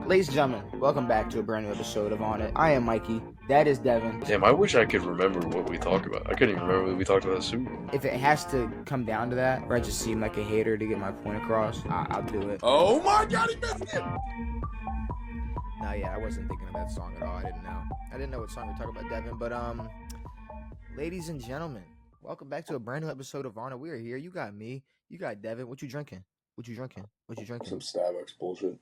Ladies and gentlemen, welcome back to a brand new episode of On It. I am Mikey. That is Devin. Damn, I wish I could remember what we talked about. I couldn't even remember what we talked about the Super Bowl. If it has to come down to that, or I just seem like a hater to get my point across, I'll do it. Oh my God, he missed it! No, yeah, I wasn't thinking of that song at all. I didn't know what song we were talking about, Devin. But ladies and gentlemen, welcome back to a brand new episode of On It. We are here. You got me. You got Devin. What you drinking? Some Starbucks bullshit.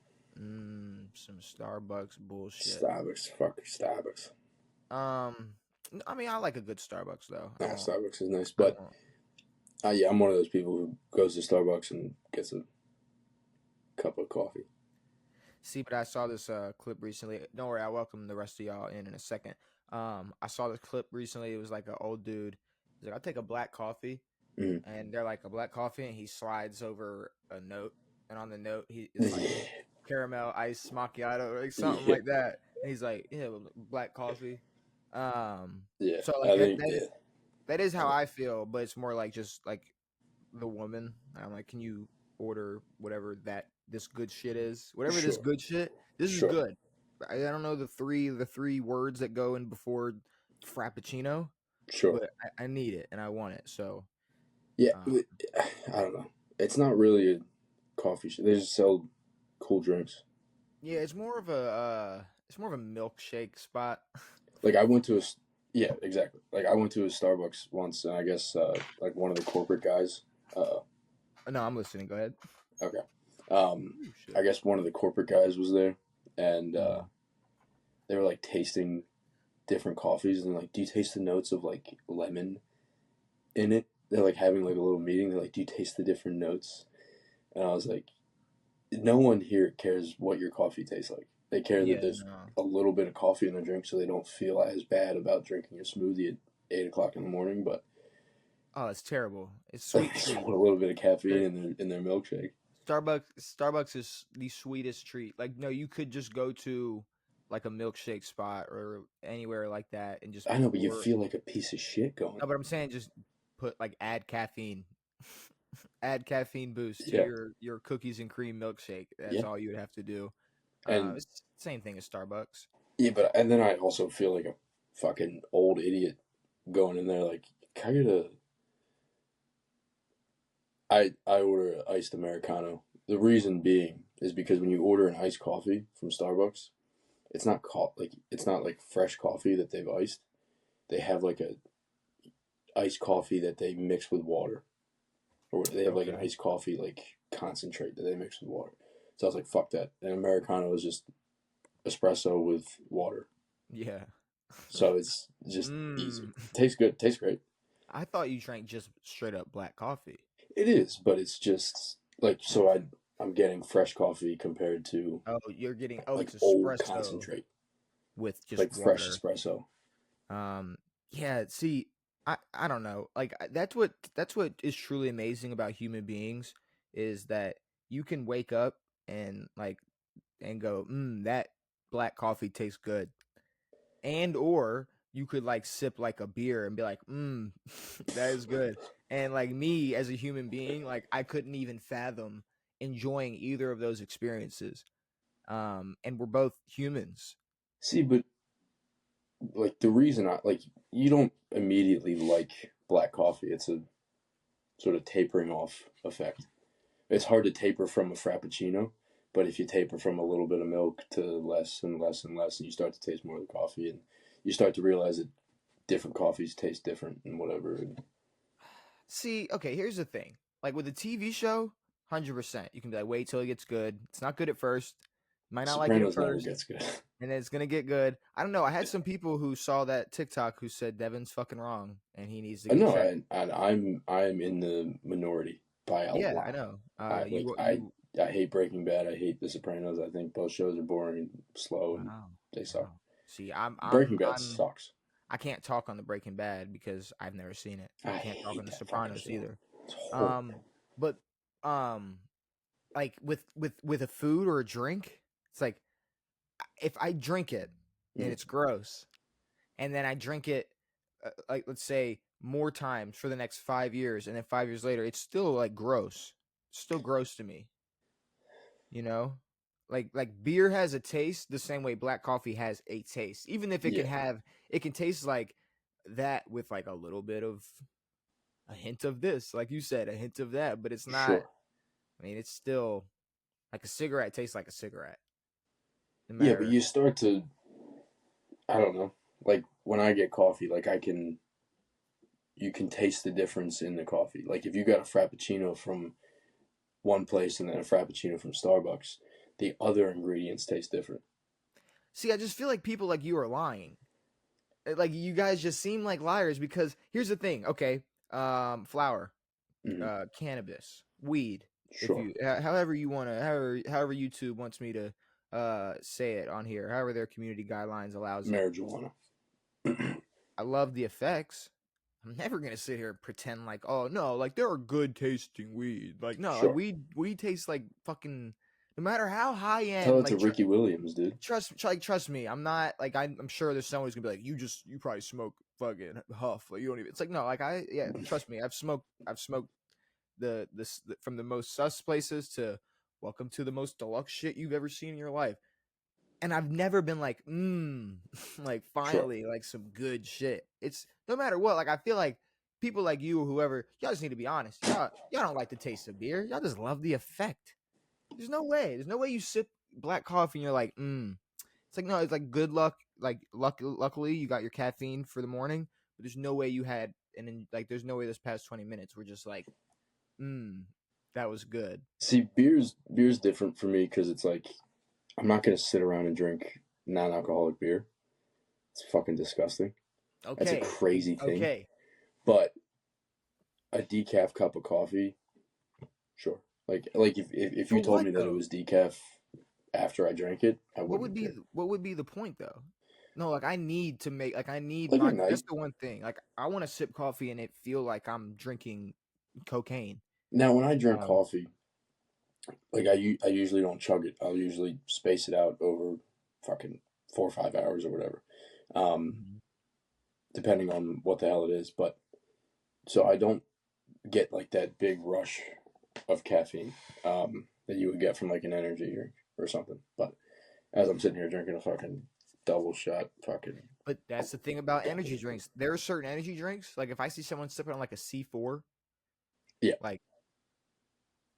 Some Starbucks bullshit. Starbucks. I mean, I like a good Starbucks though. Nah, Starbucks is nice, but yeah, I'm one of those people who goes to Starbucks and gets a cup of coffee. See, but I saw this clip recently. Don't worry, I'll welcome the rest of y'all in a second. I saw this clip recently. It was like an old dude. He's like, I'll take a black coffee. And they're like, a black coffee, and he slides over a note. And on the note, it's like caramel ice macchiato, or like something like that. And he's like, yeah, black coffee. Yeah. So like that is how I feel, but it's more like just like the woman. I'm like, can you order whatever this good shit is? Whatever this good shit. This is good. I don't know the three words that go in before frappuccino. Sure. But I need it and I want it. So yeah, I don't know. It's not really a coffee shop. They just sell cool drinks. Yeah, it's more of a milkshake spot. Like I went to exactly. Like I went to a Starbucks once, and I guess like one of the corporate guys. No, I'm listening. Go ahead. Okay. I guess one of the corporate guys was there, and they were like tasting different coffees, and like, do you taste the notes of like lemon in it? They're like having like a little meeting. They're like, do you taste the different notes? And I was like, no one here cares what your coffee tastes like. They care that there's a little bit of coffee in the drink, so they don't feel as bad about drinking a smoothie at 8 o'clock in the morning. But it's terrible. It's sweet. They want a little bit of caffeine in their milkshake. Starbucks is the sweetest treat. Like, no, you could just go to like a milkshake spot or anywhere like that and just. I know, but you feel like a piece of shit going. No, but I'm saying just add caffeine. Add caffeine boost to your cookies and cream milkshake. That's all you would have to do. And it's the same thing as Starbucks. Yeah, and then I also feel like a fucking old idiot going in there like, can I get I order an iced Americano. The reason being is because when you order an iced coffee from Starbucks, it's not like fresh coffee that they've iced. They have like a iced coffee that they mix with water. Or they have like an iced coffee like concentrate that they mix with water. So I was like, fuck that. An Americano is just espresso with water. Yeah. So it's just easy. Tastes good. Tastes great. I thought you drank just straight up black coffee. It is, but it's just like, so I'm getting fresh coffee compared to you're getting like it's old espresso concentrate with just like water. Fresh espresso. Yeah. See, I don't know. Like that's what is truly amazing about human beings is that you can wake up and go, that black coffee tastes good, or you could like sip like a beer and be like, that is good. And like me as a human being, like I couldn't even fathom enjoying either of those experiences. And we're both humans. See, but like the reason you don't immediately like black coffee. It's a sort of tapering off effect. It's hard to taper from a frappuccino, but if you taper from a little bit of milk to less and less and less, and you start to taste more of the coffee, and you start to realize that different coffees taste different and whatever. See, okay, here's the thing. Like with a TV show, 100%. You can be like, wait till it gets good. It's not good at first. Might not like it at first. Never gets good. And then it's gonna get good. I don't know. I had some people who saw that TikTok who said Devin's fucking wrong and he needs to get checked. I'm in the minority by a lot. Yeah, I know. I hate Breaking Bad. I hate The Sopranos. I think both shows are boring and slow and they suck. See, Breaking Bad sucks. I can't talk on the Breaking Bad because I've never seen it. I can't talk on the Sopranos either. But like with a food or a drink, it's like if I drink it and it's gross, and then I drink it like let's say more times for the next 5 years, and then 5 years later, it's still like gross. It's still gross to me. You know, Like beer has a taste the same way black coffee has a taste. Even if it can Yeah, have it can taste like that with like a little bit of a hint of this, like you said, a hint of that, but it's not. sure. I mean, it's still like a cigarette tastes like a cigarette, no Yeah, but matter. you start to, I don't know, like when I get coffee, like you can taste the difference in the coffee. Like if you got a frappuccino from one place and then a frappuccino from Starbucks, the other ingredients taste different. See, I just feel like people like you are lying. Like you guys just seem like liars because here's the thing. Okay, flower, Mm-hmm. cannabis, weed. If Sure. you, however you want to, however YouTube wants me to, say it on here, however their community guidelines allows it. Marijuana. I love the effects. I'm never gonna sit here and pretend like, oh no, like there are good tasting weed. Like no, like Sure. weed tastes like fucking. No matter how high Tell end, it to like Ricky Williams, dude. trust me, I'm not like I'm sure there's someone who's gonna be like, you probably smoke fucking huff, like you don't even. It's like no, like trust me, I've smoked from the most sus places to welcome to the most deluxe shit you've ever seen in your life, and I've never been like like Sure. finally like some good shit. It's no matter what, like I feel like people like you or whoever, y'all just need to be honest. Y'all don't like the taste of beer. Y'all just love the effect. There's no way. There's no way you sip black coffee and you're like, It's like no, it's like good luck. Luckily you got your caffeine for the morning, but there's no way you had, and then like there's no way this past 20 minutes we're just like, that was good. See, beer's different for me because it's like I'm not gonna sit around and drink non-alcoholic beer. It's fucking disgusting. That's a Okay, crazy thing. okay. But a decaf cup of coffee, sure. Like if For you told what me that it though? was decaf after I drank it, I What wouldn't would be care. what would be the point though? No, like I need to make like I need Like at my night. that's the one thing. Like I want to sip coffee and it feel like I'm drinking cocaine. Now, when I drink Um, coffee, like I usually don't chug it. I'll usually space it out over fucking 4 or 5 hours or whatever, um, mhm. depending on what the hell it is. But so I don't get like that big rush of caffeine that you would get from like an energy drink or something. But as I'm sitting here drinking a fucking double shot, fucking But that's the thing about energy drinks. There are certain energy drinks. Like if I see someone sipping on like a C4, yeah, like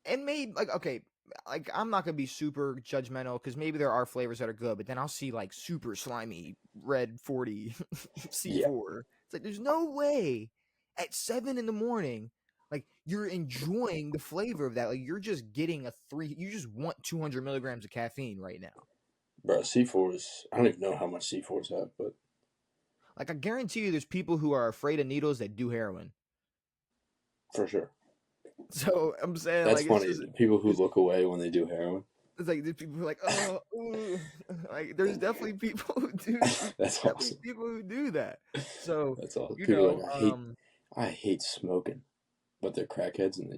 and maybe like okay, like I'm not gonna be super judgmental because maybe there are flavors that are good, but then I'll see like super slimy red 40 yeah. C4. It's like there's no way at 7 in the morning, like you're enjoying the flavor of that. Like you're just getting you just want 200 milligrams of caffeine right now. Bro, C4s. I don't even know how much C4s have, but Like I guarantee you, there's people who are afraid of needles that do heroin. for sure. So I'm saying That's like it's funny. just People who it's, look away when they do heroin. it's like there's people who are like oh ooh. Like there's definitely people who do That's definitely awesome. people who do that. So That's awesome. you People are know like, I hate smoking, but they're crackheads and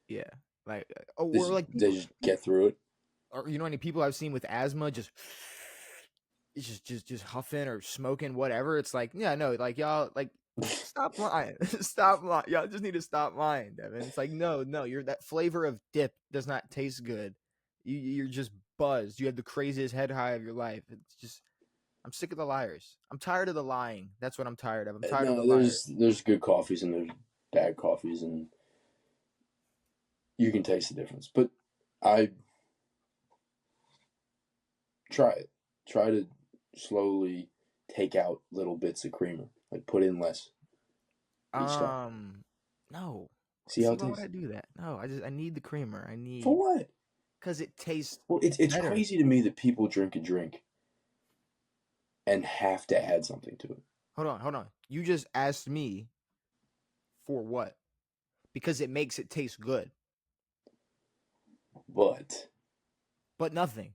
yeah like or like they people just get through it. or you know any people I've seen with asthma just just huffing or smoking whatever. It's like yeah no like y'all like stop lying. Stop lying. Y'all just need to stop lying, Devin. It's like, no, you're that flavor of dip does not taste good. You're just buzzed. You had the craziest head high of your life. It's just, I'm sick of the liars. I'm tired of the lying. That's what I'm tired of. I'm tired of the No, liars. there's good coffees and there's bad coffees, and you can taste the difference. But I try it. Try to slowly take out little bits of creamer, like put in less each time. No. See how See, it why would tastes. I do that? No, I need the creamer. I For need, what? because it tastes Well, it's better. crazy to me that people drink a drink and have to add something to it. Hold on. You just asked me for what? Because it makes it taste good, But but nothing.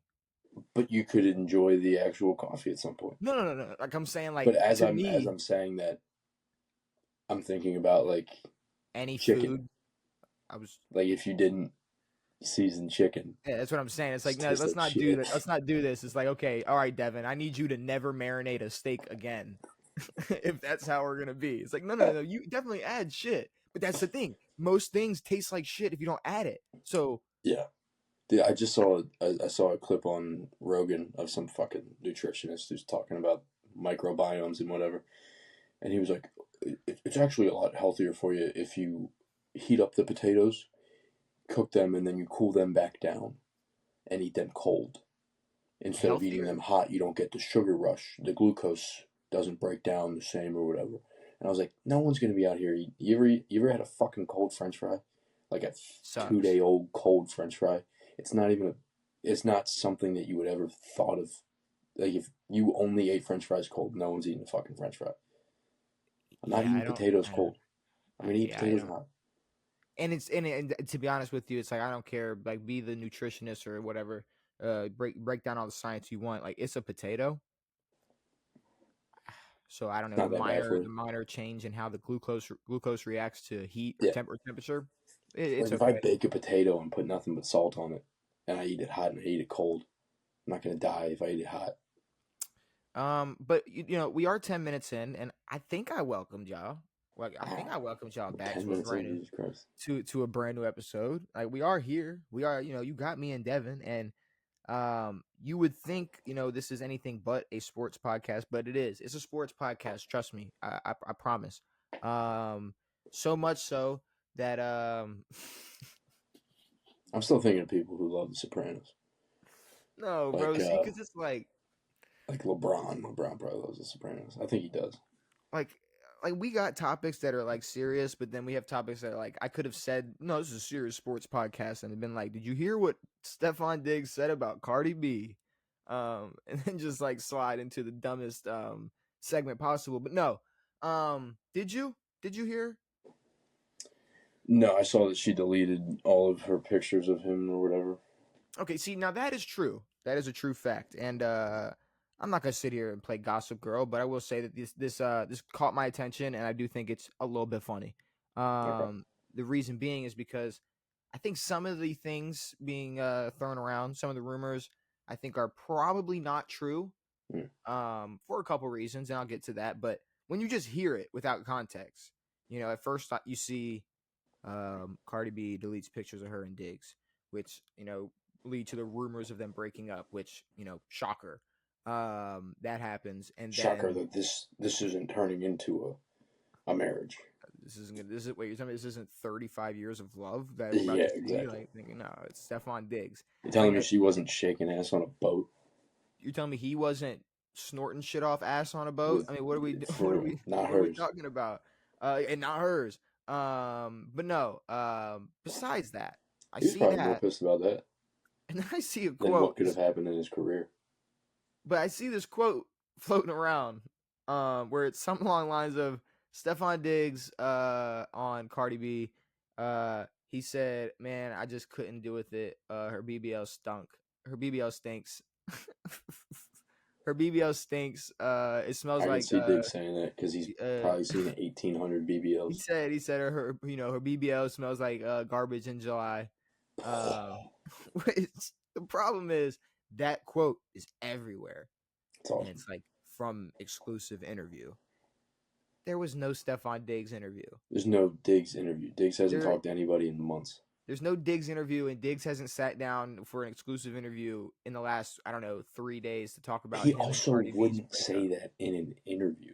you could enjoy the actual coffee at some point. No. Like I'm saying, But like as to I'm me, saying that, I'm thinking about like any chicken. food. I was Like if you didn't season chicken, yeah, that's what I'm saying. It's like just no, tastes let's like not do shit. that. Let's not do this. It's like okay, all right, Devin, I need you to never marinate a steak again, if that's how we're gonna be. It's like no. You definitely add shit, but that's the thing. Most things taste like shit if you don't add it. So Yeah, I just saw I saw a clip on Rogan of some fucking nutritionist who's talking about microbiomes and whatever, and he was like, it's actually a lot healthier for you if you heat up the potatoes, cook them, and then you cool them back down and eat them cold. Instead of eating Healthier? them hot, you don't get the sugar rush. The glucose doesn't break down the same or whatever. And I was like, no one's gonna be out here. You ever had a fucking cold French fry, like a Sucks. 2 day old cold French fry? It's not even. It's not something that you would ever thought of. Like if you only ate French fries cold, no one's eating a fucking French fry. I'm not Yeah, eating potatoes I don't, cold. I'm gonna eat yeah, I potatoes don't. hot. And to be honest with you, it's like I don't care. Like, be the nutritionist or whatever. Break down all the science you want. Like, it's a potato. So I don't It's know not that bad for the you. minor change in how the glucose reacts to heat or Yeah. temperature. Like It's if I okay. bake a potato and put nothing but salt on it, and I eat it hot and I eat it cold, I'm not gonna die if I eat it hot. But we are 10 minutes in, and I think I welcomed y'all. Like, I think I welcomed y'all We're back 10 minutes in, Jesus Christ. to a brand new episode. Like, we are here. We are. You got me and Devin, and you would think this is anything but a sports podcast, but it is. It's a sports podcast. Trust me. I promise. So much so that I'm still thinking of people who love The Sopranos, no, bro. like See, because it's like LeBron. LeBron probably loves The Sopranos. I think he does. like like we got topics that are like serious, but then we have topics that are like I could have said, no, this is a serious sports podcast, and have been like, did you hear what Stefon Diggs said about Cardi B? And then just like slide into the dumbest segment possible. But no, did you hear? No, I saw that she deleted all of her pictures of him or whatever. Okay, see, now that is true. That is a true fact, and I'm not gonna sit here and play gossip girl, but I will say that this caught my attention, and I do think it's a little bit funny. Okay. The reason being is because I think some of the things being thrown around, some of the rumors, I think are probably not true. Mm. For a couple reasons, and I'll get to that. But when you just hear it without context, at first you see Cardi B deletes pictures of her and Diggs, which lead to the rumors of them breaking up. Which shocker, that happens, and Shocker then that this isn't turning into a marriage. this isn't. This is wait. You're telling me this isn't 35 years of love that we're about Yeah, to see? exactly. Like, no, it's Stefon Diggs. You're Like, telling me she wasn't shaking ass on a boat you're telling me he wasn't snorting shit off ass on a boat? with I mean, what are we? for real, not What are we hers. talking about? And not hers. But no. Besides that, I He was see probably more that, pissed about that and then I see a than what quote. could have happened in his career. But I see this quote floating around, where it's something along the lines of Stefon Diggs, on Cardi B. He said, "Man, I just couldn't do with it. Her BBL stunk. Her BBL stinks. Her BBL stinks. It smells I can like see Dig saying that because he's uh." probably seen 1,800 He BBLs. said her her BBL smells like garbage in July. Um, which the problem is that quote is everywhere, It's and awesome. it's like from exclusive interview. There was no Stefon Diggs interview. There's no Diggs interview. Diggs hasn't There talked to anybody in months. there's no Diggs interview, and Diggs hasn't sat down for an exclusive interview in the last, I don't know, 3 days to talk about He him and also Cardi B's wouldn't breakup. say that in an interview.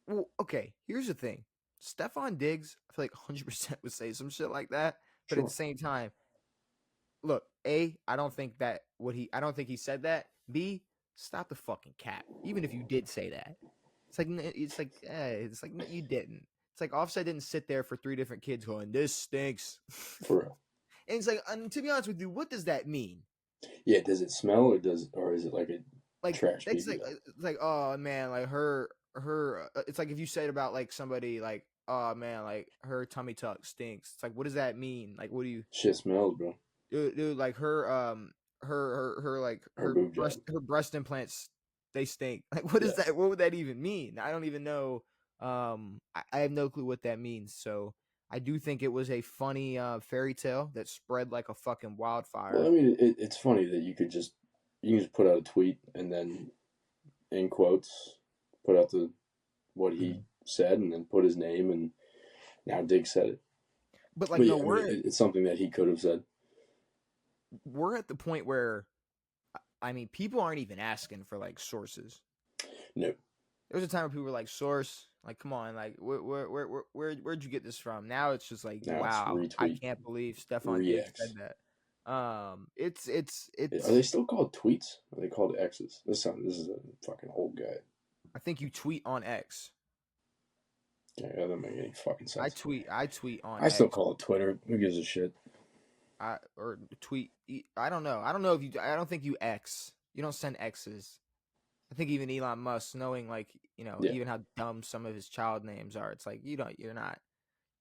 Well, okay, here's the thing. Stefon Diggs, I feel like 100% would say some shit like that, but at the Sure. same time, look, I don't think I don't think he said that. B, stop the fucking cap. Even if you did say that, it's like no, you didn't. It's like Offset didn't sit there for 3 different kids going, "This stinks," For real. and it's like, to be honest with you, what does that mean? Yeah, does it smell or is it like a Like, trash that's BBL? like, oh man, like her. It's like if you said about like somebody like, oh man, like her tummy tuck stinks. It's like, what does that mean? Like, what do you? Shit smells, bro. Dude, like her like Her boob job. her breast implants, they stink. Like, what is Yes. that? What would that even mean? I don't even know. I have no clue what that means. So I do think it was a funny fairy tale that spread like a fucking wildfire. Well, I mean, it's funny that you can just put out a tweet and then in quotes put out what he said and then put his name and now Dig said it. But like, But yeah, no, I mean, it's something that he could have said. we're at the point where I mean, people aren't even asking for like sources. No. There was a time where people were like, "Source, like, come on, like, where'd you get this from?" Now it's just like, Now it's "Wow, I retweet, can't believe Stefon Diggs re-X. said that." Are they It's. still called tweets? Are they called X's? This is a fucking old guy. I think you tweet on X. Yeah, that doesn't make any fucking sense. I tweet on I still X. call it Twitter. Who gives a shit? Or tweet. I don't know. I don't know if you. I don't think you X. You don't send X's. I think even Elon Musk, knowing like Yeah. even how dumb some of his child names are, it's like you're not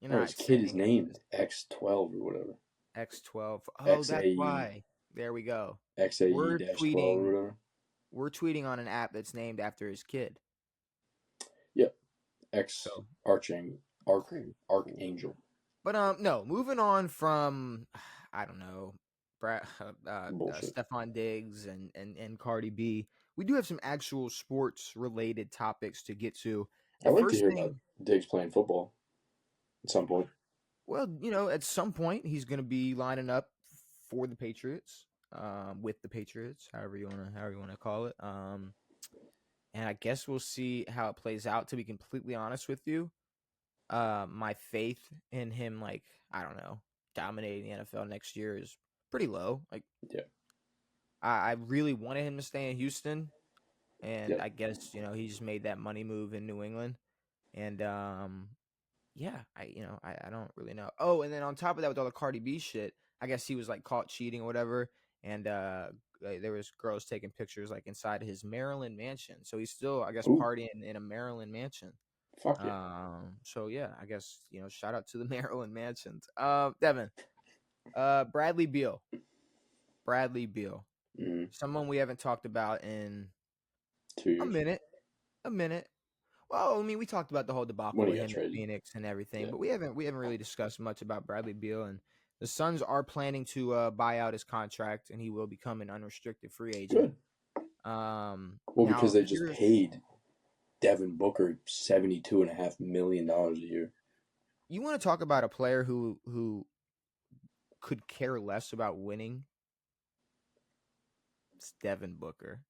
Oh, his kid is sending named X's. X12 or whatever. X12. Oh, that's XAE. why. There we go. XAE We're 12 or tweeting. whatever. We're tweeting on an app that's named after his kid. Yep. X So cool. Archangel. But no. Moving on from I don't know, Bullshit. Stefon Diggs and Cardi B. We do have some actual sports related topics to get to. The I'd like to first hear about thing. Diggs playing football at some point. Well, at some point he's going to be lining up for the Patriots, with the Patriots, however you wanna call it. And I guess we'll see how it plays out. To be completely honest with you, my faith in him, like I don't know, dominating the NFL next year is pretty low. Like, Yeah. I really wanted him to stay in Houston, and Yep. I guess he just made that money move in New England, and yeah, I don't really know. Oh, and then on top of that, with all the Cardi B shit, I guess he was like caught cheating or whatever, and there was girls taking pictures like inside his Maryland mansion. So he's still, I guess, Ooh, partying in a Maryland mansion. fuck yeah. So yeah, I guess shout out to the Maryland mansions. Devin, Bradley Beal, Mm-hmm. someone we haven't talked about in 2 a years. minute. Well, I mean, we talked about the whole debacle When he with got him in traded. Phoenix and everything, Yeah. but we haven't really discussed much about Bradley Beal. And the Suns are planning to buy out his contract, and he will become an unrestricted free agent. Good. Well, because Now they just paid Devin Booker $72.5 million a year. you want to talk about a player who could care less about winning? It's Devin Booker,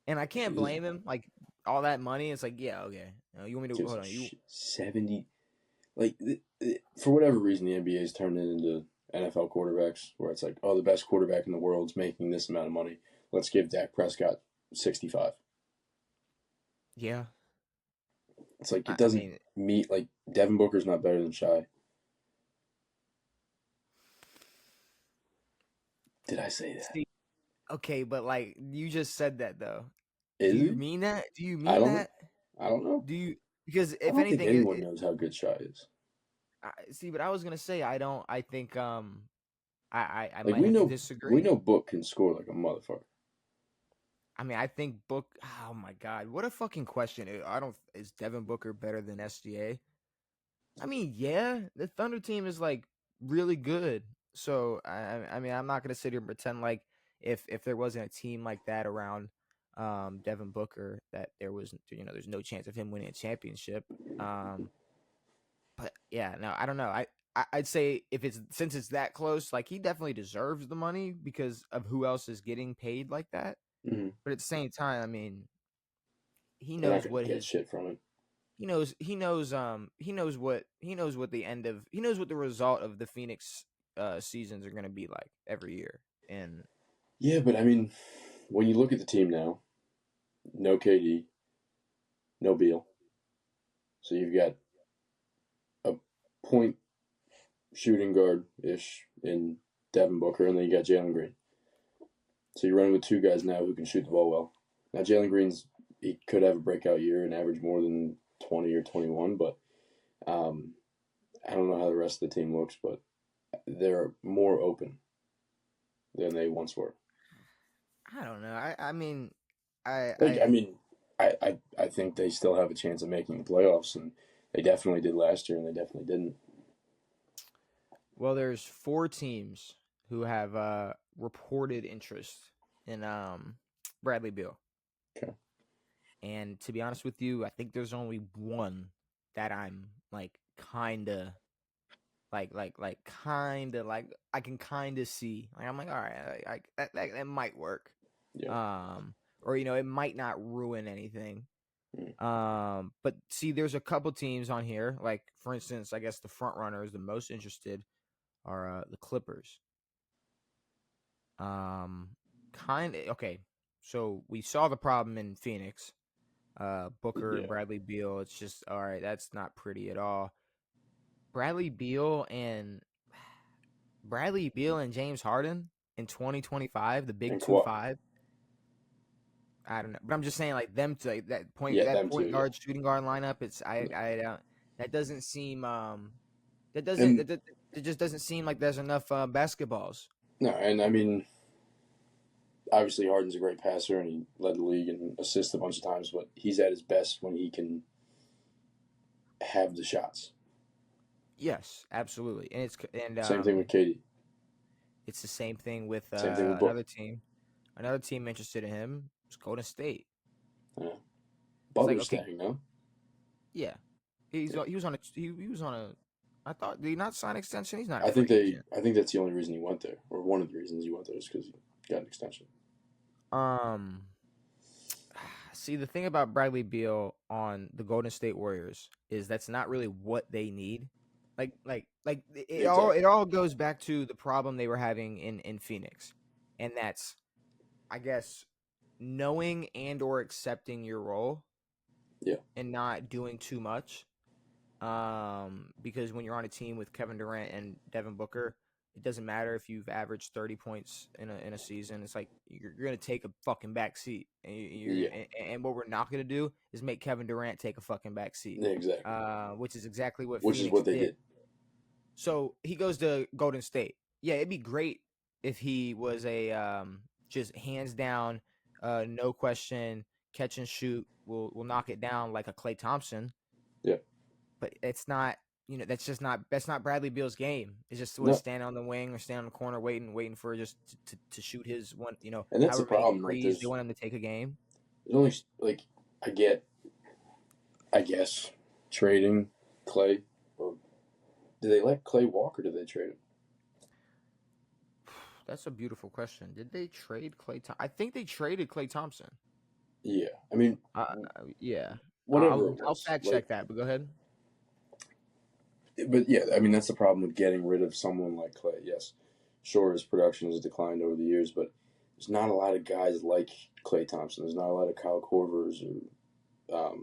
and I can't blame him. Like all that money, it's like, yeah, okay. You want me to hold on? 70. Like, for whatever reason, the NBA is turning into NFL quarterbacks, where it's like, oh, the best quarterback in the world's making this amount of money. Let's give Dak Prescott 65. Yeah, It's like it I doesn't mean, meet. Like, Devin Booker's not better than Shy. Did I say that? see, okay, but like you just said that though. Do Is you he? mean that? Do you I mean don't know. that? I don't know. Do you? Because I if don't think anything, anyone knows how good Shy is. see, but I was gonna say I don't. I think I Like might have to we disagree. know Book can score like a motherfucker. I mean, I think Book. Oh my God, what a fucking question! I don't. Is Devin Booker better than SGA? I mean, yeah, the Thunder team is like really good. So I mean, I'm not gonna sit here and pretend like if there wasn't a team like that around Devin Booker that there was there's no chance of him winning a championship. But yeah, no, I don't know. I'd say if it's since it's that close, like he definitely deserves the money because of who else is getting paid like that. Mm-hmm. But at the same time, I mean, he They're not knows gonna what get his shit from him. he knows what the result of the Phoenix seasons are going to be like every year. And Yeah, but I mean, when you look at the team now, no KD, no Beal. So you've got a point shooting guard ish in Devin Booker, and then you got Jalen Green. So you're running with two guys now who can shoot the ball well. Now he could have a breakout year and average more than 20 or 21, but I don't know how the rest of the team looks, but they're more open than they once were. I don't know. I mean, I Like, I I mean, I think they still have a chance of making the playoffs, and they definitely did last year, and they definitely didn't. well, there's four teams who have reported interest in Bradley Beal. Okay. And to be honest with you, I think there's only one that I'm like kind of kind of like I can kind of see. Like I'm like, all right, that might work. Yeah. Or it might not ruin anything. Mm. But see, there's a couple teams on here. Like for instance, I guess the front runners, the most interested, are the Clippers. Kind of okay. So we saw the problem in Phoenix. Booker and Yeah. Bradley Beal. It's just all right. That's not pretty at all. Bradley Beal and James Harden in 2025, the big And two Kawhi. five. I don't know, but I'm just saying like them to like, Yeah, that them point too. Yeah. guard shooting guard lineup. It's No. I don't that doesn't seem And it just doesn't seem like there's enough basketballs. no, and I mean, obviously Harden's a great passer and he led the league and assists a bunch of times, but he's at his best when he can have the shots. Yes, absolutely, Same thing with KD. it's the same thing with Same thing with Book. another team. Another team interested in him was Golden State. Yeah. It's like Butler's okay, staying, no? yeah, he was on a. I thought did he not sign an extension? He's not a I think free agent. I think that's the only reason he went there, or one of the reasons he went there is because he got an extension. See, the thing about Bradley Beal on the Golden State Warriors is that's not really what they need. It all goes back to the problem they were having in Phoenix, and that's, I guess, knowing and or accepting your role, Yeah. and not doing too much. Because when you're on a team with Kevin Durant and Devin Booker, it doesn't matter if you've averaged 30 points in a season. It's like you're gonna take a fucking back seat, and what we're not gonna do is make Kevin Durant take a fucking back seat. Yeah, exactly. Which is exactly what Which Phoenix is what they did. did. So he goes to Golden State. Yeah, it'd be great if he was a just hands down, no question, catch and shoot. Will knock it down like a Klay Thompson. Yeah. But it's not. That's not Bradley Beal's game. It's just No. stand on the wing or stand on the corner, waiting for just to shoot his one. And that's the however many problem. threes they want him to take a game. There's only I guess trading Klay, or did they let Klay walk or did they trade him? That's a beautiful question. Did they trade Klay? I think they traded Klay Thompson. Yeah, I mean, yeah. Whatever. I'll fact check that, but go ahead. But yeah, I mean that's the problem with getting rid of someone like Klay. Yes, sure, his production has declined over the years, but there's not a lot of guys like Klay Thompson. There's not a lot of Kyle Korvers or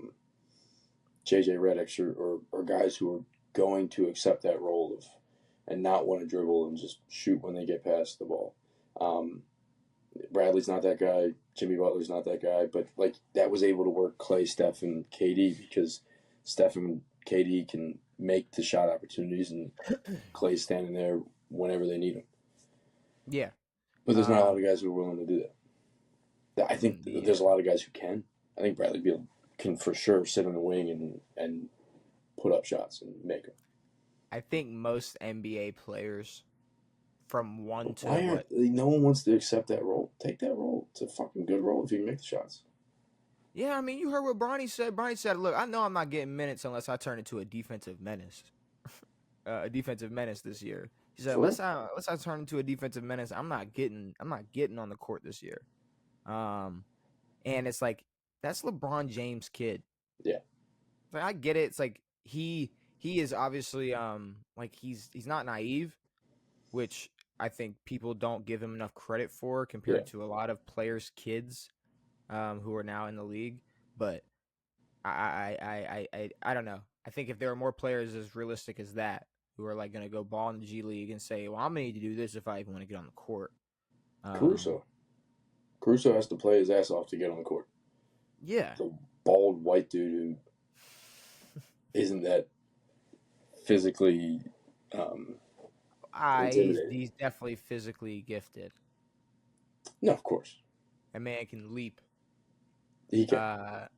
JJ Redick or guys who are going to accept that role of and not want to dribble and just shoot when they get past the ball. Bradley's not that guy. Jimmy Butler's not that guy. But like that was able to work Klay, Steph, and KD because Steph and KD can make the shot opportunities and Klay's standing there whenever they need him. Yeah. But there's not a lot of guys who are willing to do that. I think there's a lot of guys who can. I think Bradley Beal can for sure sit on the wing and put up shots and make them. I think most NBA players from one to what? No one wants to accept that role. Take that role. It's a fucking good role if you can make the shots. Yeah, I mean, you heard what Bronny said. Bronny said, look, I know I'm not getting minutes unless I turn into a defensive menace. A defensive menace this year. He said, unless I turn into a defensive menace, I'm not getting on the court this year. And it's like, that's LeBron James' kid. Yeah. Like, I get it. It's like he is obviously like he's not naive, which I think people don't give him enough credit for compared to a lot of players' kids who are now in the league. But I don't know. I think if there are more players as realistic as that who are like going to go ball in the G League and say, well, I'm going to need to do this if I even want to get on the court. Caruso has to play his ass off to get on the court. Yeah. The bald white dude who isn't that physically he's definitely physically gifted. No, of course. That man can leap. He can.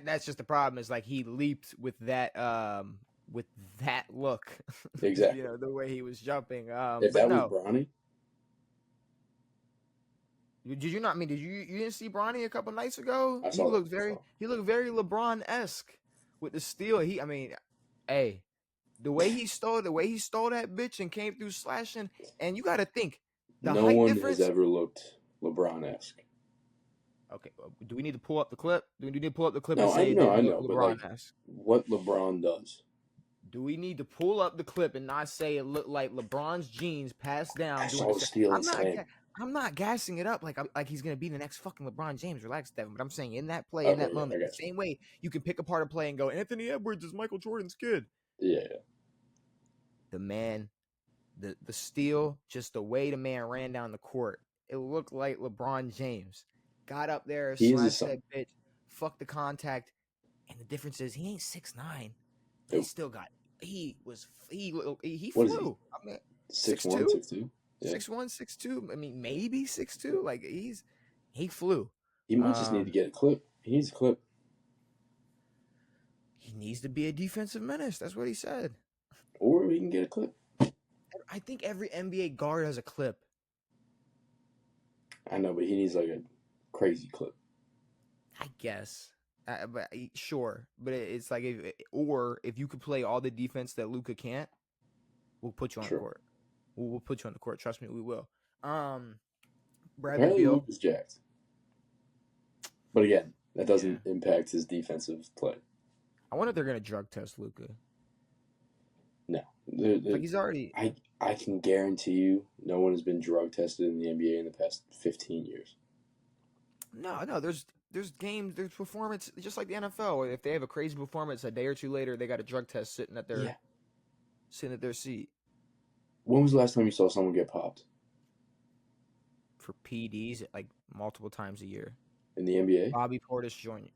That's just the problem is like he leaped with that look. Exactly. The way he was jumping. If that was Bronny. Did you not? I mean, you didn't see Bronny a couple nights ago? I saw he looked very LeBron-esque with the steal. Hey, The way he stole that bitch and came through slashing, and you got to think the No height one has difference. ever looked LeBron-esque. Okay, do we need to pull up the clip? Do we need to pull up the clip and No, I say it didn't look know, but like LeBron-esque? what LeBron does. Do we need to pull up the clip and not say it looked like LeBron's jeans passed down I doing saw the the same? steal and slam. I'm not gassing it up like he's gonna be the next fucking LeBron James. Relax, Devin. But I'm saying in that play, in Okay, that yeah, I moment, the got you. same way you can pick apart a play and go, Anthony Edwards is Michael Jordan's kid. Yeah. The man, the steal, just the way the man ran down the court, it looked like LeBron James got up there, He is his slashed son. that bitch, fucked the contact, and the difference is he ain't 6'9", but he Nope. still got. He What is he? flew. I mean, 6'1", 6'2", 6'2"? Yeah. 6'1", 6'2". I mean, maybe 6'2". Like he flew. He might just need to get a clip. He needs a clip. He needs to be a defensive menace. That's what he said. Or he can get a clip. I think every NBA guard has a clip. I know, but he needs like a crazy clip. I guess. But sure, but it's like if you could play all the defense that Luka can't, we'll put you on the court. We'll put you on the court. Trust me, we will. Bradley Apparently Beal Luka's jacked. But again, that doesn't impact his defensive play. I wonder if they're gonna drug test Luka. No, like he's already. I can guarantee you, no one has been drug tested in the NBA in the past 15 years. No. There's games, there's performance, just like the NFL. If they have a crazy performance, a day or two later, they got a drug test sitting at their seat. When was the last time you saw someone get popped? For PEDs, like multiple times a year. In the NBA? Bobby Portis Jr.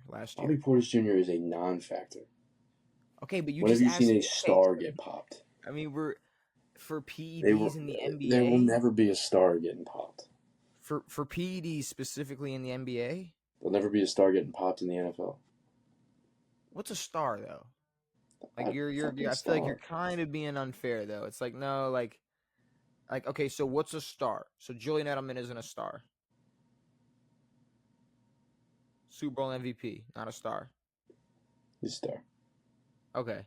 last year. Bobby Portis Jr. is a non-factor. Okay, but when have you seen a star get popped? I mean, we're for PEDs in the NBA. There will never be a star getting popped. For PEDs specifically in the NBA? There'll never be a star getting popped in the NFL. What's a star though? Like I feel like you're kind of being unfair though. It's like no, like okay, so what's a star? So Julian Edelman isn't a star. Super Bowl MVP, not a star. He's a star. Okay.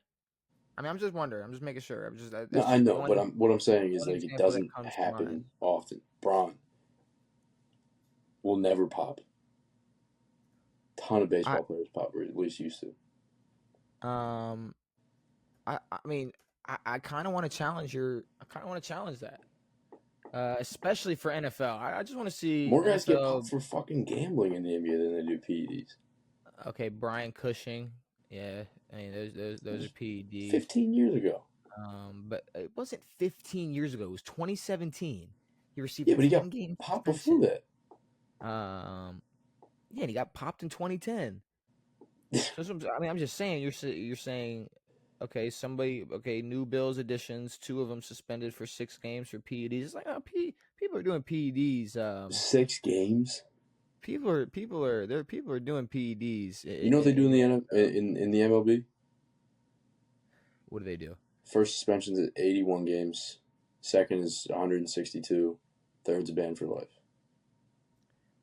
I mean, I'm just wondering. I'm just making sure. No, I know, but what I'm saying is like it doesn't happen often. Braun will never pop. Ton of baseball players pop, or at least used to. I mean, I kind of want to challenge that. Especially for NFL. I just want to see more guys get popped for fucking gambling in the NBA than they do PEDs. Okay, Brian Cushing. Yeah, I mean those are PEDs. 15 years ago. But it wasn't 15 years ago. It was 2017. He received but he got popped before that. Yeah, and he got popped in 2010. So, I mean, I'm just saying. You're saying, okay, new Bills additions. 2 of them suspended for 6 games for PEDs. It's like, people are doing PEDs. 6 games. People are doing PEDs. You know what they do in the MLB? What do they do? First suspension's at 81 games. Second is 162. Third's a ban for life.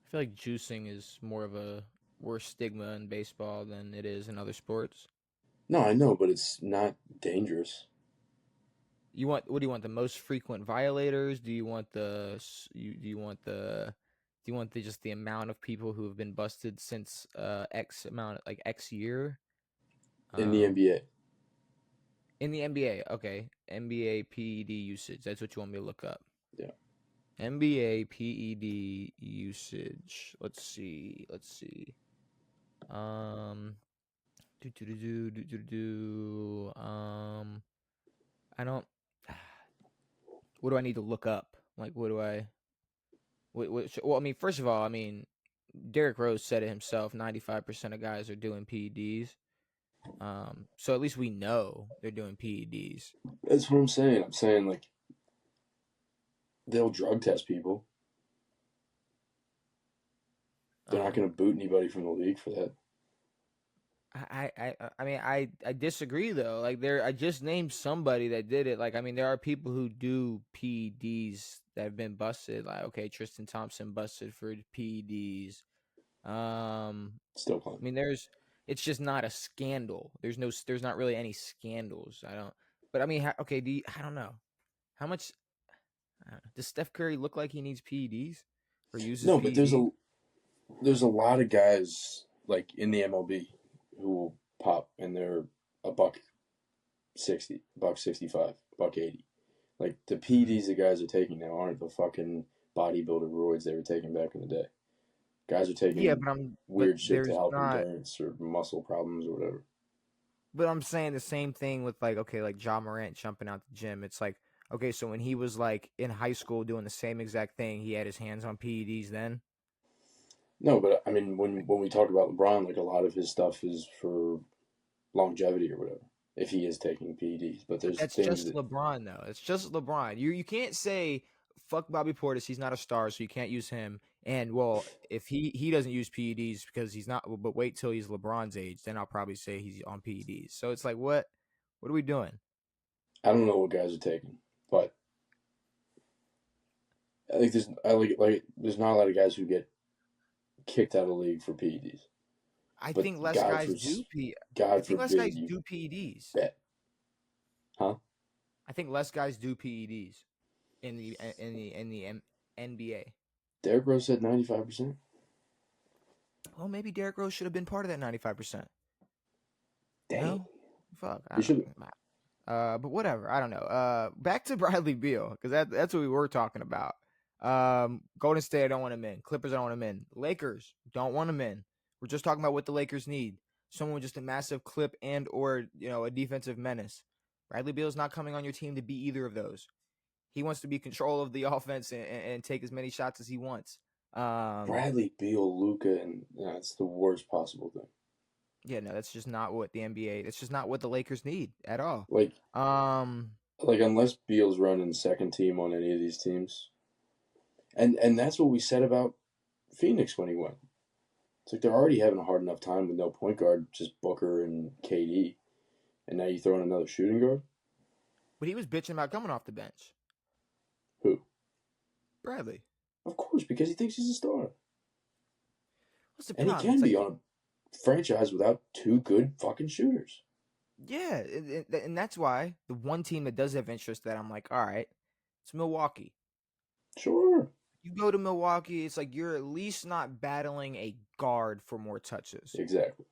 I feel like juicing is more of a worse stigma in baseball than it is in other sports. No, I know, but it's not dangerous. What do you want? The most frequent violators? Do you want just the amount of people who have been busted since X amount, like X year? In the NBA. In the NBA, okay. NBA PED usage. That's what you want me to look up. Yeah. NBA PED usage. Let's see. I don't. What do I need to look up? Like, what do I? Well, I mean, first of all, Derrick Rose said it himself. 95% of guys are doing PEDs. So at least we know they're doing PEDs. That's what I'm saying. I'm saying like they'll drug test people. They're not going to boot anybody from the league for that. I disagree though. Like I just named somebody that did it. Like there are people who do PEDs that have been busted. Like okay, Tristan Thompson busted for PEDs. Still playing. It's just not a scandal. There's not really any scandals. I don't. But I mean, okay. I don't know how much does Steph Curry look like he needs PEDs or uses No, but PEDs? there's a lot of guys like in the MLB who will pop and they're a buck 60, buck 65, buck 80. Like the Mhm. PEDs the guys are taking now aren't the fucking bodybuilder roids they were taking back in the day. Guys are Yeah, taking but weird shit to there's help not. endurance or muscle problems or whatever. But I'm saying the same thing with like okay, like John Morant jumping out the gym. It's like okay, so when he was like in high school doing the same exact thing, he had his hands on PEDs then. No, but I mean Like, when we talk about LeBron, like a lot of his stuff is for longevity or whatever. If he is taking PEDs, but but there's that's things just that LeBron though. It's just LeBron. You can't say fuck Bobby Portis. He's not a star, so you can't use him. And well, if he doesn't use PEDs because he's not, but wait till he's LeBron's age, then I'll probably say he's on PEDs. So it's like what are we doing? I don't know what guys are taking, but I think there's not a lot of guys who get kicked out of the league for PEDs. I But think less guys do P. I God think less forbid guys you do PEDs. bet, huh? I think less guys do PEDs in the NBA. Derrick Rose said 95%. Well, maybe Derrick Rose should have been part of that 95%. Dang, No, fuck, I you don't. should. But whatever. I don't know. Back to Bradley Beal because that's what we were talking about. Golden State, I don't want him in. Clippers, I don't want him in. Lakers, don't want him in. We're just talking about what the Lakers need. Someone with just a massive clip and or a defensive menace. Bradley Beal's not coming on your team to be either of those. He wants to be control of the offense and take as many shots as he wants. Um, Bradley Beal, Luca, and it's the worst possible thing. yeah, no, that's just not what the NBA. That's just not what the Lakers need at all. Like, Um, unless Beal's running second team on any of these teams, and that's what we said about Phoenix when he went. It's like they're already having a hard enough time with no point guard, just Booker and KD, and now you throw in another shooting guard. but he was bitching about coming off the bench. Who? Bradley. Of course, because he thinks he's a star, What's the and he problem? It's can like, be on a franchise without two good fucking shooters. yeah, and that's why the one team that does have interest that I'm like, all right, it's Milwaukee. Sure. You go to Milwaukee, it's like you're at least not battling a guard for more touches. Exactly.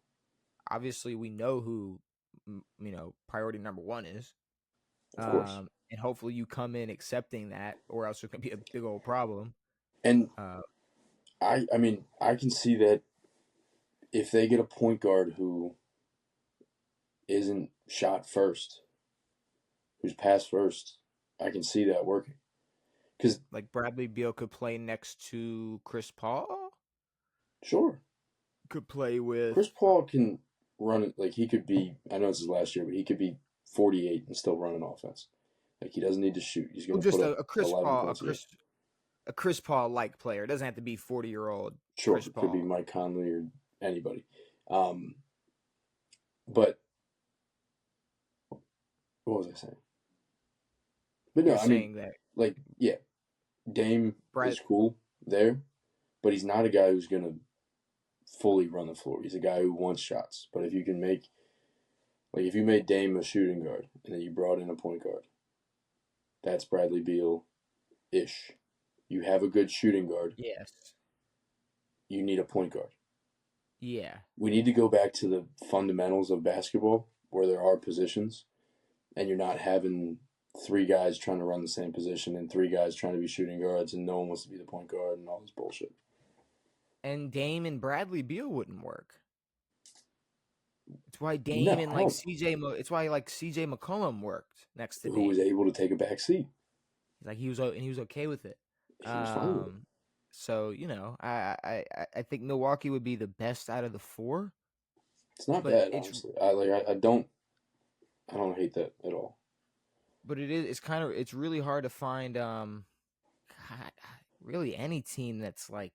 Obviously, we know who priority number one is. Of course. And hopefully you come in accepting that, or else it can be a big old problem. And Uh, I mean, I can see that if they get a point guard who isn't shot first, who's pass first, I can see that working. Because like Bradley Beal could play next to Chris Paul. sure, Could play with Chris Paul can run it. Like he could be. I know it's his last year, but he could be 48 and still run an offense. Like he doesn't need to shoot. He's going to just put up a Chris 11 Paul, points a game. a Chris Paul like player. It doesn't have to be 40-year-old Sure, Chris it could be Paul. Mike Conley or anybody. But what was I saying? But no, You're I mean, saying that like, yeah, Dame Brad is cool there, but he's not a guy who's going to fully run the floor. He's a guy who wants shots. But if you can make, like, if you made Dame a shooting guard and then you brought in a point guard, that's Bradley Beal ish. You have a good shooting guard. yes. You need a point guard. Yeah. We need to go back to the fundamentals of basketball where there are positions and you're not having three guys trying to run the same position and three guys trying to be shooting guards and no one wants to be the point guard and all this bullshit. And Dame and Bradley Beal wouldn't work. It's why No, Dame and I like don't. it's why like CJ McCollum worked next to Who was Dame. able to take a back seat? Like he was okay with it. He was fine with it. So I think Milwaukee would be the best out of the four, It's not but bad, honestly. I don't hate that at all. it's really hard to find really any team that's like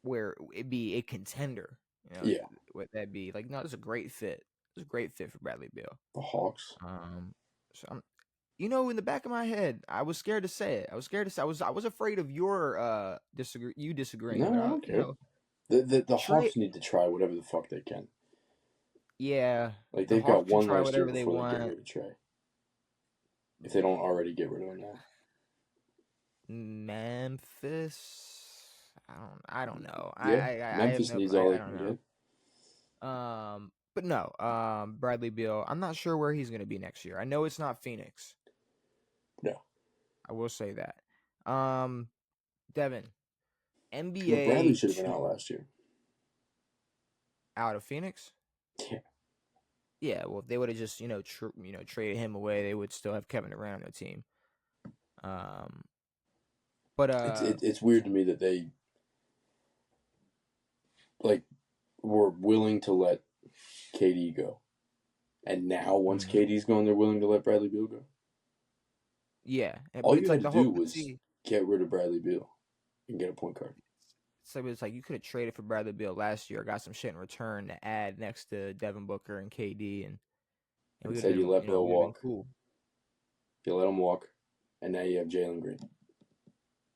where it'd be a contender. Yeah, Would that be like? No, it's a great fit. It's a great fit for Bradley Beal. the Hawks. So in the back of my head, I was scared to say it. I was scared to say. I was afraid of your disagreeing. No, But I don't care. The trade Hawks need to try whatever the fuck they can. Yeah, Like the they've got Hawks can one try last year whatever they before they get want. rid of Trey. If they don't already get rid of him now. Memphis. I don't know. Yeah, I have Memphis no. needs all I they don't can know. get. But no. Bradley Beal. I'm not sure where he's gonna be next year. I know it's not Phoenix. No. I will say that. Um, Devin, But Bradley NBA should have been two out last year. out of Phoenix. Yeah. Yeah, well, if they would have just traded him away, they would still have Kevin Durant on their team. Um, but It's weird to me that they like were willing to let KD go, and now once mhm. KD's gone, they're willing to let Bradley Beal go. Yeah, All but it's you had like to the whole. do But was see, get rid of Bradley Beal and get a point guard. so it's like you could have traded for Bradley Beal last year, got some shit in return to add next to Devin Booker and KD, and we would have Instead, you been, let Beal we would have been walk. cool. You let him walk, and now you have Jalen Green.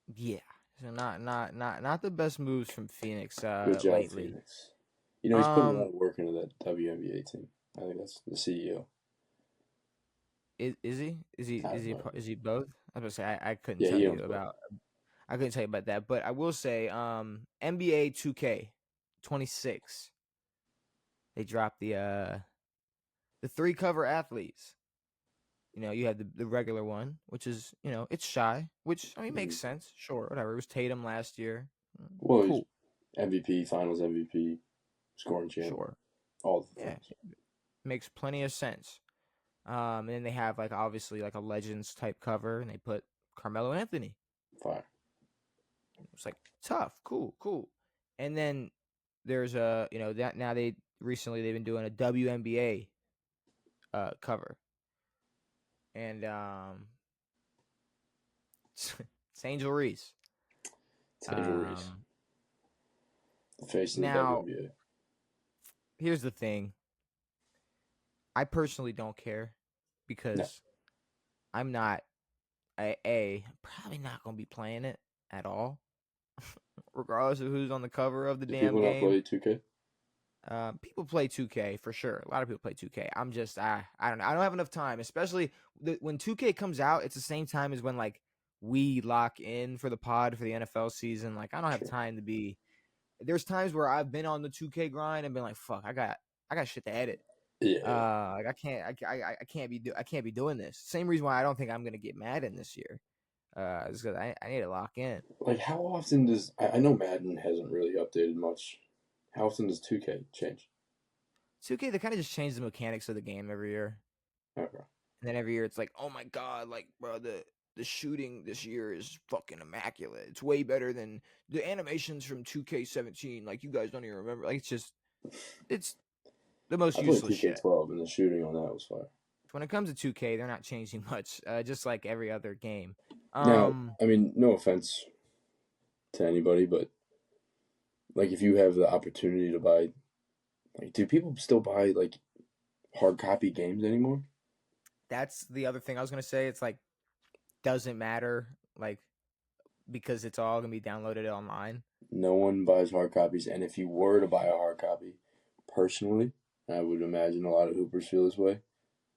Yeah, so not the best moves from Phoenix Good job, lately. Phoenix. You know, he's putting a lot of work into that WNBA team. I think that's the CEO. Is he? I have no Is idea. he both? I was gonna say I couldn't Yeah, tell he you owns both. about. I couldn't tell you about that, but I will say, NBA 2K 26. They dropped the three cover athletes. You had the regular one, which is it's shy, which I mean makes Mhm. sense. Sure, whatever. It was Tatum last year. Well, he's Cool, MVP, Finals MVP, scoring champ, sure, all the yeah, things. makes plenty of sense. And then they have like obviously like a Legends type cover, and they put Carmelo Anthony. Fire. It's like tough, cool. And then there's a that now they've been doing a WNBA cover, and it's Angel Reese. It's Angel Reese, Um, the face of the Now WNBA. here's the thing. I personally don't care No, because I'm not probably not gonna be playing it at all, regardless of who's on the cover of the do damn people not game. play 2K? People play 2K for sure. A lot of people play 2K. I'm just I don't know. I don't have enough time, especially when 2K comes out. It's the same time as when like we lock in for the pod for the NFL season. Like I don't have Sure. time to be. There's times where I've been on the 2K grind and been like, fuck, I got shit to edit. Yeah, yeah. Like I can't be doing this. Same reason why I don't think I'm gonna get Madden this year. Is because I need to lock in. Like, how often does I know Madden hasn't really updated much. How often does 2K change? 2K they kind of just change the mechanics of the game every year. Okay. And then every year it's like, oh my god, like bro, the shooting this year is fucking immaculate. It's way better than the animations from 2K17. Like you guys don't even remember. Like it's the most I played useless shit. 2K12, and the shooting on that was fire. When it comes to 2K, they're not changing much. Just like every other game. Now, Um, I mean, no offense to anybody, but like, if you have the opportunity to buy, like, do people still buy like hard copy games anymore? that's the other thing I was gonna say. It's like doesn't matter, like because it's all gonna be downloaded online. No one buys hard copies, and if you were to buy a hard copy, personally, I would imagine a lot of hoopers feel this way.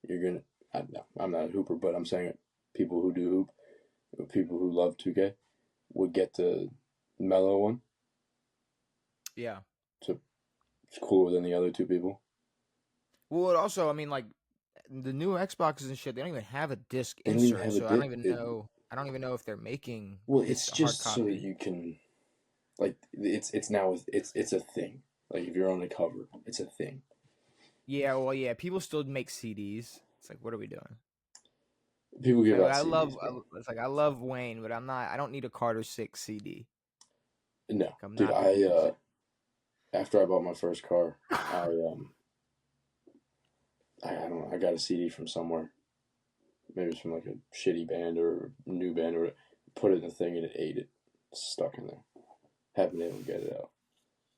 You're gonna, no, I'm not a hooper, but I'm saying it. People who do hoop, people who love 2K, would get the mellow one. Yeah. So it's cooler than the other two people. Well, it also, I mean, like the new Xboxes and shit, they don't even have a disc They don't even insert, have a so I don't dip. even know. I don't even know if they're making Well, this it's hard just so that copy. you can, like, it's now it's a thing. Like, if you're on the cover, it's a thing. Yeah, well, yeah, people still make CDs. It's like, what are we doing? People It's give like, out CDs, bro. it's like I love Wayne, but I'm not. I don't need a Carter 6 CD. No, Like, I'm dude. not gonna use it. After I bought my first car, I don't know. I got a CD from somewhere. Maybe it's from like a shitty band or a new band, or put it in the thing and it ate it. It's stuck in there. Haven't been able to get it out.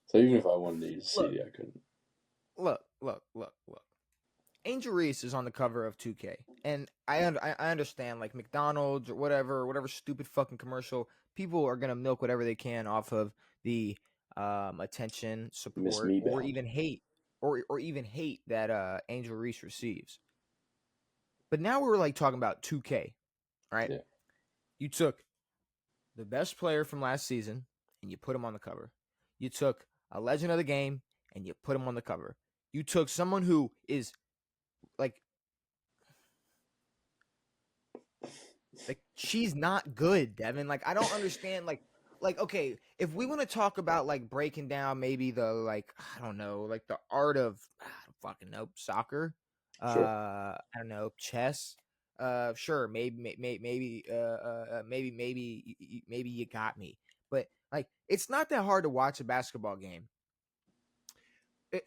So even if I wanted to use a Look, CD, I couldn't. look. Angel Reese is on the cover of 2K, and I understand like McDonald's or whatever stupid fucking commercial. People are gonna milk whatever they can off of the attention, Miss support, Me or Bound. even hate. or even hate that Angel Reese receives. But now we're like talking about 2K, right? Yeah. You took the best player from last season and you put him on the cover. You took a legend of the game and you put him on the cover. You took someone who is like she's not good, Devin. Like I don't understand like okay, if we want to talk about like breaking down maybe the like I don't know, like the art of I don't fucking know, soccer, Sure. I don't know, chess, sure, maybe you got me. But like it's not that hard to watch a basketball game.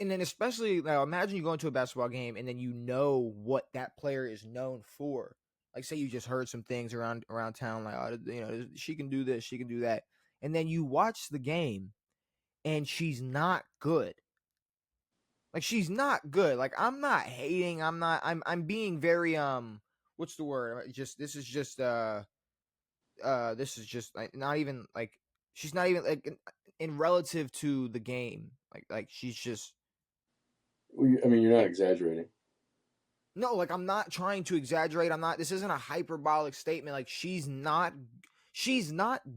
And then especially now imagine you go into a basketball game and then you know what that player is known for. Like say you just heard some things around town like oh, you know she can do this, she can do that. And then you watch the game and she's not good. Like she's not good. Like I'm not hating, I'm being very what's the word? Just this is just like not even like she's not even like in relative to the game. Like she's just I mean, you're not exaggerating. no, like I'm not trying to exaggerate. I'm not this isn't a hyperbolic statement. Like she's not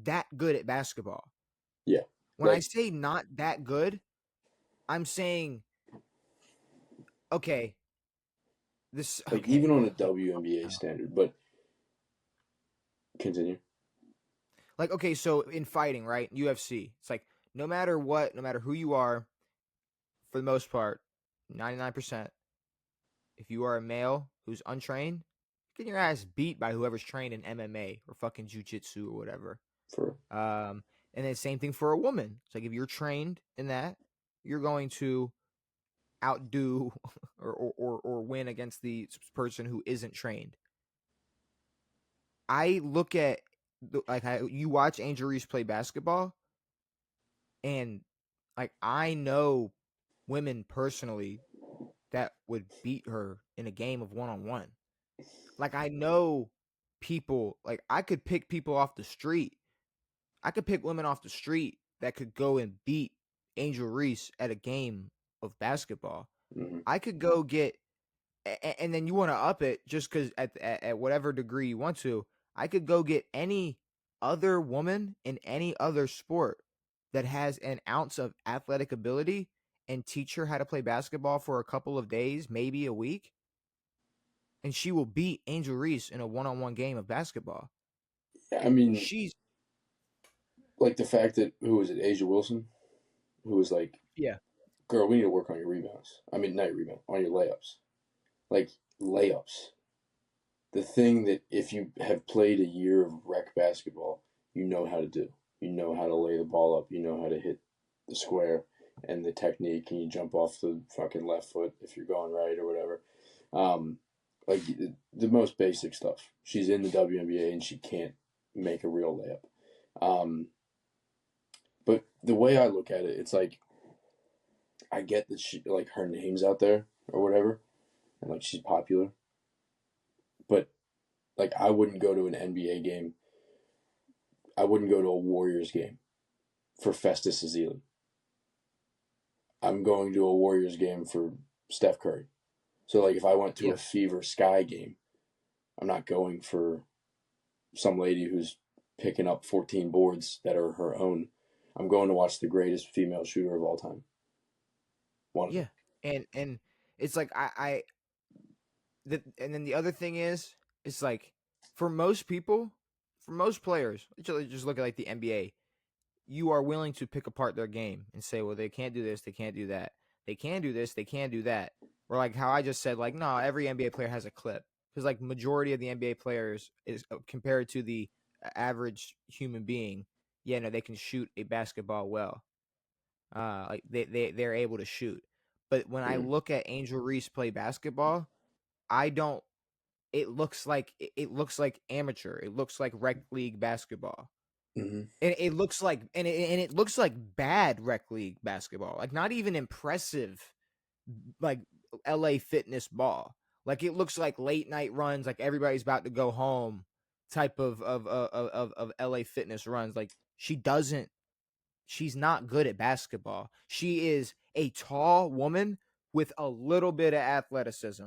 that good at basketball. Yeah. When I Like say not that good, I'm saying okay, this like okay. even on a Oh, WNBA standard, but continue. like okay, so in fighting, right? UFC. It's like no matter what, no matter who you are, for the most part, 99%, if you are a male who's untrained, get your ass beat by whoever's trained in MMA or fucking jujitsu or whatever. For And then same thing for a woman. It's like if you're trained in that, you're going to outdo or win against the person who isn't trained. I look at you watch Angel Reese play basketball, and like I know women personally that would beat her in a game of one on one. Like I know people, like I could pick people off the street. I could pick women off the street that could go and beat Angel Reese at a game of basketball. mm-hmm. I could go get, and then you want to up it just because at whatever degree you want to. I could go get any other woman in any other sport that has an ounce of athletic ability and teach her how to play basketball for a couple of days, maybe a week, and she will beat Angel Reese in a one-on-one game of basketball. I mean, She's like the fact that who was it, Asia Wilson, who was like, yeah, "Girl, we need to work on your rebounds. I mean, not your rebound, on your layups, like layups." The thing that if you have played a year of rec basketball, you know how to do. You know how to lay the ball up. You know how to hit the square and the technique, and you jump off the fucking left foot if you're going right or whatever. Um, like the most basic stuff. She's in the WNBA and she can't make a real layup. But the way I look at it, it's like I get that she like her name's out there or whatever, and like she's popular. But like I wouldn't go to an NBA game. I wouldn't go to a Warriors game for Festus Ezeli. I'm going to a Warriors game for Steph Curry. So like if I went to yeah, a Fever Sky game, I'm not going for some lady who's picking up 14 boards that are her own. I'm going to watch the greatest female shooter of all time. One of them. yeah, and it's like and then the other thing is, it's like for most people, for most players, just look at like the NBA. You are willing to pick apart their game and say, well, they can't do this, they can't do that, they can do this, they can do that. Or like how I just said, like no, every NBA player has a clip because like majority of the NBA players is compared to the average human being. Yeah, no, they can shoot a basketball well. Like they're able to shoot. But when I Mm-hmm. look at Angel Reese play basketball, I don't. It looks like amateur. It looks like rec league basketball, Mm-hmm. and it looks like and it looks like bad rec league basketball. Like not even impressive, like LA Fitness ball. Like it looks like late night runs. Like everybody's about to go home, type of LA Fitness runs. Like she doesn't. She's not good at basketball. She is a tall woman with a little bit of athleticism.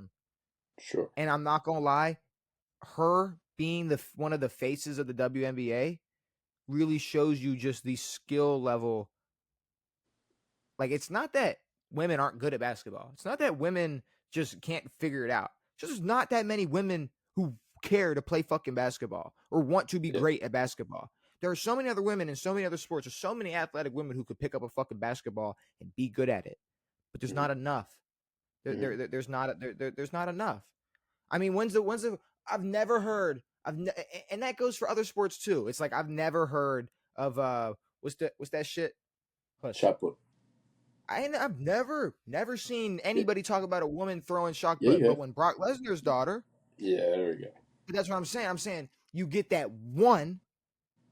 Sure. And I'm not gonna lie, her being one of the faces of the WNBA really shows you just the skill level. Like, it's not that women aren't good at basketball. It's not that women just can't figure it out. It's just not that many women who care to play fucking basketball or want to be great at basketball. There are so many other women in so many other sports. There's so many athletic women who could pick up a fucking basketball and be good at it, but there's not enough. There's not enough. I mean, I've never heard and that goes for other sports too. It's like I've never heard of what's that shit? Shot put. I've never seen anybody talk about a woman throwing shot Yeah, put, but when Brock Lesnar's daughter, yeah, there we go. that's what I'm saying. I'm saying you get that one.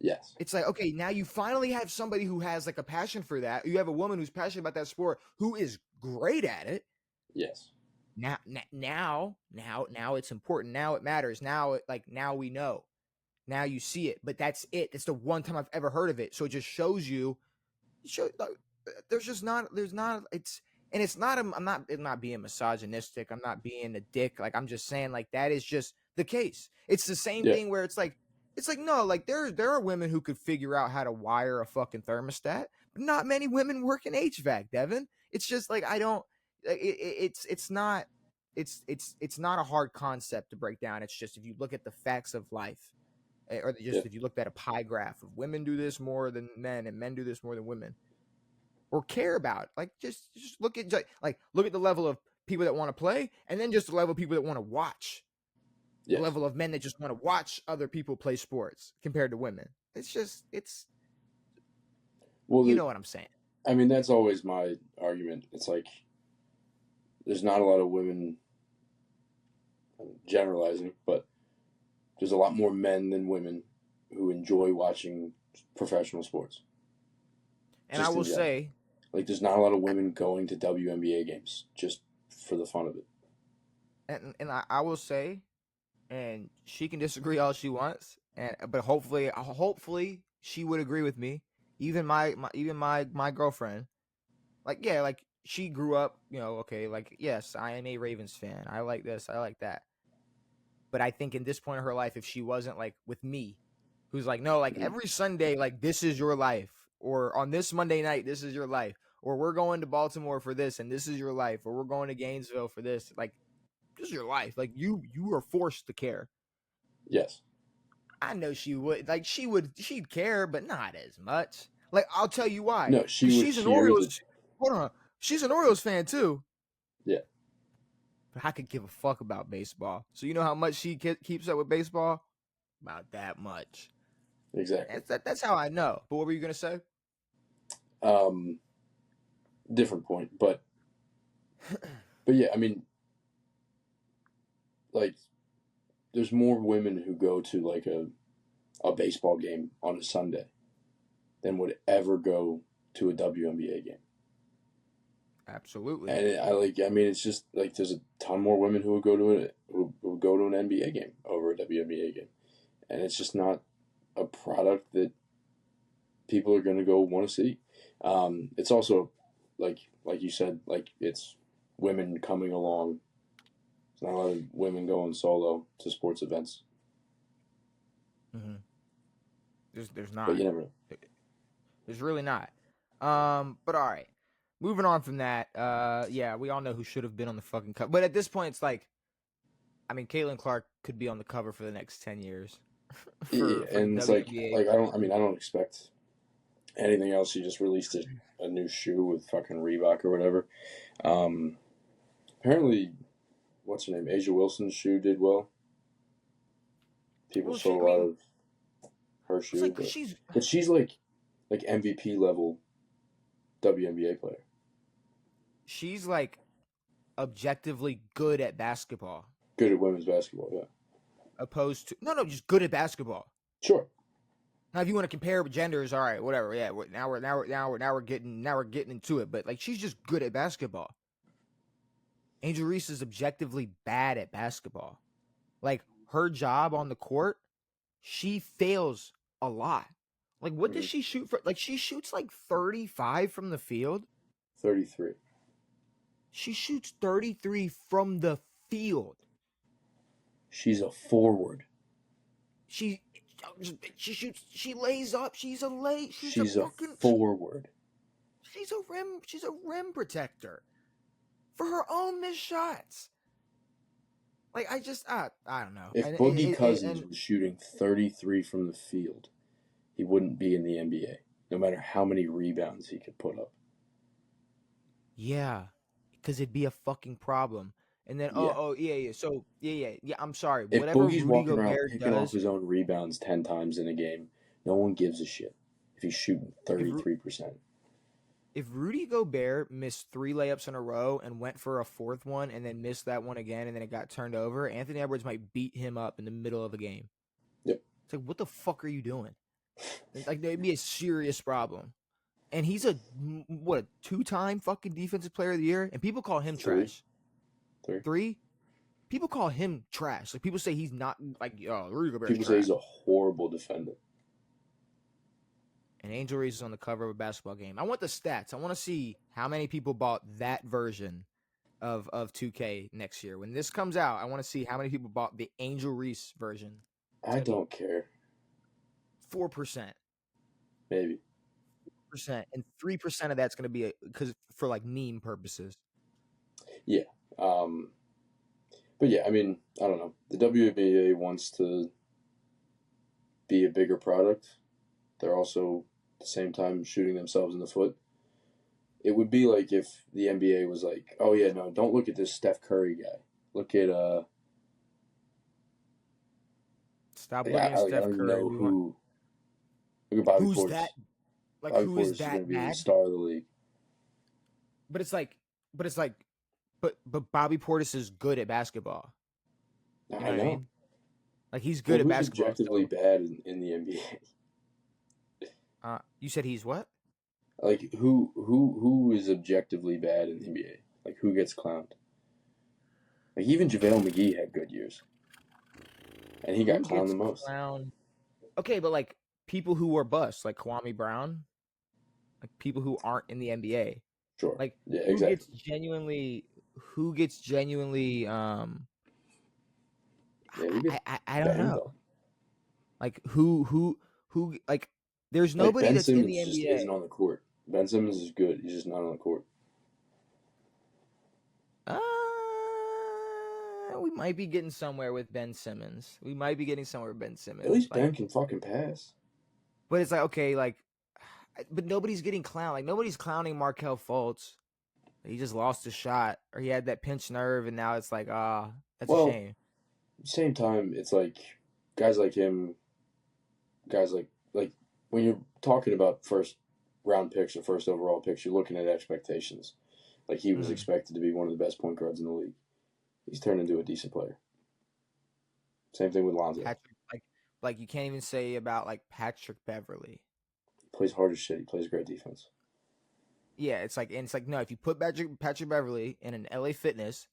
Yes. It's like, okay, now you finally have somebody who has like a passion for that. You have a woman who's passionate about that sport, who is great at it. Yes. Now it's important. Now it matters. Now we know. Now you see it, but that's it. It's the one time I've ever heard of it. So it just shows you. It's not. I'm not being misogynistic. I'm not being a dick. Like, I'm just saying, like, that is just the case. It's the same thing where it's like no, like there are women who could figure out how to wire a fucking thermostat, but not many women work in HVAC, Devin. It's just like I don't. It's not a hard concept to break down. It's just if you look at the facts of life, or just if you looked at a pie graph of women do this more than men and men do this more than women, or care about, like just look at the level of people that want to play, and then just the level of people that want to watch. The level of men that just want to watch other people play sports compared to women. Well, you know what I'm saying. I mean, that's always my argument. It's like there's not a lot of women, I'm generalizing, but there's a lot more men than women who enjoy watching professional sports. And I will say, like, there's not a lot of women going to WNBA games just for the fun of it. And I will say, and she can disagree all she wants, but hopefully she would agree with me. Even my girlfriend, like she grew up, okay, like, yes, I am a Ravens fan. I like this, I like that. But I think in this point of her life, if she wasn't like with me, who's like, no, like every Sunday, like this is your life, or on this Monday night, this is your life, or we're going to Baltimore for this, and this is your life, or we're going to Gainesville for this, like this is your life. Like you are forced to care. Yes. I know she would. Like she'd care, but not as much. Like, I'll tell you why. No, she's an Orioles. Hold on, she's an Orioles fan too. Yeah. But I could give a fuck about baseball. So you know how much she keeps up with baseball? About that much. Exactly. That's how I know. But what were you gonna say? Different point, but yeah, I mean, like, there's more women who go to like a baseball game on a Sunday than would ever go to a WNBA game. Absolutely. And I mean, it's just like there's a ton more women who would go to an NBA game over a WNBA game, and it's just not a product that people are going to go want to see. It's also like you said, like, it's women coming along. There's not a lot of women going solo to sports events. Mm-hmm. There's not. But you never know. There's really not. But all right. Moving on from that, yeah, we all know who should have been on the fucking cover. But at this point, it's like, I mean, Caitlin Clark could be on the cover for the next 10 years. And it's like I don't expect anything else. She just released a new shoe with fucking Reebok or whatever. Apparently, what's her name? Asia Wilson's shoe did well. People saw a lot of her shoe, like, but she's like MVP level WNBA player. She's like objectively good at basketball. Good at women's basketball, yeah. Opposed to just good at basketball. Sure. Now, if you want to compare genders, all right, whatever. Yeah, now we're getting into it. But like, she's just good at basketball. Angel Reese is objectively bad at basketball. Like, her job on the court, she fails a lot. Like, what does she shoot for? Like, she shoots like 35 from the field. 33. She shoots 33 from the field. She's a forward. She shoots. She lays up. She's a She's a forward. She's a rim protector for her own missed shots. Like I don't know. If Boogie Cousins was shooting 33 from the field, he wouldn't be in the NBA, no matter how many rebounds he could put up. Yeah, because it'd be a fucking problem. And then yeah. So yeah. I'm sorry. If Whatever Boogie's Rudy walking around Gobert picking off does, his own rebounds 10 times in a game, no one gives a shit if he's shooting 33%. If Rudy Gobert missed 3 layups in a row and went for a fourth one and then missed that one again and then it got turned over, Anthony Edwards might beat him up in the middle of the game. Yep. It's like, what the fuck are you doing? It's like, there'd be a serious problem. And he's a 2-time fucking defensive player of the year, and people call him trash. Three? People call him trash. Like, people say he's not, like, Rudy Gobert. People say he's a horrible defender. And Angel Reese is on the cover of a basketball game. I want the stats. I want to see how many people bought that version of 2K next year. When this comes out, I want to see how many people bought the Angel Reese version. I don't care. 4%. Maybe. And 3% of that's going to be because for like meme purposes. Yeah. But yeah, I mean, I don't know. The WNBA wants to be a bigger product. They're also at the same time shooting themselves in the foot. It would be like if the NBA was like, oh yeah, no, don't look at this Steph Curry guy. Look at Stop looking at Steph Curry. Know who. Look at Bobby Who's Portis. that? Like, Bobby who Portis is that going to be bad? the star of the league. But Bobby Portis is good at basketball. You know what I mean? Like, he's good at basketball. Who's objectively bad in the NBA? You said he's what? Like, who is objectively bad in the NBA? Like, who gets clowned? Like, even JaVale McGee had good years. And he got clowned the most. Okay, but, like, people who were busts, like Kwame Brown, like, people who aren't in the NBA. Sure. Like, yeah, who exactly. who gets genuinely, I don't know. Though. Like, who, like, there's nobody that's in the NBA. Just isn't on the court. Ben Simmons is good. He's just not on the court. We might be getting somewhere with Ben Simmons. At least Ben can fucking pass. But it's like, okay, like, but nobody's getting clowned. Like, nobody's clowning Markelle Fultz. He just lost a shot, or he had that pinched nerve, and now it's like, that's a shame. Same time, it's like guys like him, guys like when you're talking about first round picks or first overall picks, you're looking at expectations. Like, he was expected to be one of the best point guards in the league. He's turned into a decent player. Same thing with Lonzo. Like you can't even say about like Patrick Beverly. He plays hard as shit. He plays great defense. Yeah, it's like no. If you put Patrick Beverly in an LA Fitness,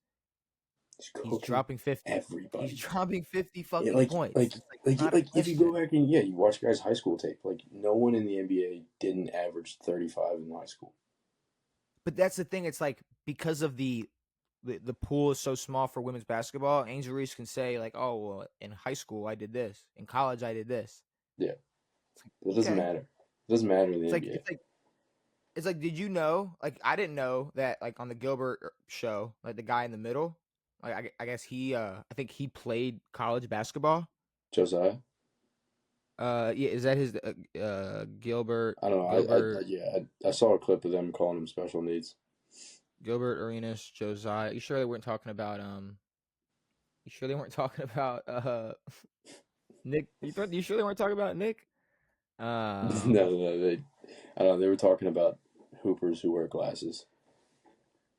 he's dropping 50. Everybody. He's dropping 50 fucking points. Like if you go back and you watch guys' high school tape, like no one in the NBA didn't average 35 in high school. But that's the thing. It's like because of the pool is so small for women's basketball, Angel Reese can say like, oh well, in high school I did this, in college I did this. Yeah, it doesn't matter. It doesn't matter in the NBA. It's like, did you know? Like, I didn't know that. Like on the Gilbert show, like the guy in the middle, like I guess he, I think he played college basketball. Josiah. Yeah, is that his Gilbert? I don't know. I saw a clip of them calling him special needs. Gilbert Arenas, Josiah. You sure they weren't talking about You sure they weren't talking about Nick? You sure they weren't talking about Nick? No. I don't know. They were talking about hoopers who wear glasses.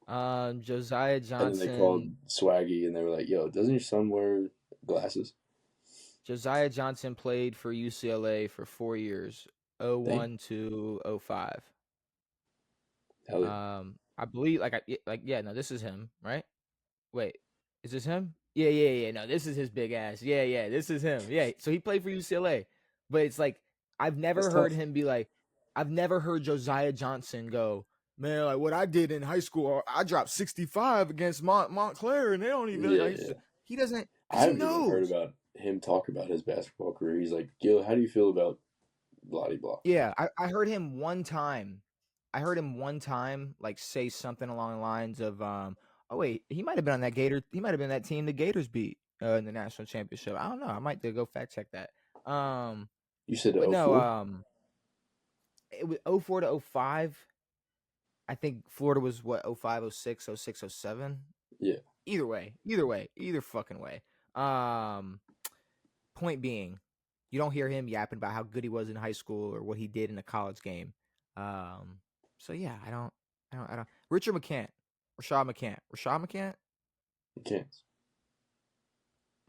Josiah Johnson. And then they called Swaggy, and they were like, "Yo, doesn't your son wear glasses?" Josiah Johnson played for UCLA for 4 years, 01 to 05. Hell yeah. I believe, no, this is him, right? Wait, is this him? Yeah. No, this is his big ass. Yeah, this is him. Yeah, so he played for UCLA, but it's like I've never heard him be like, I've never heard Josiah Johnson go, man, like what I did in high school, I dropped 65 against Montclair, and they don't even. Yeah, Like, yeah. he doesn't I because he haven't even heard knows. about him talk about his basketball career. He's like, Gil, how do you feel about blah blah? Yeah, I heard him one time. I heard him one time like say something along the lines of oh wait, he might have been on that Gator, he might have been that team the Gators beat in the national championship. I don't know. I might go fact check that. Um You said but oh no, 04? it was 04 to 05. I think Florida was what 05, 06, 06, 07. Yeah. Either way, either fucking way. Um Point being, you don't hear him yapping about how good he was in high school or what he did in a college game. Um, so yeah, I don't. Richard McCant, Rashad McCant, Chance.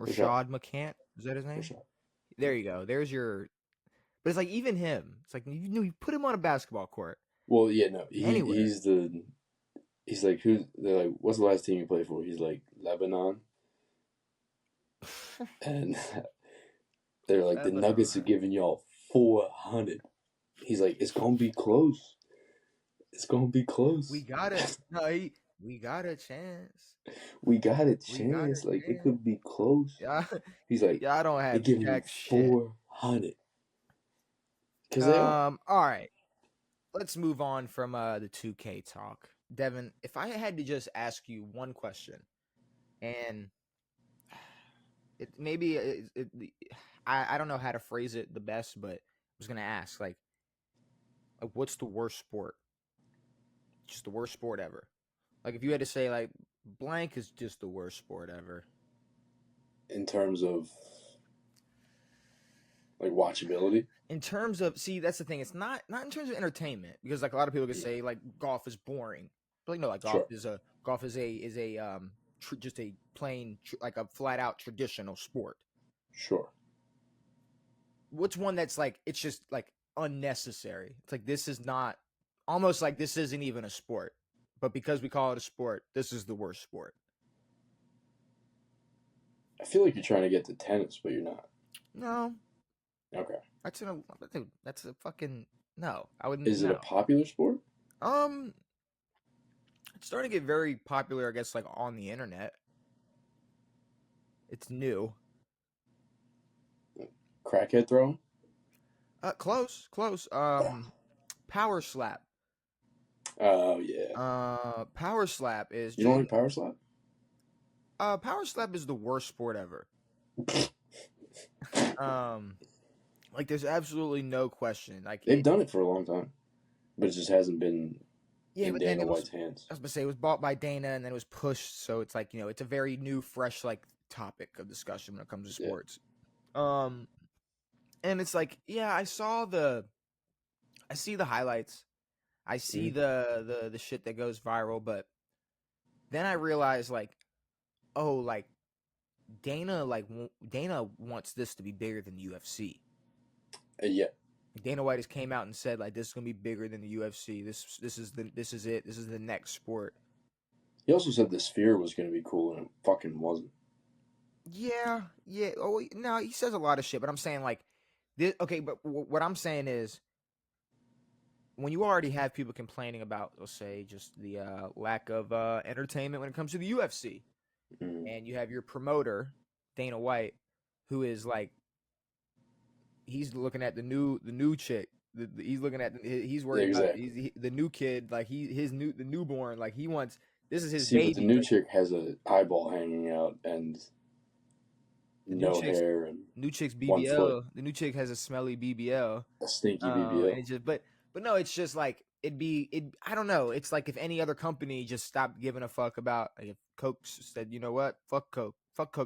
Rashad. Rashad McCant. Is that his name? Rashad. There you go. There's your. But it's like even him. It's like you put him on a basketball court Well, yeah, no. anywhere. He's like, they're like, what's the last team you played for? He's like, Lebanon. And they're like, the Nuggets are giving y'all 400. He's like, it's gonna be close. It's gonna be close. We got it. No, we got a chance. We got a We got a chance. Like, it chance. could be close. Yeah, He's like, yeah. I don't they're have giving you jack shit. 400. Because they are. All right. Let's move on from the 2K talk. Devin, if I had to just ask you one question, and it maybe I don't know how to phrase it the best, but I was gonna ask like what's the worst sport? Just the worst sport ever. Like if you had to say like blank is just the worst sport ever. In terms of, like, watchability? In terms of, see, that's the thing. It's not in terms of entertainment because like a lot of people could say like golf is boring. But like no, like Sure. golf is a just a plain like a flat out traditional sport. Sure. What's one that's like it's just like unnecessary? It's like this is not almost like this isn't even a sport. But because we call it a sport, this is the worst sport. I feel like you're trying to get to tennis, but you're not. No. Okay. That's a fucking no. I wouldn't. Is it a popular sport? It's starting to get very popular, I guess, like on the internet. It's new. Crackhead throwing? Close. Power slap. Oh, yeah. Power slap is. You don't like power slap? Power slap is the worst sport ever. Like there's absolutely no question. Like they've done it for a long time, but it just hasn't been in Dana White's hands. I was gonna say it was bought by Dana and then it was pushed, so it's like it's a very new, fresh like topic of discussion when it comes to sports. Yeah. And it's like, yeah, I see the highlights, I see the shit that goes viral, but then I realize like, oh, like Dana wants this to be bigger than the UFC. Yeah. Dana White has came out and said like this is gonna be bigger than the UFC. This is it. This is the next sport. He also said the Sphere was gonna be cool, and it fucking wasn't. Yeah. Oh no, he says a lot of shit, but I'm saying like this. Okay, but what I'm saying is when you already have people complaining about, let's say, just the lack of entertainment when it comes to the UFC, and you have your promoter Dana White, who is like. He's looking at the new chick. He's looking at he's worried about the new kid, like the newborn, like he wants this is his baby. But the new chick has an eyeball hanging out and no hair and new chick's BBL. The new chick has a smelly BBL, a stinky BBL. And it's just, but no, it's just like I don't know. It's like if any other company just stopped giving a fuck about like if Coke said, you know what, fuck Coke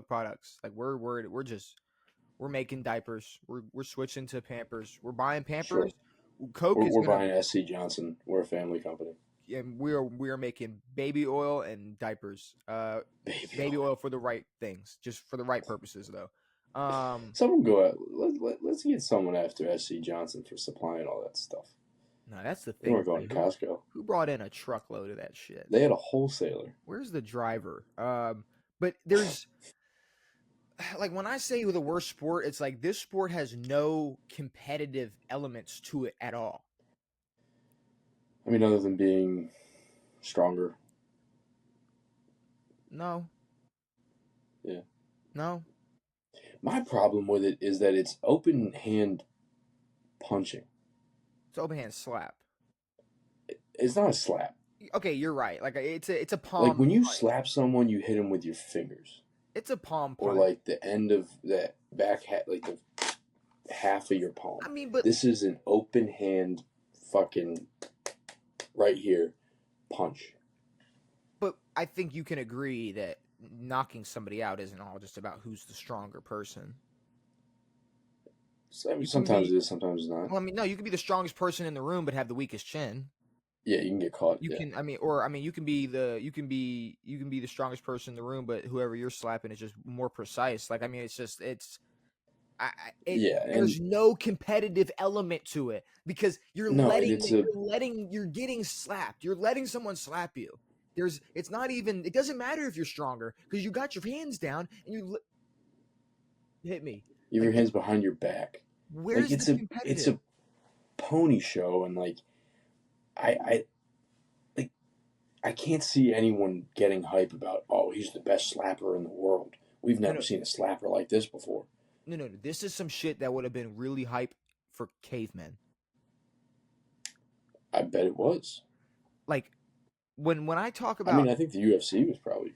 products. Like we're making diapers. We're switching to Pampers. We're buying Pampers. Sure. Coke we're buying SC Johnson. We're a family company. And we are making baby oil and diapers. Baby oil for the right things, just for the right purposes, though. Someone go out. Let's get someone after SC Johnson for supplying all that stuff. No, that's the thing. We're going to Costco. Who brought in a truckload of that shit? They had a wholesaler. Where's the driver? But there's. Like when I say the worst sport, it's like this sport has no competitive elements to it at all. I mean, other than being stronger. No. Yeah. No. My problem with it is that it's open hand punching. It's open hand slap. It's not a slap. Okay, you're right. Like it's a Like palm when you punch. slap someone, you hit them with your fingers, It's a palm or punch. like the end of that back like the half of your palm. I mean, but This is an open hand, fucking right here, punch. but I think you can agree that knocking somebody out isn't all just about who's the stronger person. So, I mean, You can sometimes be it is, sometimes it's not. well, I mean, no, you can be the strongest person in the room but have the weakest chin. Yeah, you can get caught. You Yeah, can, you can be the strongest person in the room, but whoever you're slapping is just more precise. Like, I mean, yeah, and there's no competitive element to it because no, and it's a you're getting slapped. You're letting someone slap you. It's not even, it doesn't matter if you're stronger because you got your hands down and hit me. you have Like, your hands behind your back. Like where's the it's competitive? a pony show, and like I like I can't see anyone getting hype about, oh, he's the best slapper in the world. We've No, never no, seen a slapper like this before. no. This is some shit that would have been really hype for cavemen. I bet it was. Like, when I talk I mean, about, I think the UFC was probably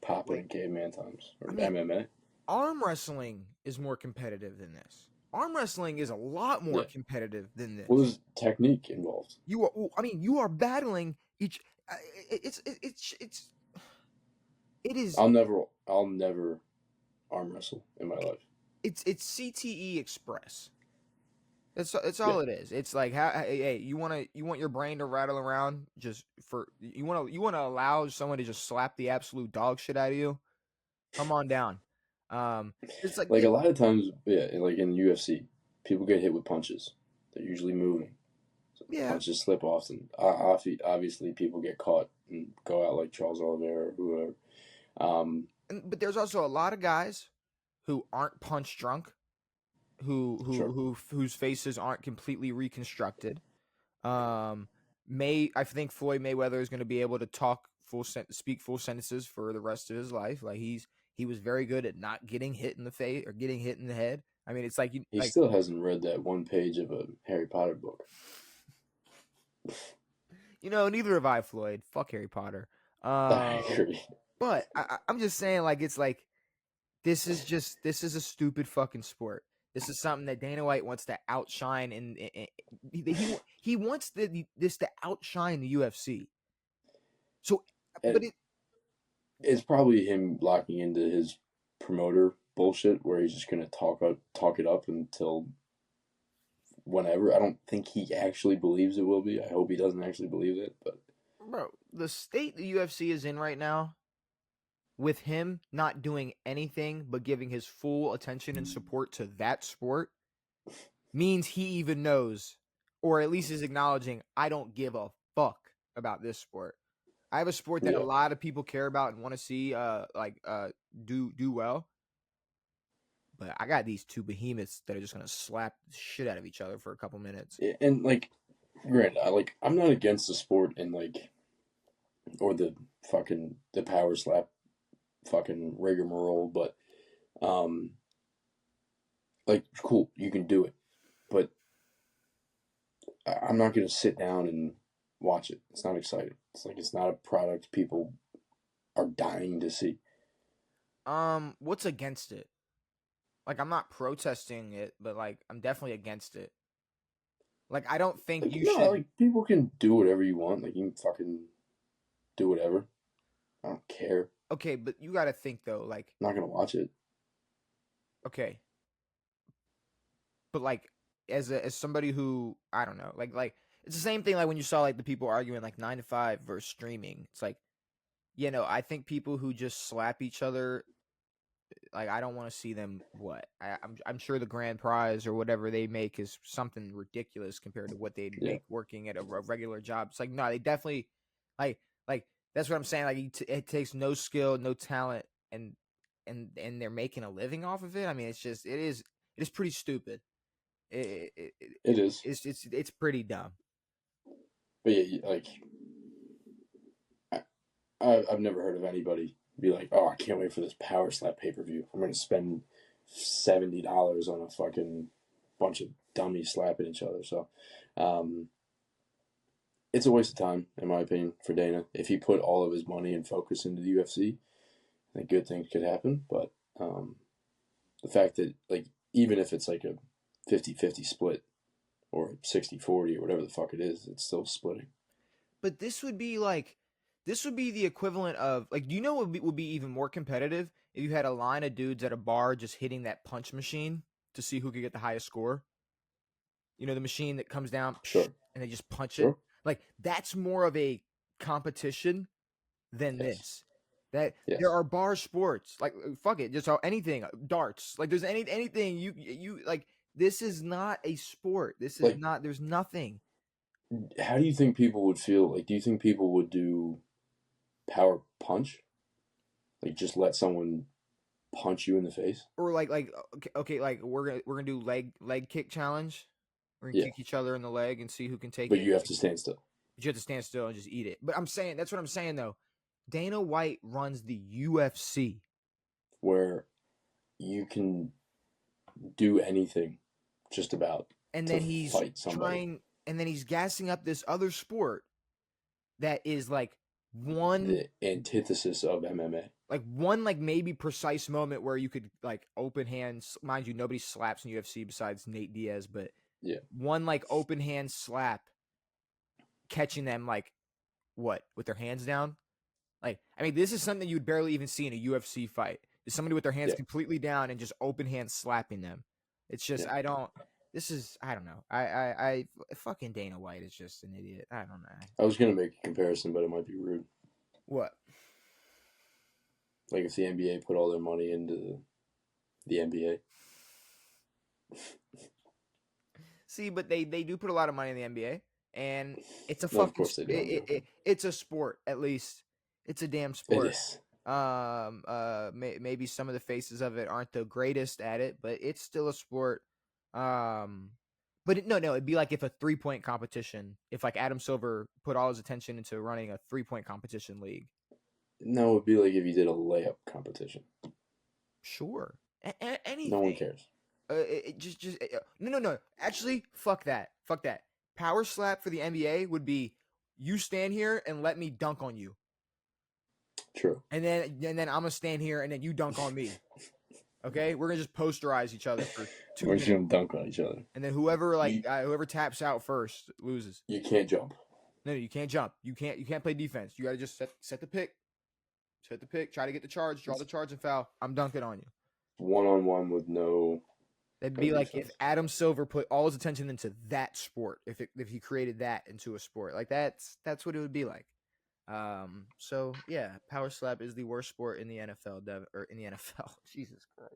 popping like, in caveman times, or I mean, MMA. arm wrestling is more competitive than this. Arm wrestling is a lot more Yeah. competitive than Well, this. there's technique involved. You are battling each. It's it is I'll never arm wrestle in my life. it's CTE Express. It's Yeah. all it is. It's like, hey, you want your brain to rattle around just for you want to allow someone to just slap the absolute dog shit out of you. Come on down. It's like, Like a lot of times, yeah, like in the UFC, people get hit with punches. They're usually moving. So yeah, punches slip off, and obviously people get caught and go out like Charles Oliveira or whoever. but there's also a lot of guys who aren't punch drunk, Sure. whose faces aren't completely reconstructed. I think Floyd Mayweather is going to be able to speak full sentences for the rest of his life. Like, he was very good at not getting hit in the face or getting hit in the head. I mean, it's like He still hasn't read that one page of a Harry Potter book. neither have I, Floyd. Fuck Harry Potter. I agree. But I'm just saying, like, it's like this is a stupid fucking sport. This is something that Dana White wants to outshine, and he wants this to outshine the UFC. So, but It's probably him locking into his promoter bullshit, where he's just gonna talk it up until whenever. I don't think he actually believes it will be. I hope he doesn't actually believe it, but bro, the state the UFC is in right now, with him not doing anything but giving his full attention and support to that sport, means he even knows, or at least is acknowledging, I don't give a fuck about this sport. I have a sport that a yeah, lot of people care about and want to see do well. But I got these two behemoths that are just gonna slap the shit out of each other for a couple minutes. and like, granted, I'm not against the sport and like, or the power slap fucking rigmarole, but like, cool, you can do it, but I'm not gonna sit down and watch it. It's not exciting. It's like it's not a product people are dying to see. What's against it? Like, I'm not protesting it, but like, I'm definitely against it. Like, I don't think Like, you no, should. like people can do whatever you want. Like you can fucking do whatever. I don't care. Okay, but you got to think though. Like, I'm not gonna watch it. okay, but like, as somebody who, I don't know, like it's the same thing. Like when you saw like the people arguing like 9 to 5 versus streaming. It's like, I think people who just slap each other, like, I don't want to see them. I'm sure the grand prize or whatever they make is something ridiculous compared to what they'd Yeah, make working at a regular job. It's like, no, they definitely, like that's what I'm saying. Like, it takes no skill, no talent, and they're making a living off of it. I mean, it is pretty stupid. It, it, it, it is. it's pretty dumb. But yeah, like I've never heard of anybody be like, oh, I can't wait for this Power Slap pay-per-view. I'm gonna spend $70 on a fucking bunch of dummies slapping each other. So, um, it's a waste of time, in my opinion, for Dana. If he put all of his money and focus into the UFC, I think good things could happen. But the fact that, like, even if it's like a 50-50 split or 60-40 or whatever the fuck it is, it's still splitting. But this would be the equivalent of, like, do you know what would be even more competitive if you had a line of dudes at a bar just hitting that punch machine to see who could get the highest score? You know, the machine that comes down Sure. and they just punch it. Sure. Like, that's more of a competition than Yes. this. That Yes. there are bar sports, like, fuck it, just anything, darts. Like, there's anything you like. This is not a sport. This is Like, not. There's nothing. how do you think people would feel? Like, do you think people would do power punch? Like, just let someone punch you in the face? Or like okay, like we're gonna do leg kick challenge. We're gonna Yeah. kick each other in the leg and see who can take But it. you have to stand still. But you have to stand still and just eat it. But I'm saying, that's what I'm saying though. Dana White runs the UFC, Where you can do anything just about and to then he's fight somebody. and then he's gassing up this other sport that is like one The antithesis of MMA. like maybe precise moment where you could like open hands. Mind you, nobody slaps in UFC besides Nate Diaz, but Yeah. one like open hand slap, catching them like what, with their hands down. Like, I mean, this is something you'd barely even see in a UFC fight. Is somebody with their hands Yeah. completely down and just open hand slapping them. It's just, Yeah. I don't know. I fucking Dana White is just an idiot. I don't know. I was gonna make a comparison, but it might be rude. What? Like if the NBA put all their money into the NBA. See, but they do put a lot of money in the NBA, and it's a No, of fucking course they do. I'm joking. it's a sport, at least. It's a damn It sport. is. Maybe some of the faces of it aren't the greatest at it, but it's still a sport. But no, it'd be like if a 3-point competition, if like Adam Silver put all his attention into running a 3-point competition league. No, it'd be like if you did a layup competition. Sure, anything. No one cares. No. Actually, fuck that. Power slap for the NBA would be, you stand here and let me dunk on you. True. And then I'm gonna stand here and then you dunk on me. Okay, we're gonna just posterize each other for 2 We're minutes. just gonna dunk on each other. And then whoever taps out first loses. You can't jump. No, you can't jump. You can't play defense. You gotta just set the pick. Set the pick. Try to get the charge. Draw the charge and foul. I'm dunking on you. 1-on-1 with no. That'd be like if Adam Silver put all his attention into that sport. If he created that into a sport, like that's what it would be like. So yeah, power slap is the worst sport in the NFL, or in the NFL. Jesus Christ.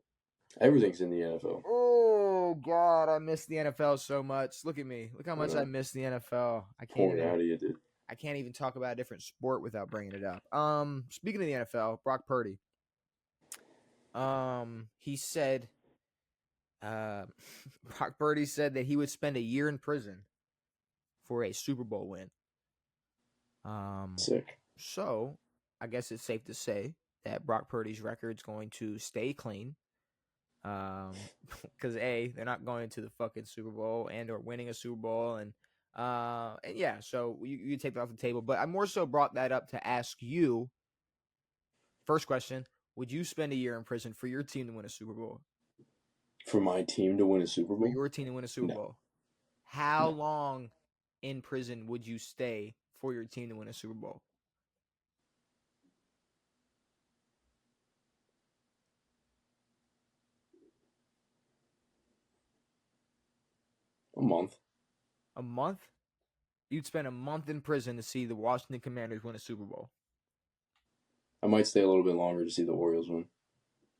Everything's in the NFL. Oh God, I miss the NFL so much. Look at me. Look how much I miss the NFL. Pouring out of you, dude. I can't even talk about a different sport without bringing it up. Speaking of the NFL, Brock Purdy. He said, Brock Purdy said that he would spend a year in prison for a Super Bowl win. Sick. So I guess it's safe to say that Brock Purdy's record's going to stay clean. Because they're not going to the fucking Super Bowl and or winning a Super Bowl, and yeah, so you take that off the table. But I more so brought that up to ask you. First question: would you spend a year in prison for your team to win a Super Bowl? For my team to win a Super Bowl? For your team to win a Super Bowl. How long in prison would you stay for your team to win a Super Bowl? A month. A month? You'd spend a month in prison to see the Washington Commanders win a Super Bowl. I might stay a little bit longer to see the Orioles win.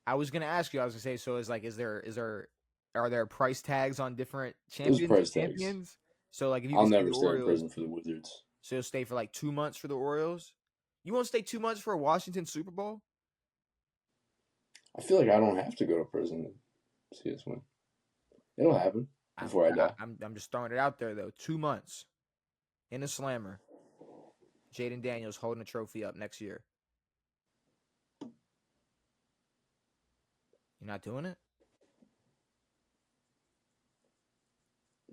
I was gonna ask you. I was gonna say, so are there price tags on different champions? There's price tags. So like if you I'll can never the stay Orioles, in prison for the Wizards. So you'll stay for like 2 months for the Orioles. You won't stay 2 months for a Washington Super Bowl? I feel like I don't have to go to prison to see us win. It'll happen before I die. I'm just throwing it out there though. 2 months in a slammer, Jaden Daniels holding a trophy up next year. You're not doing it?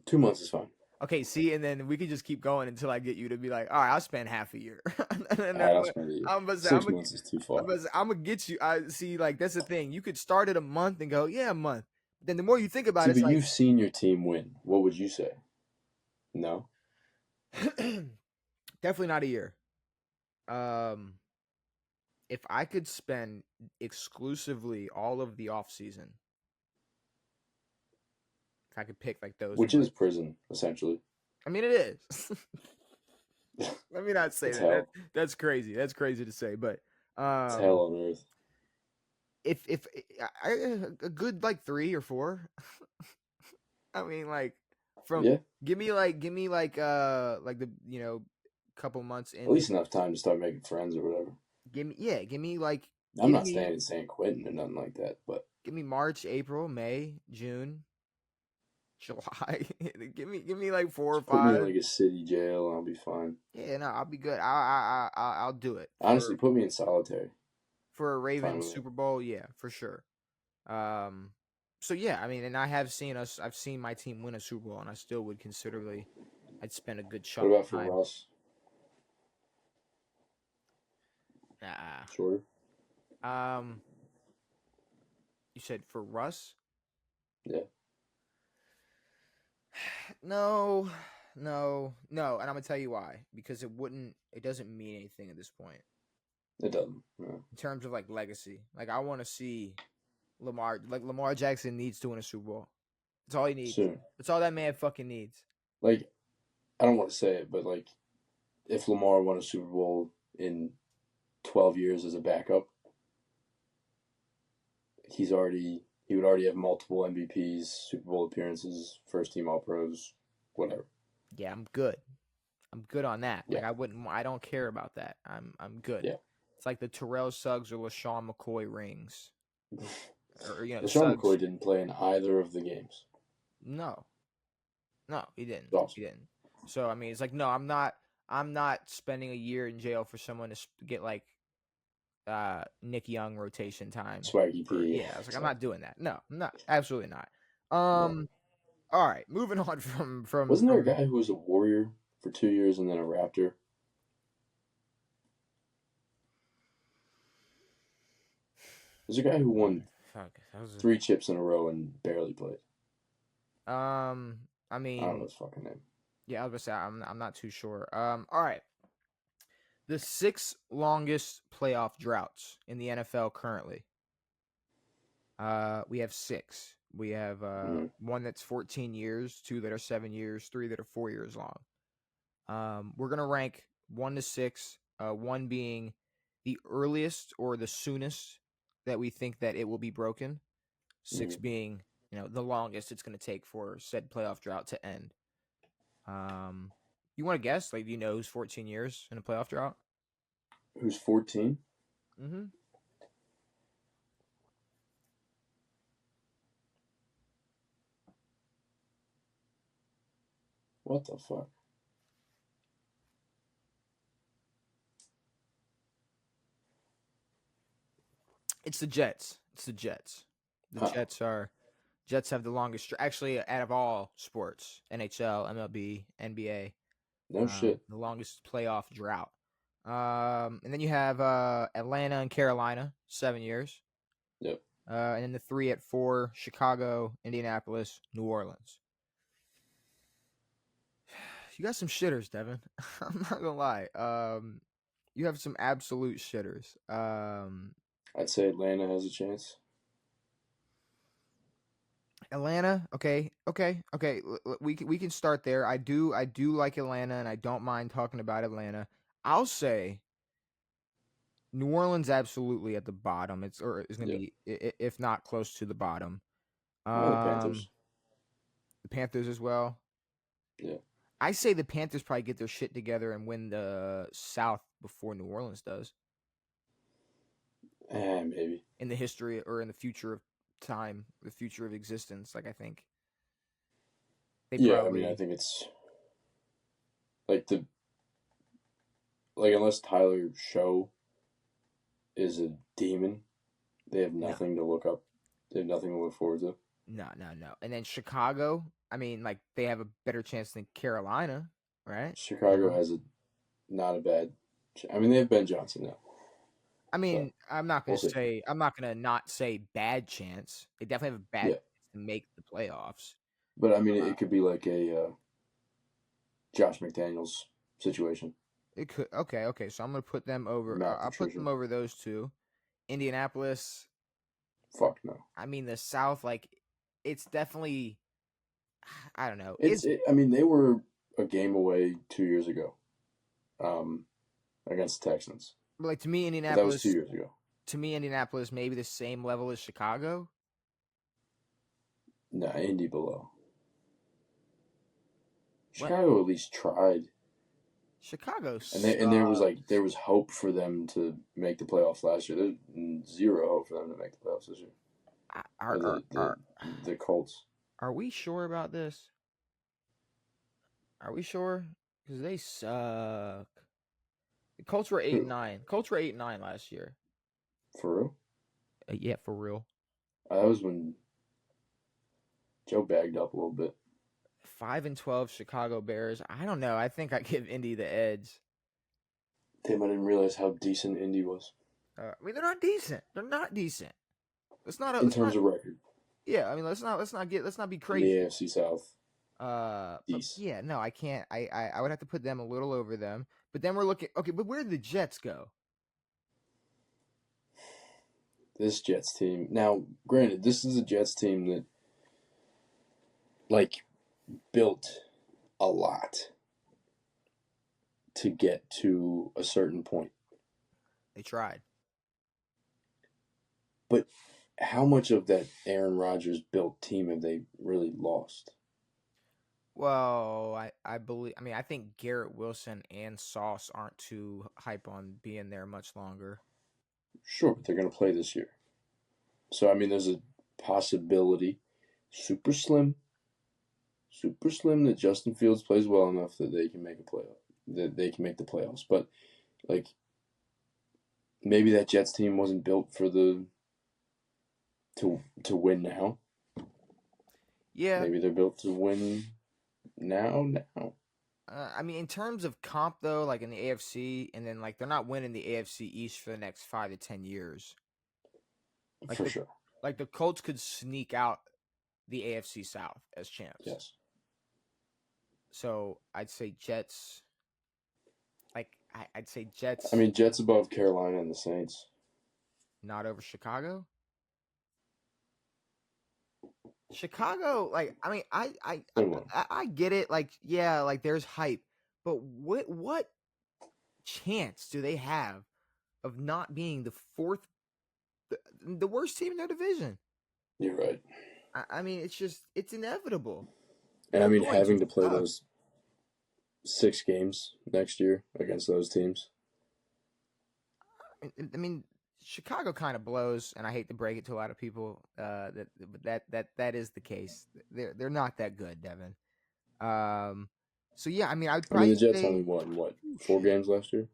2 months is fine. Okay, see, and then we can just keep going until I get you to be like, all right, I'll spend half a year. All right, I'll spend a year. I'm 6 months is too far. I'm gonna get you. I see, like that's the thing. You could start at a month and go, yeah, a month. But then the more you think about it, but it's like you've seen your team win. What would you say? No? definitely not a year. If I could spend exclusively all of the off season, if I could pick like those Which months. is prison, essentially. I mean, it is. Let me not say It's that. hell. That's crazy. That's crazy to say, but It's hell on earth. if a good like 3 or 4. I mean, like give me like the couple months in. At least enough time to start making friends or whatever. Give me like. I'm not staying in San Quentin or nothing like that, but give me March, April, May, June, July. give me like 4 or 5. Put me in like a city jail and I'll be fine. Yeah, no, I'll be good. I'll do it. Honestly, put me in solitary. For a Ravens Super Bowl, yeah, for sure. So yeah, I mean, and I've seen my team win a Super Bowl, and I still would I'd spend a good chunk. What about for Russ? Nah. Sure. You said for Russ? Yeah. No, and I'm gonna tell you why. Because it doesn't mean anything at this point. It doesn't. No. In terms of like legacy. Like I want to see Lamar Jackson needs to win a Super Bowl. That's all he needs. Soon. That's all that man fucking needs. Like, I don't want to say it, but like, if Lamar won a Super Bowl in 12 years as a backup, he would already have multiple MVPs, Super Bowl appearances, first team All Pros, whatever. Yeah, I'm good. I'm good on that. Yeah. Like I don't care about that. I'm good. Yeah. It's like the Terrell Suggs or LaShawn McCoy rings. Or LaShawn McCoy didn't play in either of the games. No, he didn't. Awesome. He didn't. So I mean, it's like no, I'm not spending a year in jail for someone to get like Nick Young rotation time. Swaggy P. Yeah, I was like, I'm not doing that. No, I'm not. Absolutely not. All right, moving on from. Wasn't there a guy who was a Warrior for 2 years and then a Raptor? There's a guy who won 3 chips in a row and barely played. I mean, I don't know his fucking name. Yeah, I was gonna say I'm not too sure. All right. The 6 longest playoff droughts in the NFL currently. We have 6. We have one that's 14 years, 2 that are 7 years, 3 that are 4 years long. We're gonna rank 1 to 6. 1 being the earliest or the soonest that we think that it will be broken. 6 being the longest it's gonna take for said playoff drought to end. You want to guess? Like, do you know who's 14 years in a playoff drought? Who's 14? Mm-hmm. What the fuck? It's the Jets. The Jets have the longest. Actually, out of all sports, NHL, MLB, NBA. No shit. The longest playoff drought. And then you have Atlanta and Carolina, 7 years. Yep. And then the 3 at 4, Chicago, Indianapolis, New Orleans. You got some shitters, Devin. I'm not gonna lie. You have some absolute shitters. I'd say Atlanta has a chance. Atlanta, okay. We can start there. I do like Atlanta, and I don't mind talking about Atlanta. I'll say New Orleans absolutely at the bottom. It's going to be, if not close to the bottom. The Panthers. The Panthers as well. Yeah. I say the Panthers probably get their shit together and win the South before New Orleans does. Maybe. In the history or in the future of time, the future of existence, like I think. I mean, I think it's unless Tyler Show is a demon, they have No, nothing to look up. They have nothing to look forward to. no. And then Chicago, I mean, like they have a better chance than Carolina, right? Chicago has not a bad. I mean, they have Ben Johnson now, I but mean, we'll see. I'm not gonna not say bad chance. They definitely have a bad Yeah, chance to make the playoffs. but I mean, it could be like a Josh McDaniels situation. It could okay. So I'm gonna put them over. Matt I'll put Patricia. them over those two. Indianapolis. Fuck no. I mean, the South, like, it's definitely. I don't know. I mean, they were a game away 2 years ago, against the Texans. Like to me, But that was Indianapolis. 2 years ago. To me, Indianapolis maybe the same level as Chicago. Nah, Indy below. What? Chicago at least tried. Chicago. And there was hope for them to make the playoffs last year. There's zero hope for them to make the playoffs this year. The Colts. Are we sure about this? Are we sure? Because they suck. The Colts were 8-9. Colts were 8-9 last year. For real? Yeah, for real. That was when Joe bagged up a little bit. 5-12 Chicago Bears. I don't know. I think I give Indy the edge. Tim, I didn't realize how decent Indy was. I mean, they're not decent. They're not decent. In terms of record. Yeah, I mean, let's not be crazy. In the AFC South. East. Yeah, no, I can't. I would have to put them a little over them. But then we're looking. Okay, but where did the Jets go? This Jets team. Now, granted, this is a Jets team that, like, built a lot to get to a certain point. They tried. But how much of that Aaron Rodgers built team have they really lost? Well, I believe. I mean, I think Garrett Wilson and Sauce aren't too hype on being there much longer. Sure, but they're going to play this year. So, I mean, there's a possibility, super slim, that Justin Fields plays well enough that they can make a playoff, that they can make the playoffs. But, like, maybe that Jets team wasn't built for to win now. Yeah. Maybe they're built to win now. I mean, in terms of comp, though, like in the AFC, and then, like, they're not winning the AFC East for the next 5 to 10 years. Like for sure. Like, the Colts could sneak out the AFC South as champs. Yes. So, I'd say Jets. Like, I'd say Jets. I mean, Jets above Carolina and the Saints. Not over Chicago? Chicago, like, I mean, I get it. Like, yeah, like there's hype, but what chance do they have of not being the worst team in their division? You're right. I mean, it's inevitable. And I mean, having to play those 6 games next year against those teams. I mean, Chicago kind of blows, and I hate to break it to a lot of people. That is the case. They're not that good, Devin. So yeah, I mean, I'd probably the Jets only won what 4 games last year.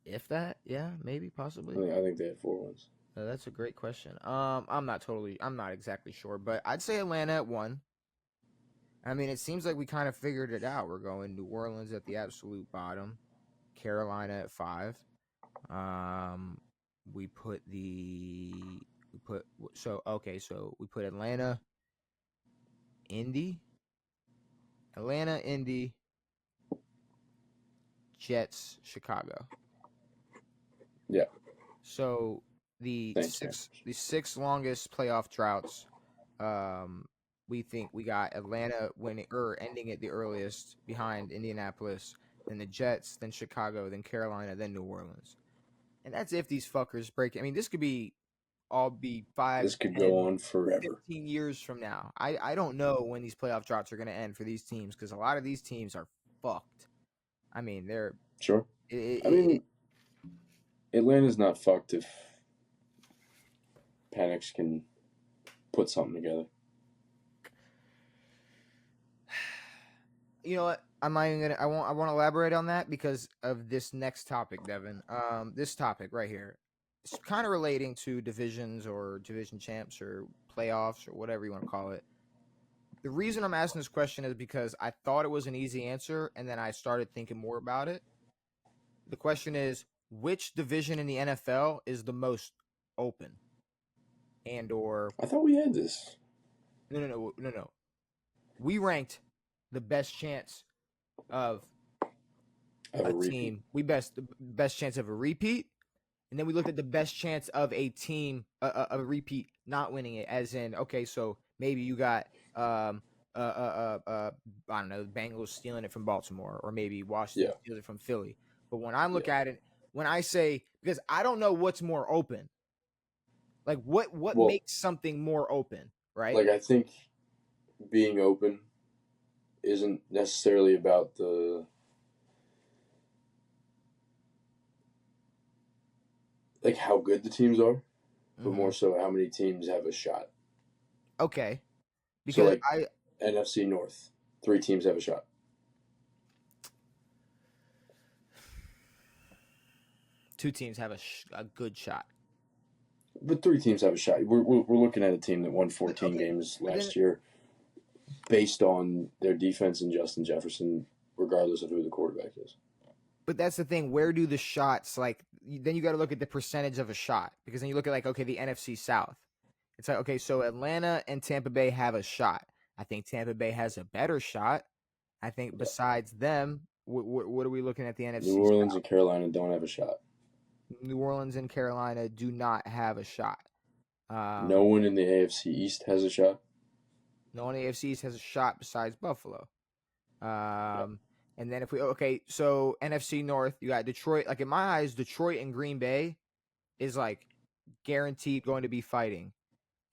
If that, yeah, maybe, possibly. I think they had 4 wins. That's a great question. I'm not exactly sure, but I'd say Atlanta at 1. I mean, it seems like we kind of figured it out. We're going New Orleans at the absolute bottom, Carolina at 5. We put Atlanta, Indy, Jets, Chicago. Yeah. So the six longest playoff droughts, we think we got Atlanta ending at the earliest behind Indianapolis, then the Jets, then Chicago, then Carolina, then New Orleans. And that's if these fuckers break. I mean, this could be 5. This could go on forever. 15 years from now. I don't know when these playoff droughts are going to end for these teams, because a lot of these teams are fucked. I mean, they're sure. Atlanta's not fucked if Penix can put something together. You know what? I'm not even gonna. I won't. I want to elaborate on that because of this next topic, Devin. This topic right here. It's kind of relating to divisions or division champs or playoffs or whatever you want to call it. The reason I'm asking this question is because I thought it was an easy answer, and then I started thinking more about it. The question is, which division in the NFL is the most open? And or I thought we had this. no. We ranked the best chance of Of a a repeat. team. We best chance of a repeat, and then we looked at the best chance of a team a repeat not winning it. As in, okay, so maybe you got I don't know, the Bengals stealing it from Baltimore, or maybe Yeah. Washington steals it from Philly. But when I look Yeah. at it, when I say, because I don't know what's more open, like what Well, makes something more open, right? like I think being open isn't necessarily about the like how good the teams are, but Mm-hmm. more so how many teams have a shot. Okay, So because like I NFC North, 3 teams have a shot. two teams have a good shot. But 3 teams have a shot. We're looking at a team that won 14 Okay, games but then last year based on their defense and Justin Jefferson, regardless of who the quarterback is. but that's the thing. Where do the shots like? Then you got to look at the percentage of a shot, because then you look at like, okay, the NFC South. It's like, okay, so Atlanta and Tampa Bay have a shot. I think Tampa Bay has a better shot. I think Yeah. besides them, what are we looking at the New NFC Orleans South? and Carolina don't have a shot. New Orleans and Carolina do not have a shot. No Um, one in the AFC East has a shot. no one in the AFC East has a shot besides Buffalo. Yeah. And then if we okay, so NFC North, you got Detroit. Like in my eyes, Detroit and Green Bay is like guaranteed going to be fighting.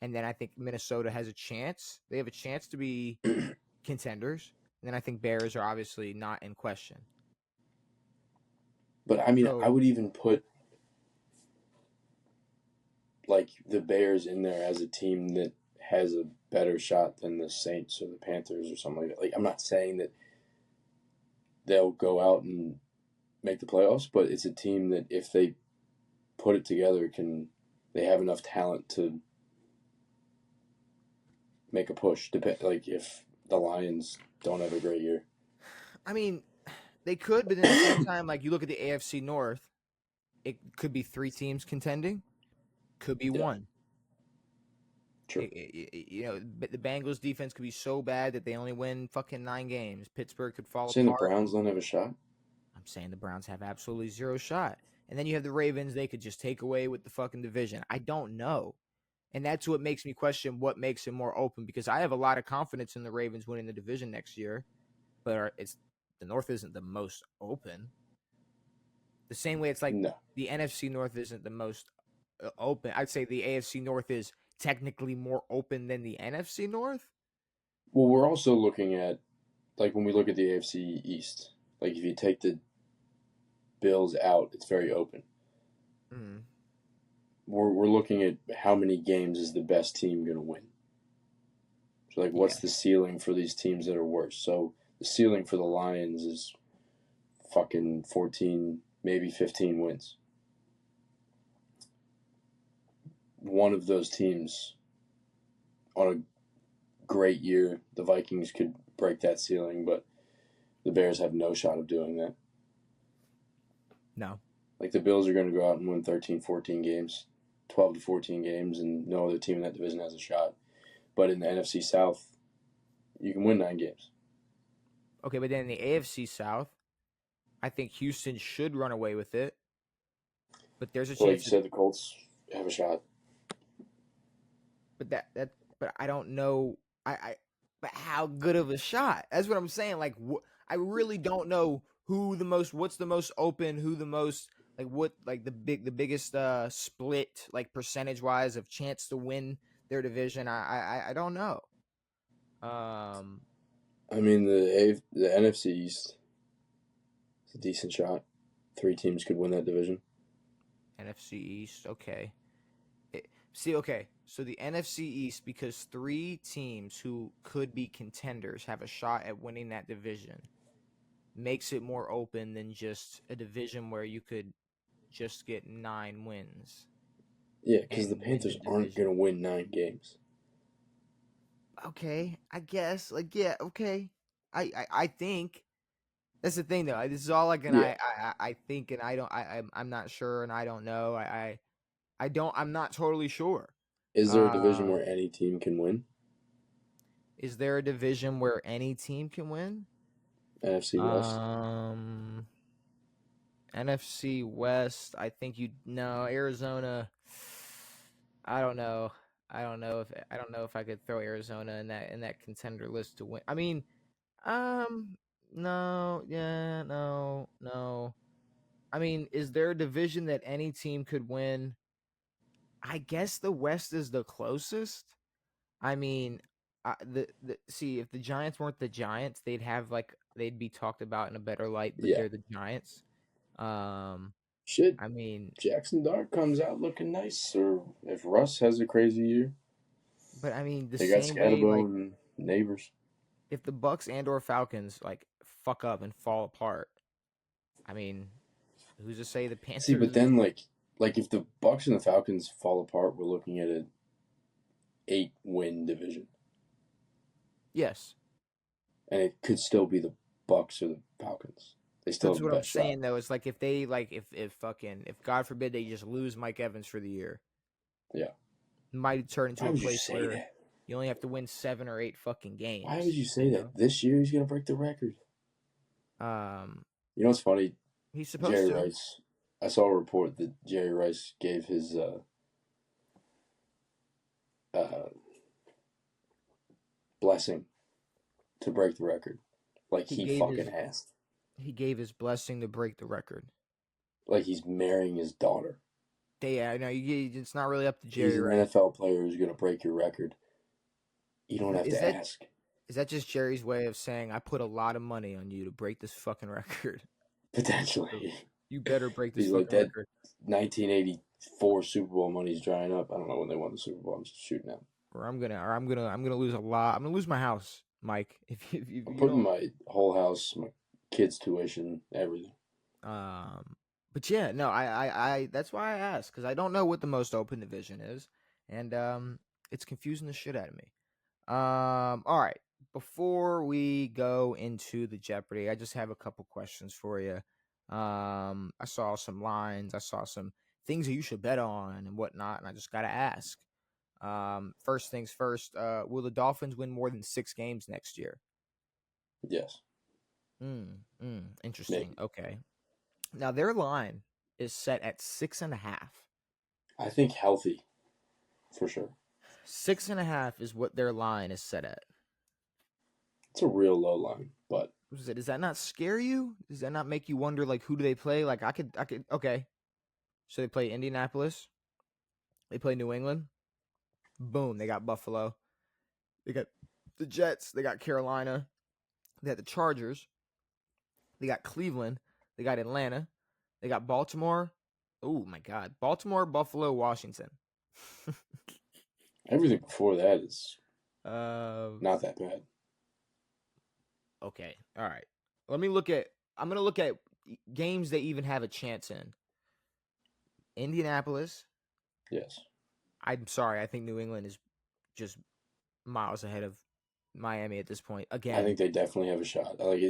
And then I think Minnesota has a chance. They have a chance to be contenders. And then I think Bears are obviously not in question. But I mean, I So would even put like the Bears in there as a team that has a better shot than the Saints or the Panthers or something like that. Like I'm not saying that they'll go out and make the playoffs, but it's a team that if they put it together they have enough talent to make a push. Like if the Lions don't have a great year. I mean, they could, but at the same time, like you look at the AFC North, it could be three teams contending, could be Yeah, one. true. The Bengals defense could be so bad that they only win fucking 9 games. Pittsburgh could fall Saying the apart. Browns don't have a shot. I'm saying the Browns have absolutely zero shot. And then you have the Ravens, they could just take away with the fucking division. I don't know. And that's what makes me question what makes it more open, because I have a lot of confidence in the Ravens winning the division next year, but it's the North isn't the most open. The same way it's like No. the NFC North isn't the most open. I'd say the AFC North is technically more open than the NFC North. Well, we're also looking at like when we look at the AFC East. Like if you take the Bills out, it's very open. Mm. We're looking at how many games is the best team going to win. So like, Yeah. what's the ceiling for these teams that are worse? So the ceiling for the Lions is fucking 14, maybe 15 wins. One of those teams on a great year, the Vikings could break that ceiling, but the Bears have no shot of doing that. No. Like the Bills are going to go out and win 13, 14 games, 12 to 14 games, and no other team in that division has a shot. But in the NFC South, you can win 9 games. Okay, but then in the AFC South, I think Houston should run away with it. But there's a So like you chance that, said, the Colts have a shot. but I don't know. But how good of a shot? That's what I'm saying. Like, I really don't know what's the most open, who the most, like, what, like, the biggest split, like, percentage wise of chance to win their division. I don't know. I mean, the NFC East is a decent shot. 3 teams could win that division. NFC East, okay. Okay. So the NFC East, because 3 teams who could be contenders have a shot at winning that division, makes it more open than just a division where you could just get 9 wins Yeah, because the and win the Panthers aren't division. going to win 9 games. Okay, I guess. Like, yeah, okay. I think that's the thing though. This is all like, and Yeah. I think, and I don't. I'm not sure, and I don't know. I don't. I'm not totally sure. Is there a division Uh, where any team can win? is there a division where any team can win? NFC West? Um, NFC West. I think you no Arizona. I don't know. I don't know if I could throw Arizona in that contender list to win. I mean, um, no, yeah, no. I mean, is there a division that any team could win? I guess the West is the closest. I mean, the see if the Giants weren't the Giants, they'd be talked about in a better light. But Yeah. they're the Giants. Um, Shit. I mean, Jackson Dart comes out looking nice, or if Russ has a crazy year, but I mean the they got same way like Scatterbone and Neighbors. if the Bucks and or Falcons like fuck up and fall apart, I mean, who's to say the See, but Panthers? then like if the Bucks and the Falcons fall apart, we're looking at an 8-win division, Yes, and it could still be the Bucks or the Falcons. They still that's have the what I'm best shot. saying though. It's like if they like if fucking if God forbid they just lose Mike Evans for the year, Yeah. it might turn into Why a would you place say where that? you only have to win 7 or 8 fucking Why would games. you say that? This year he's gonna break the record. Um, You know what's funny? he's supposed Jerry to. Rice. I saw a report that Jerry Rice gave his uh, blessing to break the record. Like He he gave fucking his asked. he gave his blessing to break the record. Like he's marrying his daughter. I know it's not really up to He's Jerry an Rice. NFL player who's gonna break your record. You don't have Is to that ask. is that just Jerry's way of saying I put a lot of money on you to break this fucking record? So Potentially. you better break this He's like fucking that record, 1984 Super Bowl money's drying up. I don't know when they won the Super Bowl. I'm just shooting out. or I'm gonna lose a lot. I'm gonna lose my house, Mike. If I'm you putting don't, my whole house, my kids' tuition, everything. but yeah, no, I that's why I asked because I don't know what the most open division is, and it's confusing the shit out of me. All right. Before we go into the Jeopardy, I just have a couple questions for you. I saw some lines, I saw some things that you should bet on and whatnot, and I just gotta ask. First things first, will the Dolphins win more than 6 games next year? Yes, Interesting. maybe. Okay. Now their line is set at 6.5. I think healthy for sure. 6.5 is what their line is set at. It's a real low line, but Does that not scare you? Does that not make you wonder like who do they play? Like I could okay. So they play Indianapolis. They play New England. Boom, they got Buffalo. They got the Jets. They got Carolina. They got the Chargers. They got Cleveland. They got Atlanta. They got Baltimore. Oh my God, Baltimore, Buffalo, Washington. everything before that is uh, not that bad. okay, all right. Let me look at. I'm gonna look at games they even have a chance in. Indianapolis. Yes. I'm sorry. I think New England is just miles ahead of Miami at this point. I Again. think they definitely have a shot. Like,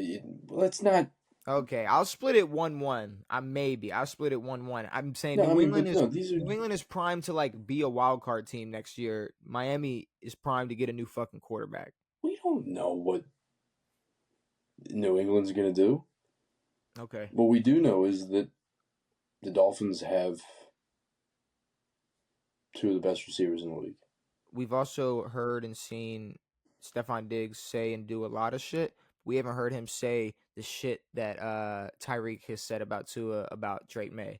let's not. Okay, I'll split it 1-1. I'll split it 1-1. I'm saying No, I mean, but no, these are. New England is primed to like be a wild card team next year. Miami is primed to get a new fucking quarterback. We don't know what New England's gonna do. Okay. What we do know is that the Dolphins have two of the best receivers in the league. We've also heard and seen Stefon Diggs say and do a lot of shit. We haven't heard him say the shit that Tyreek has said about Tua about Drake May.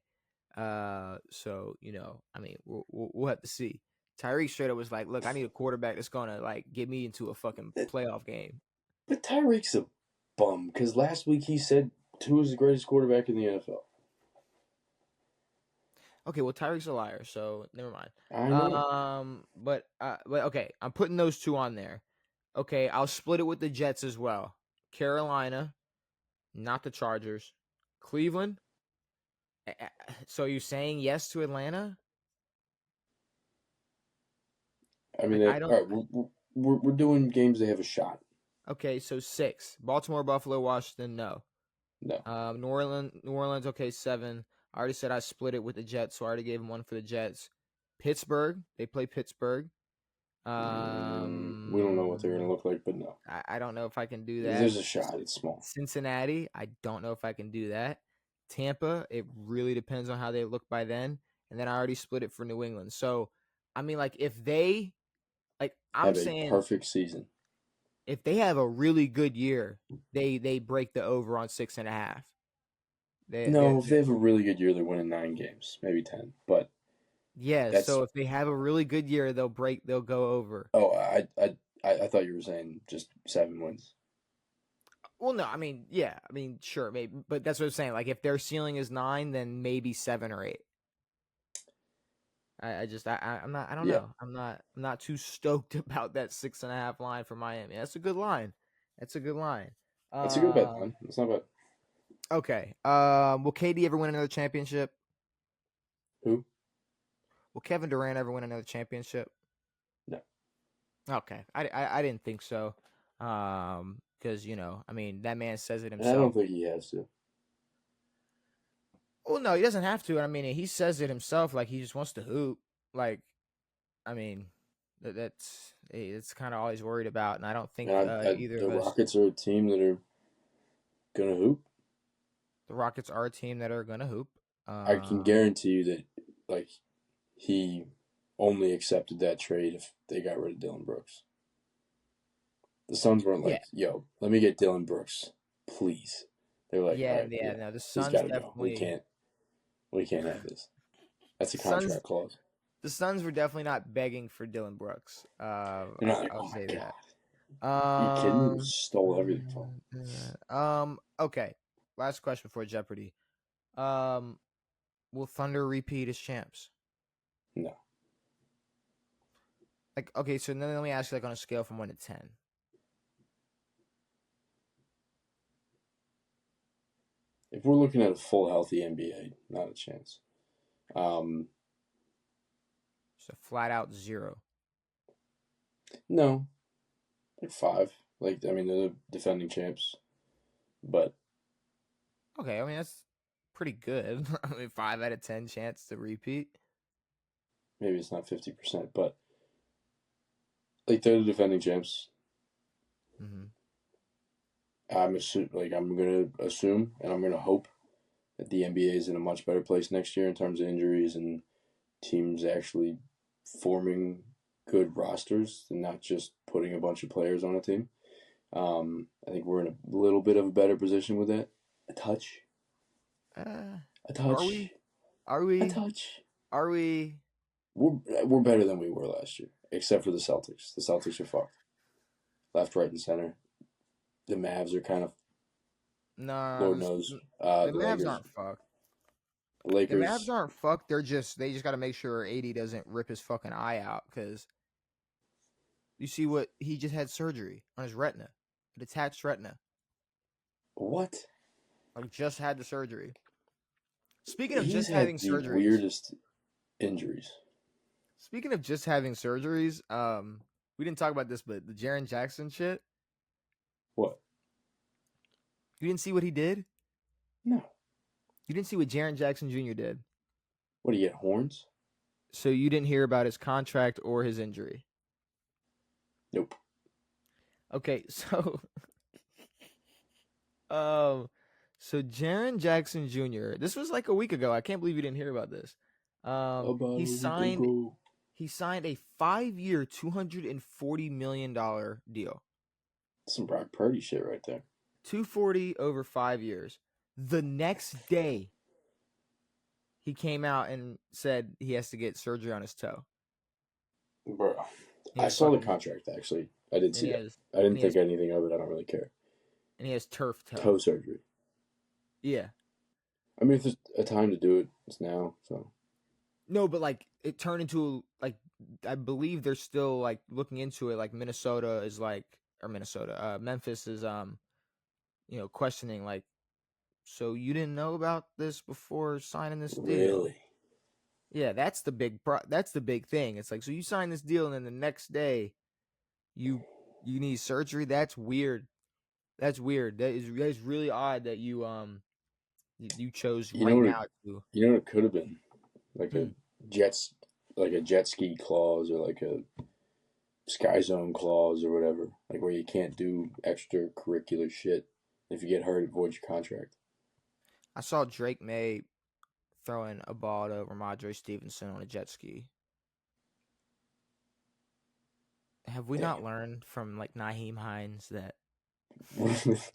So I mean, we'll have to see. Tyreek straight up was like, "Look, I need a quarterback that's gonna like get me into a fucking playoff game." But Tyreek's a bum because last week he said Tua's the greatest quarterback in the NFL. Okay, well Tyreek's a liar, so never mind. I know. But okay, I'm putting those two on there. Okay, I'll split it with the Jets as well. Carolina, not the Chargers. Cleveland. So you're saying yes to Atlanta? I mean, Like I all don't. right, we're doing games they have a shot. Okay, so 6. Baltimore, Buffalo, Washington, no. No. New Orleans, okay, 7. I already said I split it with the Jets, so I already gave them one for the Jets. Pittsburgh, they play Pittsburgh. We don't know what they're going to Um, look like, but no. I don't know if I can do that. There's a shot. It's small. Cincinnati, I don't know if I can do that. Tampa, it really depends on how they look by then. And then I already split it for New England. So, I mean, like, if they, like, I'm Have a saying, perfect season. if they have a really good year, they break the over on 6.5. No, if they have a really good year, they're winning 9 games, maybe 10. But yeah. that's. So if they have a really good year, they'll go over. Oh, I thought you were saying just 7 wins. Well, no, I mean, yeah, I mean, sure, maybe, but that's what I'm saying. Like, if their ceiling is 9, then maybe 7 or 8. I'm not, I don't Yeah, know. I'm not too stoked about that 6.5 line for Miami. That's a good line. That's a good line. that's a good bet, Um, man. That's not bad. okay. Will KD ever win another championship? Who? Will Kevin Durant ever win another championship? No. Okay. I didn't think so. Because, I mean, that man says it And I don't himself. think he has to. Well, no, he doesn't have to. I mean, he says it himself. Like, he just wants to hoop. Like, I mean, it's kind of all he's worried about. And I don't think And either the of us, Rockets are a team that are going to hoop. the Rockets are a team that are going to hoop. I can guarantee you that, like, he only accepted that trade if they got rid of Dylan Brooks. The Suns weren't Yeah. like, yo, let me get Dylan Brooks, please. They were like, all Yeah. right, Yeah. yeah, No, the he's Suns got to go. definitely. We can't have this. That's a The Suns. contract clause. The Suns were definitely not begging for Dylan Brooks. They're not like, I'll oh my say god, that. are you kidding me? We stole everything from him. Okay. Last question for Jeopardy. Um, will Thunder repeat as champs? No. Like, okay, so then let me ask you, like, on a scale from 1 to 10. If we're looking at a full healthy NBA, not a chance. So flat out 0. No, like 5. Like, I mean, they're the defending champs, but Okay, I mean that's pretty good. I mean, 5 out of 10 chance to repeat. maybe it's not 50%, but like they're the defending champs. Mm-hmm. I'm gonna assume and I'm gonna hope that the NBA is in a much better place next year in terms of injuries and teams actually forming good rosters and not just putting a bunch of players on a team. I think we're in a little bit of a better position with that. A touch. A Are touch. we? Are A we? touch. Are we? We're better than we were last year, except for the Celtics. The Celtics are fucked. Left, right, and center. The Mavs are kind of, Nah, Lord knows. the The Mavs Lakers. aren't fucked. The The Mavs Lakers. aren't fucked. They just got to make sure AD doesn't rip his fucking eye out because you see what he just had surgery on his retina, a detached retina. What? Like just had the surgery. Speaking of He's just had having the surgeries, weirdest injuries. speaking of just having surgeries, we didn't talk about this, but the Jaren Jackson shit. What? You didn't see what he did? No. You didn't see what Jaren Jackson Jr. did. What, do you get horns? So you didn't hear about his contract or his injury. Nope. Okay, so so Jaren Jackson Jr. This was like a week ago. I can't believe you didn't hear about this. About He a week signed ago. a 5-year, $240 million deal. Some Brock Purdy shit right there. 240 over 5 years. The next day, he came out and said he has to get surgery on his toe. Bro, He I has saw the fucking, contract, actually. I did and see he it. has, I didn't and he think has, anything of it. I don't really care. and he has turf toe. Toe surgery. Yeah. I mean, if there's a time to do it, it's now. So No, but like it turned into like I believe they're still like looking into it. Like Minnesota is like or Memphis is questioning like, so you didn't know about this before signing this deal? Really? Yeah, that's the big thing. It's like so you sign this deal and then the next day you you need surgery. That's weird. That's weird. That is really odd that you chose You know right what? now to. You know what it could have been like Hmm. jets, like a jet ski clause or like a sky zone clause or whatever, like where you can't do extracurricular shit. If you get hurt, it voids your contract. I saw Drake May throwing a ball to Ramondre Stevenson on a jet ski. Have we Damn. not learned from like Naheem Hines that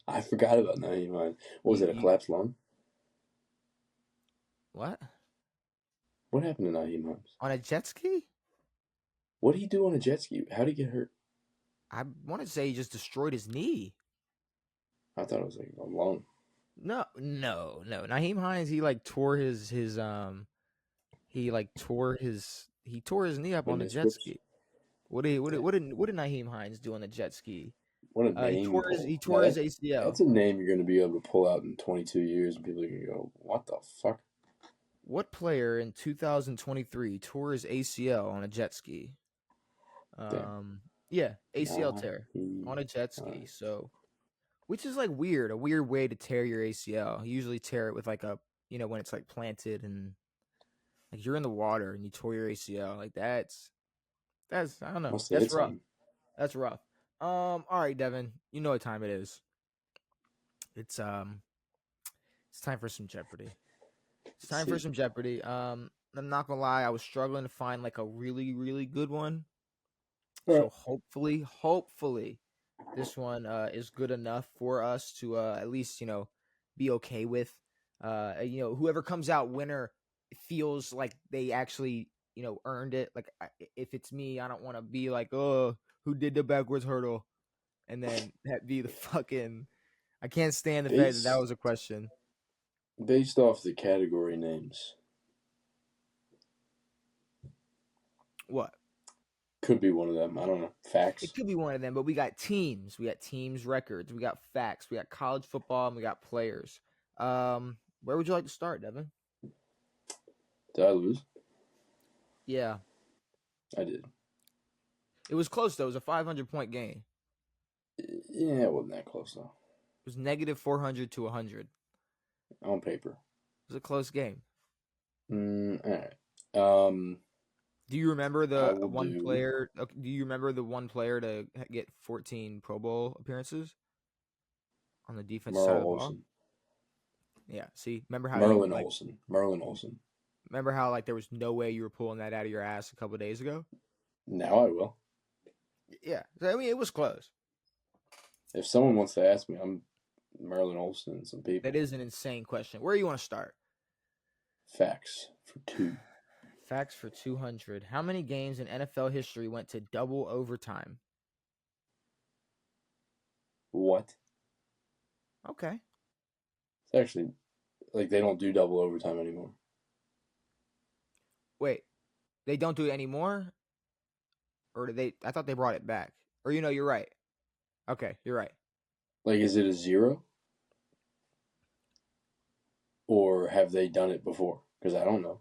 I forgot about Naeem Hines. What was it, a you collapsed lung? what What happened to Naeem Hines? on a jet ski? What did he do on a jet ski? How did he get hurt? I want to say he just destroyed his knee. I thought it was like a lung. No, no, no. Naheem Hines, he like tore his he tore his knee up on the jet Meniscus? ski. What did what did Damn. what did what did Naheem Hines do on the jet ski? What a He name tore his pull. he Now tore his ACL. that's a name you're going to be able to pull out in 22 years, and people are going to go, "What the fuck?" What player in 2023 tore his ACL on a jet ski? Damn. Yeah, ACL tear Naeem on a jet ski. Hines. So, which is like weird, a weird way to tear your ACL. You usually tear it with like when it's like planted and like you're in the water and you tore your ACL. Like that's I don't know. Must have That's hit rough. something. That's rough. All right, Devin. You know what time it is. It's it's time for some Jeopardy. It's Let's time for see. some Jeopardy. I'm not gonna lie, I was struggling to find like a really, really good one. All right. So hopefully, this one is good enough for us to at least be okay with. Whoever comes out winner feels like they actually earned it. Like if it's me, I don't want to be like, oh, who did the backwards hurdle, and then that be the fucking. I can't stand the fact that that Based was a question. based off the category names, What? could be one of them. I don't know. It Facts. could be one of them, but we got teams. We got teams records. We got facts. We got college football, and we got players. Where would you like to start, Devin? Did I lose? Yeah, I did. it was close though. It was a 500-point game. Yeah, it wasn't that close though. It was negative 400 to 100. On paper. It was a close game. All right. Do you remember I the will one do player? Do you remember the one player to get 14 Pro Bowl appearances on the defensive side Merle of the ball? Olsen. Yeah. See, remember how you Merlin like? Olsen. Merlin Olsen. Remember how like there was no way you were pulling that out of your ass a couple of days ago? Now I will. Yeah. So, I mean, it was close. If someone wants to ask me, I'm Merlin Olsen and some people. That is an insane question. Where do you want to start? Facts for 2. Facts for 200. How many games in NFL history went to double overtime? What? Okay. It's actually like they don't do double overtime anymore. Wait, they don't do it anymore? Or do they? I thought they brought it back. Or you're right. Okay, you're right. Like, is it a 0? Or have they done it before? Because I don't know.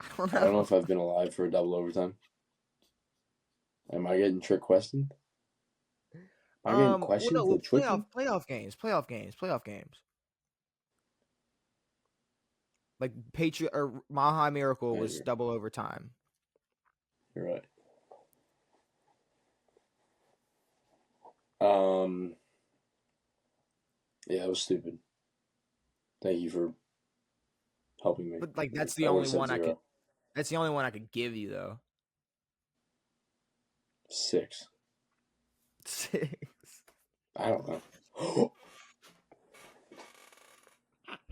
I don't I don't know know. if I've been alive for a double overtime. Am I getting trick questioned? Am I getting Well, questioned no, for well, tricking? playoff games. Like Patriot or Maha Miracle Yeah, was double overtime. you're right. Um, yeah, it was stupid. Thank you for helping me. But like that's I the would only have said one I could. 0. That's the only one I could give you though. 6. 6. I don't know.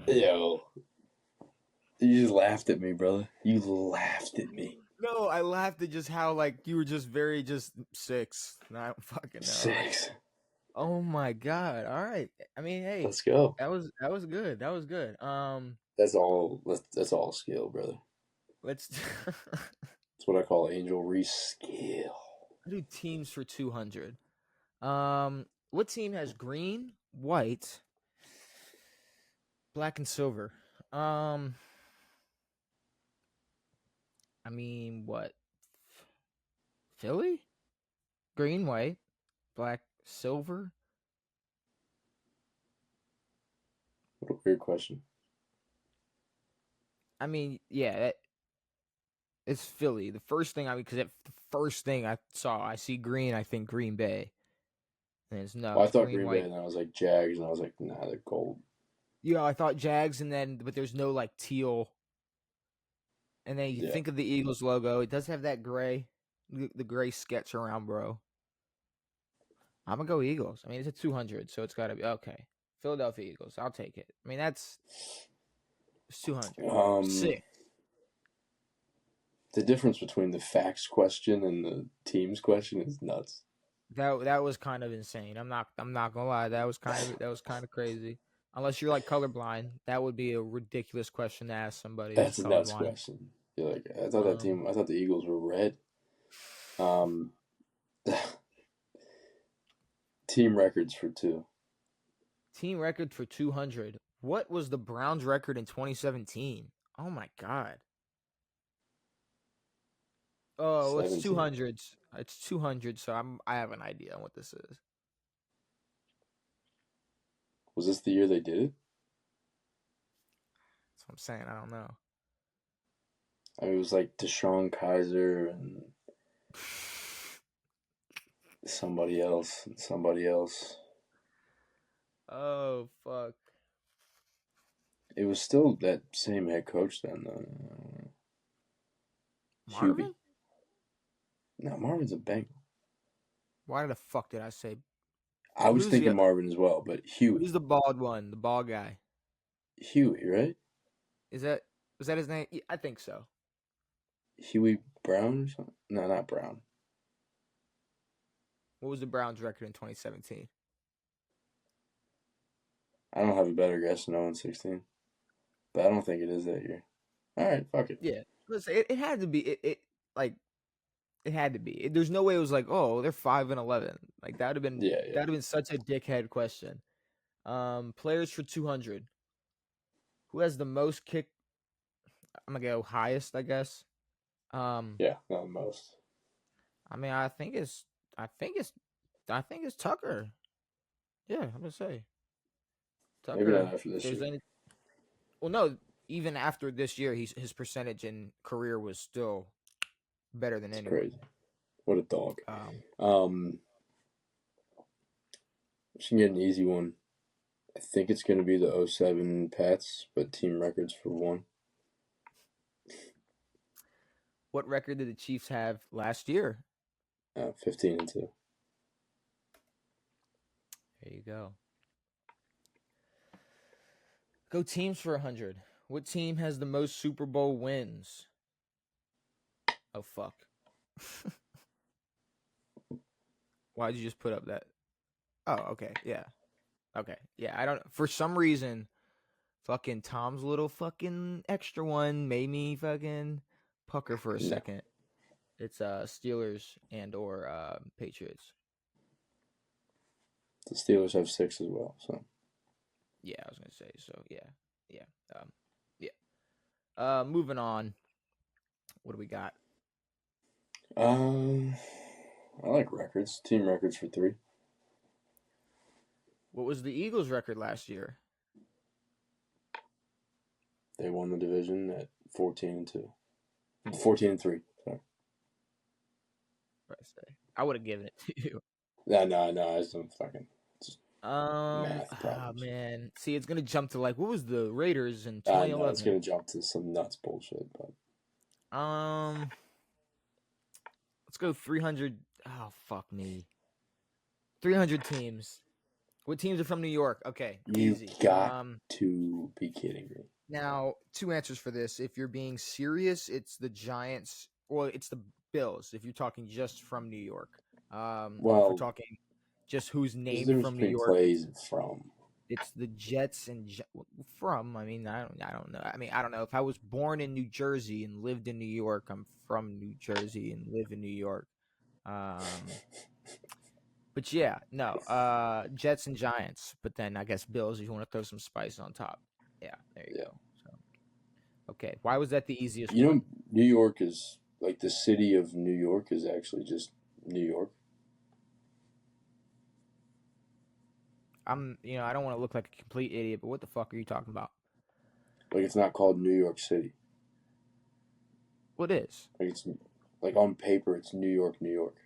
Yo, you just laughed at me, brother. You laughed at me. No, I laughed at just how like you were just very just 6. I don't fucking know. 6. Oh my God! All right. I mean, hey, Let's go. that was good. That was good. That's all. That's all skill, brother. Let's That's what I call Angel Reese skill. do teams for 200. What team has green, white, black, and silver? Um, I mean, what? Philly? Green, white, black, silver. What a weird question. I mean, yeah, it's Philly. The first thing because the first thing I saw, I see green. I think Green Bay, and Well, I it's thought green, Green Bay, white. and then I was like Jags, and I was like, nah, they're gold. Yeah, I thought Jags, and then but there's no like teal. And then you Yeah. think of the Eagles logo. It does have that gray, the gray sketch around, bro. I'm gonna go Eagles. I mean, it's a 200, so it's gotta be okay. Philadelphia Eagles. I'll take it. I mean, it's 200. Um, Sick. the difference between the facts question and the teams question is nuts. That was kind of insane. I'm not gonna lie. That was kind of crazy. Unless you're like colorblind, that would be a ridiculous question to ask somebody who's That's a nuts colorblind. question. You're like, I thought that Um, team. I thought the Eagles were red. Um, team records for two. team record for 200. What was the Browns record in 2017? Oh my God. Oh, it's 17. 200s. It's 200, so I have an idea on what this is. Was this the year they did it? That's what I'm saying. I don't know. I mean, it was like Deshaun Kaiser and somebody else and somebody else. Oh fuck. It was still that same head coach then, though. Hubie. Marvin? No, Marvin's a Bengal. Why the fuck did I say? I was Who's the thinking other? Marvin as well, but Huey. Who's the bald one? The bald guy. Huey, right? Is that was that his name? Yeah, I think so. Huey Brown or something? No, not Brown. What was the Browns record in 2017? I don't have a better guess than 0-16, but I don't think it is that year. All right, fuck it. Yeah. Listen, it had to be like it had to be. There's no way it was like, oh, they're 5-11. Like Yeah, yeah. that'd have been such a dickhead question. Players for 200. Who has the most kick? I'm gonna go highest, I guess. Um, Yeah, not most. I mean, I think it's Tucker. Yeah, I'm gonna say Maybe Tucker. not after If this there's year. any, well, no, even after this year, his percentage in career was still better than It's anyone. crazy. What a dog. Um, Um, she can get an easy one. I think it's going to be the 07 Pats, but team records for one. what record did the Chiefs have last year? 15-2. There you go. Go teams for 100. What team has the most Super Bowl wins? Oh fuck. Why'd you just put up that? Oh, okay, yeah. Okay. Yeah, I don't for some reason fucking Tom's little fucking extra one made me fucking pucker for a No, second. It's Steelers and or Patriots. the Steelers have 6 as well. So Yeah, I was gonna say so. Yeah, yeah, yeah. Moving on. What do we got? I like records. Team records for 3. What was the Eagles' record last year? They won the division at 14-2. 14-3. Sorry. I would have given it to you. No. I just don't fucking just math Ah, problems. man. See, it's gonna jump to like what was the Raiders in No, it's 2011? gonna jump to some nuts bullshit. But Um, let's go 300. Oh fuck me. 300 teams. What teams are from New York? Okay, you easy. got to be kidding me. Now two answers for this. If you're being serious, it's the Giants or it's the Bills. If you're talking just from New York. If we're Well, talking just who's There's a named difference from New between York. plays and from. It's the Jets and from. I mean, I don't know. I mean, I don't know. If I was born in New Jersey and lived in New York, I'm from New Jersey and live in New York. But yeah, no. Jets and Giants. But then I guess Bills. If you want to throw some spice on top. Yeah, there you Yeah. go. So okay, why was that the easiest You know, one? New York is like the city of New York is actually just New York. I don't want to look like a complete idiot, but what the fuck are you talking about? Like it's not called New York City. What is? Like it's like on paper, it's New York, New York.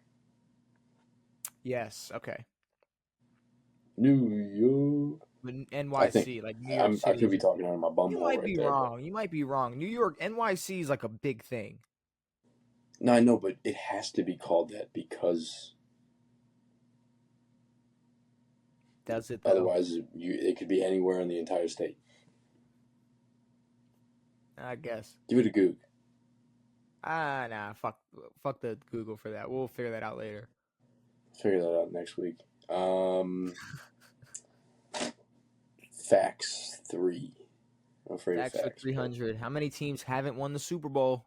Yes. Okay. New York. But I think NYC, like New York I City, could is. be talking out of my You bumhole might right be there, but wrong. You might be wrong. New York, NYC is like a big thing. no, I know, but it has to be called that because Does it though? otherwise, it could be anywhere in the entire state. I guess. Give it a Goog. Nah. Fuck the Google for that. We'll figure that out later. Figure that out next week. Facts 3. I'm afraid of Facts for facts. 300. How many teams haven't won the Super Bowl?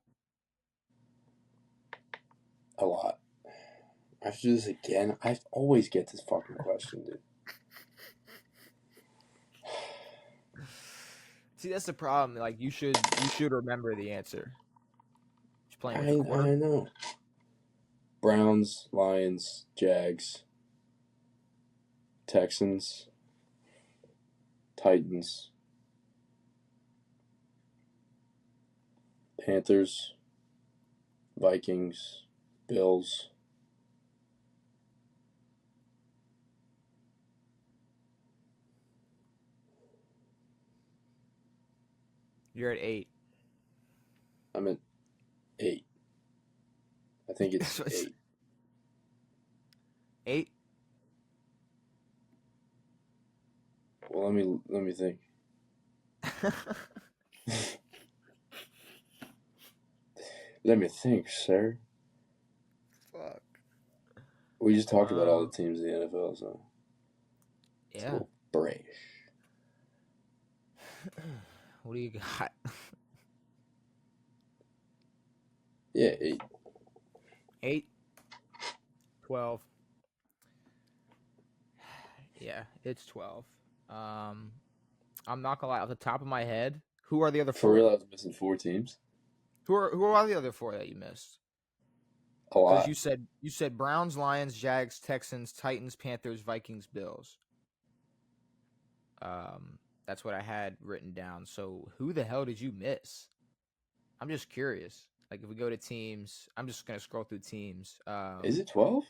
A lot. I have to do this again. I always get this fucking question, dude. See, that's the problem. Like you should remember the answer. Just playing with I the quarter. know. Browns, Lions, Jags, Texans, Titans, Panthers, Vikings, Bills. You're at 8. I'm at 8. I think it's 8. 8. Well, let me think. Let me think, sir. Fuck. We just talked about all the teams in the NFL, so it's a Yeah. little brash. What do you got? Yeah, 8. 8. 12. Yeah, it's 12. I'm not gonna lie. Off the top of my head, who are the other For real, I 4? was missing 4 teams. Who are the other 4 that you missed? A Because lot. you said Browns, Lions, Jags, Texans, Titans, Panthers, Vikings, Bills. That's what I had written down. So who the hell did you miss? I'm just curious. Like if we go to teams, I'm just gonna scroll through teams. Is it 12?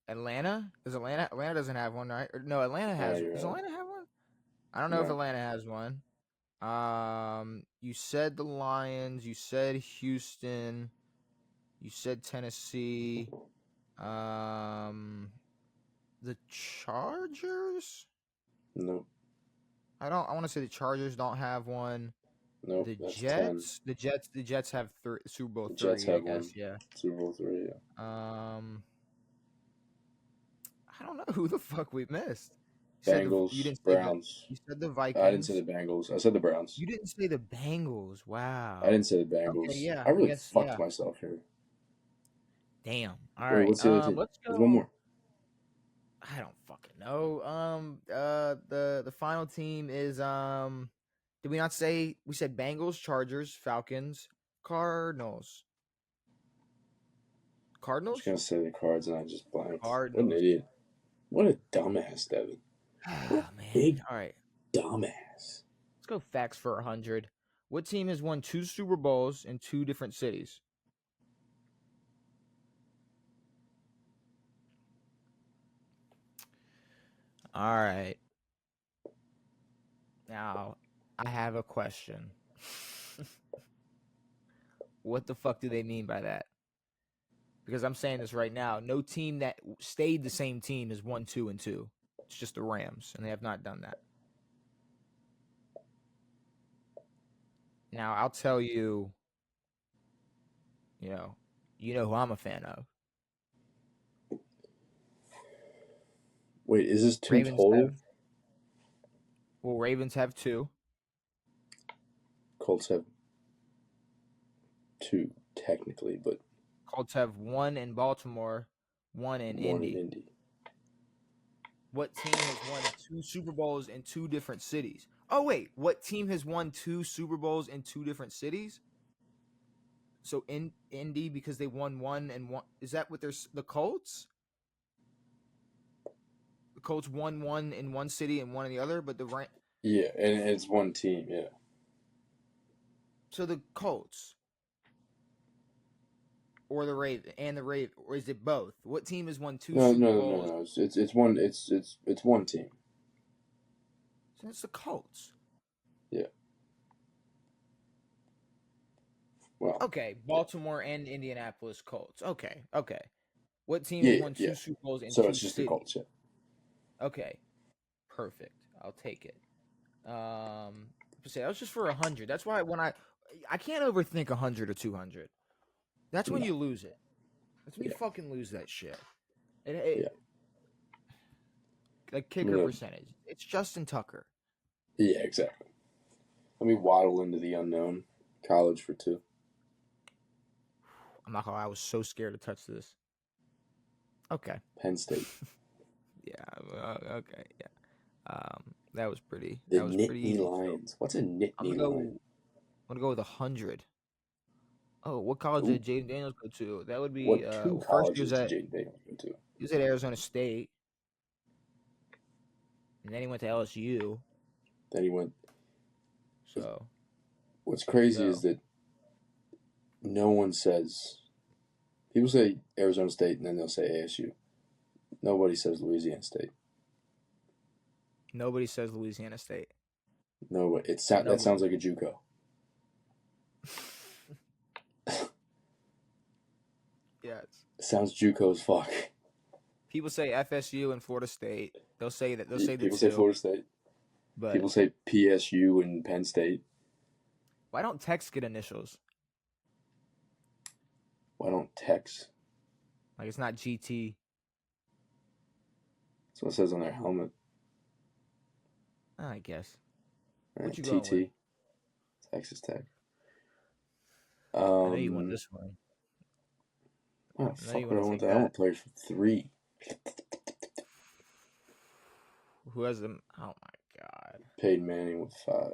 Atlanta? Is Atlanta? Atlanta doesn't have one, right? Or, no, Atlanta No, has. you're Does right. Atlanta have one? I don't know if No. Atlanta has one. You said the Lions. You said Houston. You said Tennessee. The Chargers. Nope. I want to say the Chargers don't have one. Nope. The That's 10. Jets. The Jets have Super Bowl The Jets 3. I have one. guess. Yeah. Super Bowl 3, yeah. I don't know who the fuck we missed. You Bengals, didn't say the Browns. you said the I didn't say Vikings. the Bengals. I said the Browns. You didn't say the Bengals. I Wow. didn't say the Okay, Bengals. yeah. I I really guess fucked yeah. myself here. Damn. All Wait, right. what's the other team? Let's There's one go. more. I don't fucking know. The final team is did we not say we said Bengals, Chargers, Falcons, Cardinals. I was Cardinals? gonna say the Cards and I just blanked. What an Cardinals. idiot. What a dumbass, Devin. What a Ah, man. big All right. dumbass. Let's go facts for 100. What team has won 2 Super Bowls in 2 different cities? All right. Now, I have a question. What the fuck do they mean by that? Because I'm saying this right now. No team that stayed the same team has won 2 and 2. It's just the Rams, and they have not done that. Now, I'll tell you, you know who I'm a fan of. Wait, is this 2 Ravens total? have Ravens have 2. Colts have 2 technically, but Colts have 1 in Baltimore, 1 in 1 in Indy. Indy. What team has won 2 Super Bowls in 2 different cities? Oh wait, what team has won 2 Super Bowls in 2 different cities? So in Indy, because they won 1 and 1. Is that what the Colts? The Colts won 1 in one city and 1 in the other, but Yeah, and it's one team. Yeah. So the Colts or the Raven, or is it both? What team has won 2 No, Super no, no, Bowls? no. It's one. It's one team. So it's the Colts. Yeah. Well. Okay, Baltimore and Indianapolis Colts. Okay. What team has Yeah, won 2 yeah. Super Bowls in So 2 it's just the cities? Colts. Yeah. Okay, perfect. I'll take it. Say that was just for 100. That's why when I can't overthink 100 or 200. That's when No. you lose it. That's when you Yeah. fucking lose that shit. Yeah. Like kicker percentage. It's Justin Tucker. Yeah, exactly. Let me waddle into the unknown. College for 2. I'm not gonna lie, I was so scared to touch this. Okay. Penn State. Yeah. Okay. Yeah. That was pretty. The That was pretty Nittany easy. Lions. What's a Nittany I'm Lion? gonna go with 100. Oh, what college Ooh. did Jaden Daniels go to? That would be What 2 first he was colleges did Jaden Daniels go to? at Arizona State, and then he went to LSU. Then he went. So What's crazy is that no one says. People say Arizona State and then they'll say ASU. Nobody says Louisiana State. nobody says Louisiana State. No, that sounds like a JUCO. Yeah, It sounds JUCO as fuck. people say FSU and Florida State. They'll say that. They'll say the People two. say Florida State. But People say PSU and Penn State. why don't Techs get initials? Why don't Tex? Like it's not GT. That's what it says on their helmet. I guess. Right, What you going with? TT. Texas Tech. I know you want this one. Oh, fuck what I want that. I want players for 3. Who has them? Oh my god. Peyton Manning with 5.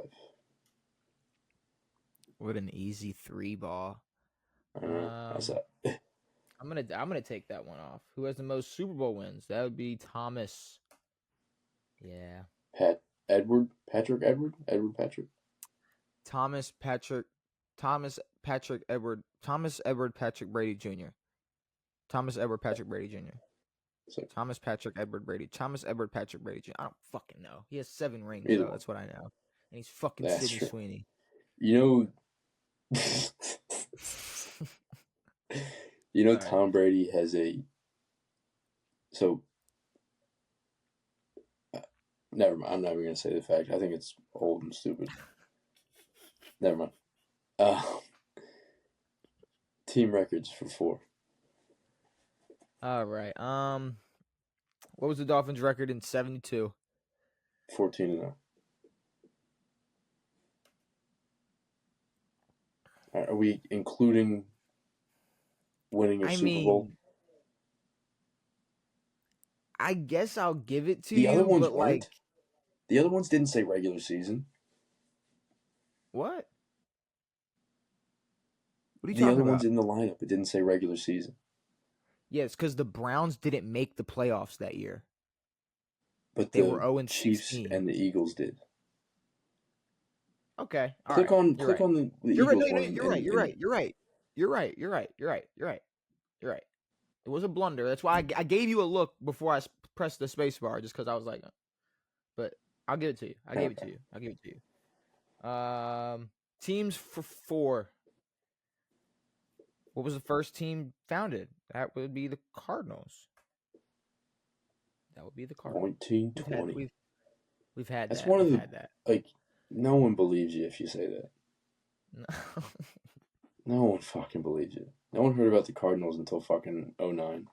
What an easy 3 ball. How's that? I'm gonna take that one off. Who has the most Super Bowl wins? That would be Thomas. Yeah. Patrick. Thomas Edward Patrick Brady Jr. Thomas Edward Patrick Brady Jr. So, Thomas Edward Patrick Brady Jr. I don't fucking know. He has 7 rings Either though. one. That's what I know. And he's fucking That's Sidney true. Sweeney. You know, All Tom Brady has a. So, never mind. I'm not even gonna say the fact. I think it's old and stupid. Never mind. Team records for 4. All right. What was the Dolphins' record in 72? 14-0. Right, are we including winning a Super Bowl? I guess I'll give it to The you. other ones but weren't. The other ones didn't say regular season. What? What are you The talking other about? ones in the lineup, it didn't say regular season. Yeah, it's because the Browns didn't make the playoffs that year. But they the were 0-16. Chiefs and the Eagles did. Okay. Click on the Eagles one. You're right. It was a blunder. That's why I gave you a look before I pressed the space bar, just because I was like, but I'll give it to you. I gave it to you. Teams for 4. What was the first team founded? That would be the Cardinals. That would be the Cardinals. 1920. We've had That's that. one of the had that. like. No one believes you if you say that. No. No one fucking believes you. No one heard about the Cardinals until fucking 09.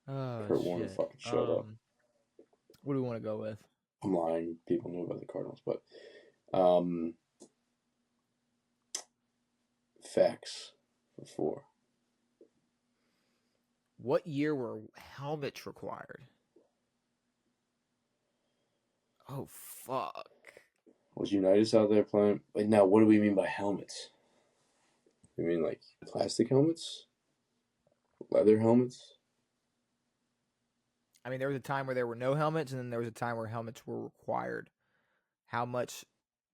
Oh Kurt Warner shit. fucking showed up. What do we want to go with? I'm lying. People knew about the Cardinals, but facts for 4. What year were helmets required? Oh fuck. Was Unitas out there playing? Wait, now what do we mean by helmets? You mean like plastic helmets? Leather helmets? I mean, there was a time where there were no helmets, and then there was a time where helmets were required. How much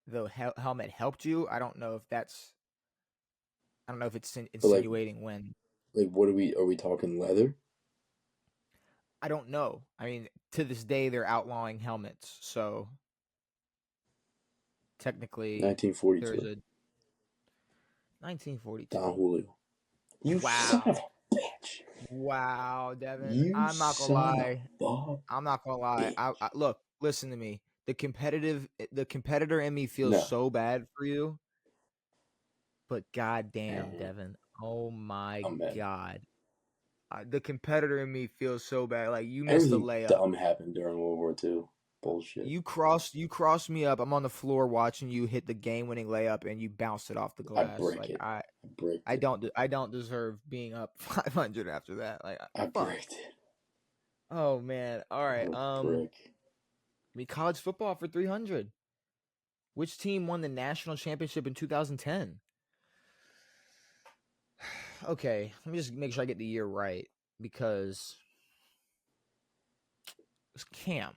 the helmet helped you? I don't know if that's. I don't know if it's insinuating when. Like what are we talking leather? I don't know. I mean, to this day, they're outlawing helmets, so technically, 1942. there's a 1942. Don Julio. You son Wow. of a bitch. Wow, Devin. You I'm not gonna son lie. of a I'm not gonna lie. bitch. Look, listen to me. The competitor in me feels No. so bad for you, but goddamn, Mhm. Devin. Oh my I'm mad. god. The competitor in me feels so bad. Like you missed a Everything layup. dumb happened during World War II. Bullshit. You crossed me up. I'm on the floor watching you hit the game-winning layup, and you bounced it off the glass. I break like it. I don't deserve being up 500 after that. Like I fuck. breaked it. Oh man. All right. Brick. I mean, college football for 300. Which team won the national championship in 2010? Okay, let me just make sure I get the year right because it's Cam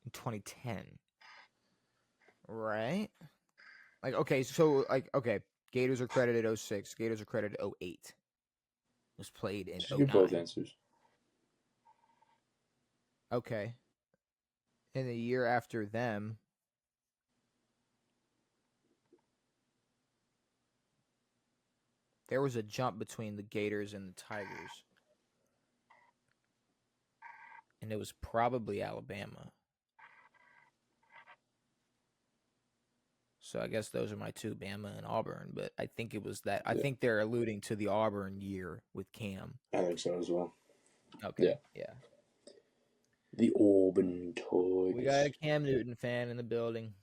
in 2010, right? Like, okay, so okay, Gators are credited 06, Gators are credited 08. Was played in Just 09. give both answers. Okay. And the year after them, there was a jump between the Gators and the Tigers. And it was probably Alabama. So I guess those are my two, Bama and Auburn. But I think it was that. I think they're alluding to the Auburn year with Cam. I think so as well. Okay. Yeah. The Auburn Tigers. We got a Cam Newton fan in the building.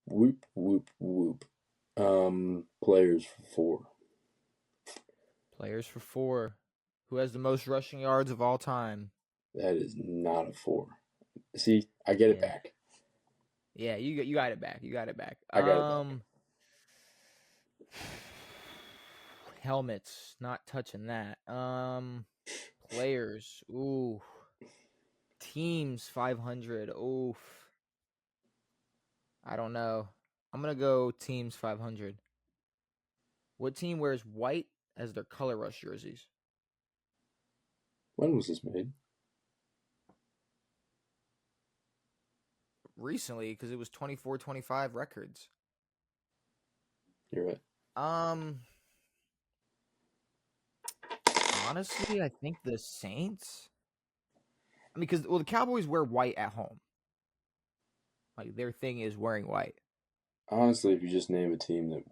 Whoop, whoop, whoop. Players for 4. Players for 4. Who has the most rushing yards of all time? That is not a 4. See, I get it back. Yeah, you got it back. You got it back. I got it back. Helmets, not touching that. Players, ooh. Teams 500. Oof. I don't know. I'm gonna go teams 500. What team wears white as their color rush jerseys? When was this made? Recently, because it was 24-25 records. You're right. Honestly, I think the Saints. I mean, because the Cowboys wear white at home. Like their thing is wearing white. Honestly, if you just name a team that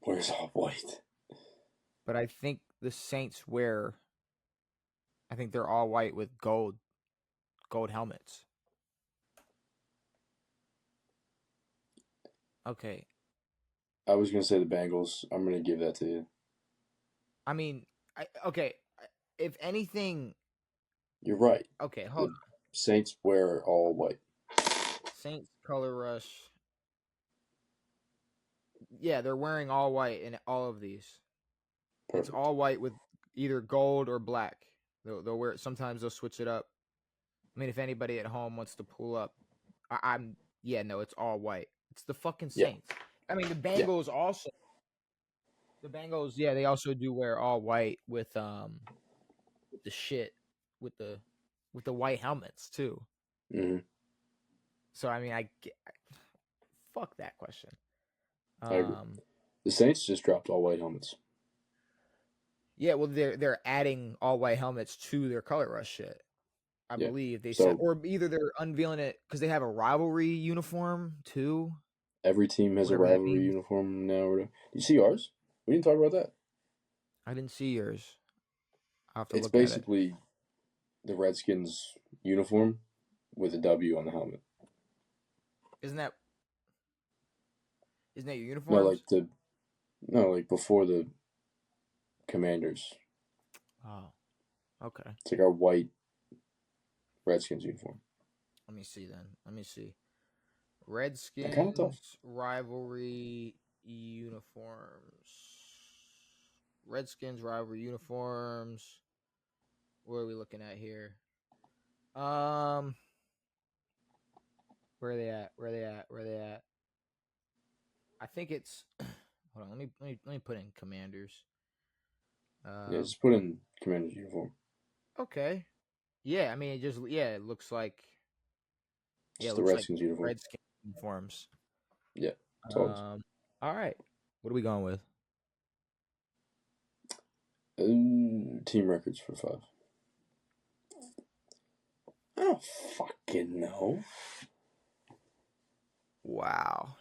wears all white. But I think the Saints wear. I think they're all white with gold helmets. Okay. I was gonna say the Bengals. I'm gonna give that to you. I mean, okay. If anything, you're right. Okay, hold on. Saints wear all white. Saints color rush. Yeah, they're wearing all white in all of these. Perfect. It's all white with either gold or black. They'll wear it. Sometimes they'll switch it up. I mean, if anybody at home wants to pull up, it's all white. It's the fucking Saints. Yeah. I mean, the Bengals also. The Bengals, they also do wear all white with the white helmets too. Mm-hmm. So I mean, fuck that question. I agree. The Saints just dropped all white helmets. Yeah, well, they're adding all white helmets to their color rush shit. I believe they said, or either they're unveiling it because they have a rivalry uniform too. Every team has a rivalry uniform now. Do you see ours? We didn't talk about that. I didn't see yours. I'll have to It's look at it. basically the Redskins uniform with a W on the helmet. Isn't that your No, uniforms? like before the Commanders. Oh, okay. It's like our white Redskins uniform. Let me see then. Let me see. I kind of thought. Redskins rivalry uniforms. Redskins rivalry uniforms. What are we looking at here? Where are they at? Where are they at? Where are they at? I think it's. Hold on. Let me put in Commanders. Yeah, just put in Commanders uniform. Okay. Yeah, I mean it looks like Just it the looks like Redskins uniform. Redskins uniforms. Yeah, totals. All right. What are we going with? Team records for 5. I don't fucking know. Wow.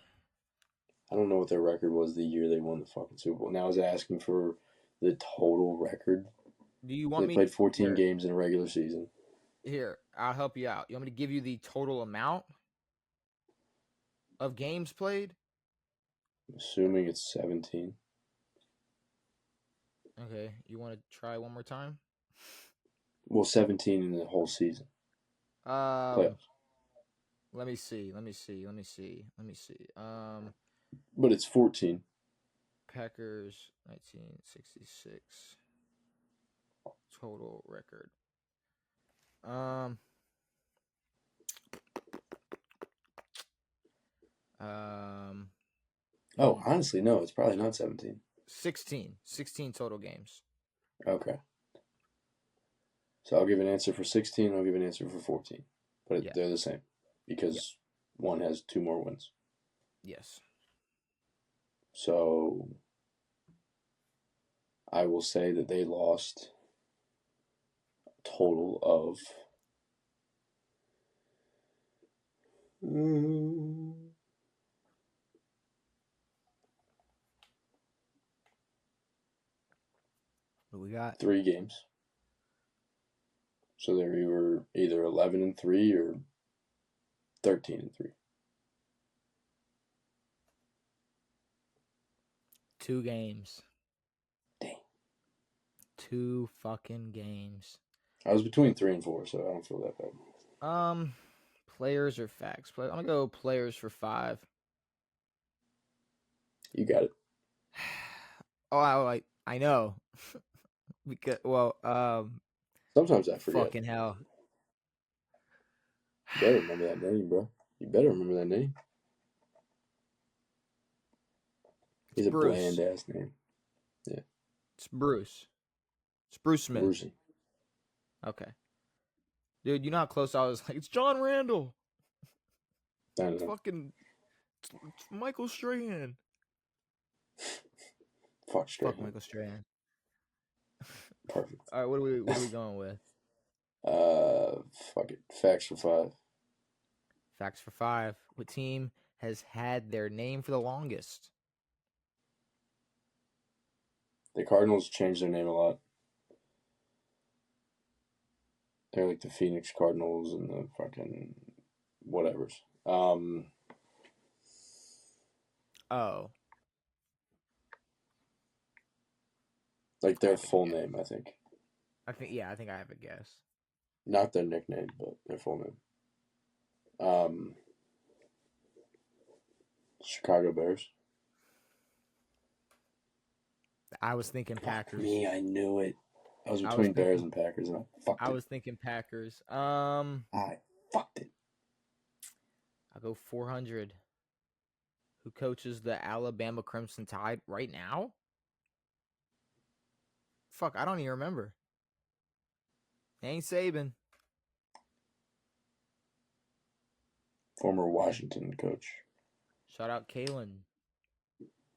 I don't know what their record was the year they won the fucking Super Bowl. Now I was asking for the total record. Do you So want they me played 14 here? games in a regular season. Here, I'll help you out. You want me to give you the total amount of games played? Assuming it's 17. Okay. You want to try one more time? Well, 17 in the whole season. Playoffs. Let me see. Let me see. Let me see. Let me see. But it's 14. Packers 1966 total record. Um Oh, honestly, no. It's probably not 17. 16 total games. Okay. So I'll give an answer for 16. I'll give an answer for 14. But Yeah. they're the same because one has 2 more wins. Yes. So I will say that they lost a total of What we got? 3 games. So they were either 11-3 or 13-3. 2 games. Dang. 2 fucking games. I was between 3 and 4, so I don't feel that bad. Players or facts? I'm gonna go players for 5. You got it. Oh, I know. Because Sometimes I forget. fucking hell. You better remember that name, bro. You better remember that name. He's a Bruce. bland ass name. Yeah. It's Bruce. It's Bruce Smith. Brucey. Okay. Dude, you know how close I was? Like, it's John Randall. I don't It's know. fucking it's Michael Strahan. Fuck Michael Strahan. Perfect. All right, what are we going with? Fuck it. Facts for 5. Facts for 5. What team has had their name for the longest? The Cardinals changed their name a lot. They're like the Phoenix Cardinals and the fucking whatevers. Oh. Like their full name, I think. I think I have a guess. Not their nickname, but their full name. Chicago Bears. I was thinking Packers. Fuck me, I knew it. I was between Bears and Packers, and I fucked it. I was thinking Packers. I fucked it. I'll go 400. Who coaches the Alabama Crimson Tide right now? Fuck, I don't even remember. Ain't Saban. Former Washington coach. Shout out Kalen.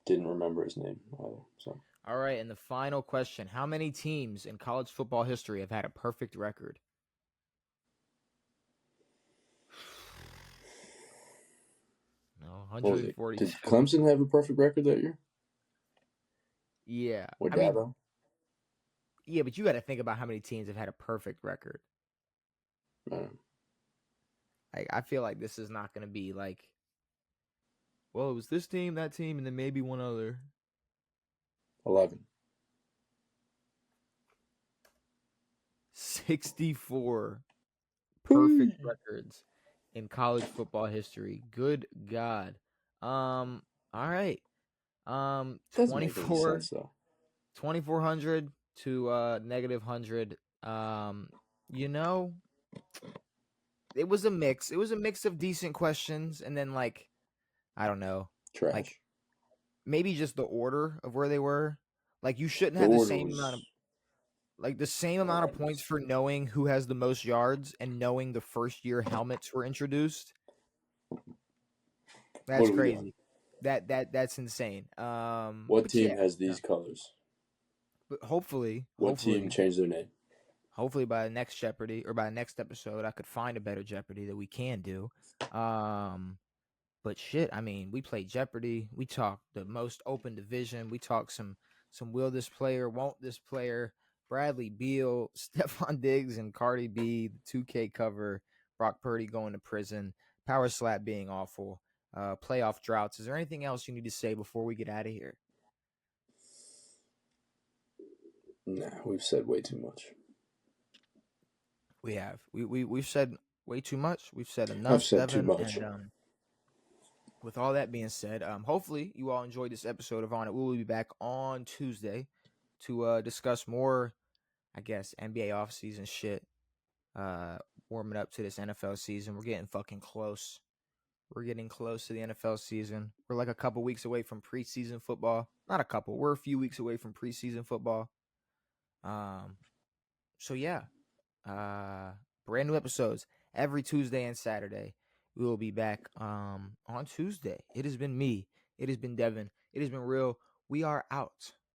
Didn't remember his name either. So. All right, and the final question. How many teams in college football history have had a perfect record? No, 142. Did Clemson have a perfect record that year? Yeah. With Dabo? Yeah, but you got to think about how many teams have had a perfect record. Like, I feel like this is not going to be like, well, it was this team, that team, and then maybe one other. 11. 64 perfect records in college football history. Good God. All right. Doesn't make any 24 sense though. 2400 to negative 100. You know, it was a mix. It was a mix of decent questions and then like I don't know, like Trash. maybe just the order of where they were. Like you shouldn't The have the order same amount of was like the same amount of points horrendous. for knowing who has the most yards and knowing the first year helmets were introduced. What That's are we doing? crazy. That's insane. What But yeah, team has you know, these colors? but hopefully, What team changed their name? hopefully by the next Jeopardy or by the next episode, I could find a better Jeopardy that we can do. Um, but shit, I mean, we played Jeopardy. We talked the most open division. We talked some will this player, won't this player, Bradley Beal, Stefon Diggs, and Cardi B, the 2K cover, Brock Purdy going to prison, power slap being awful, playoff droughts. Is there anything else you need to say before we get out of here? Nah, we've said way too much. We have. We've said way too much. We've said I've enough, said too Devin. much. And with all that being said, hopefully you all enjoyed this episode of On It. We will be back on Tuesday to discuss more, I guess, NBA offseason shit. Warming up to this NFL season. We're getting fucking close. We're getting close to the NFL season. We're like a couple weeks away from preseason football. Not a couple. We're a few weeks away from preseason football. So yeah. Brand new episodes every Tuesday and Saturday. We will be back on Tuesday. It has been me. It has been Devin. It has been real. We are out.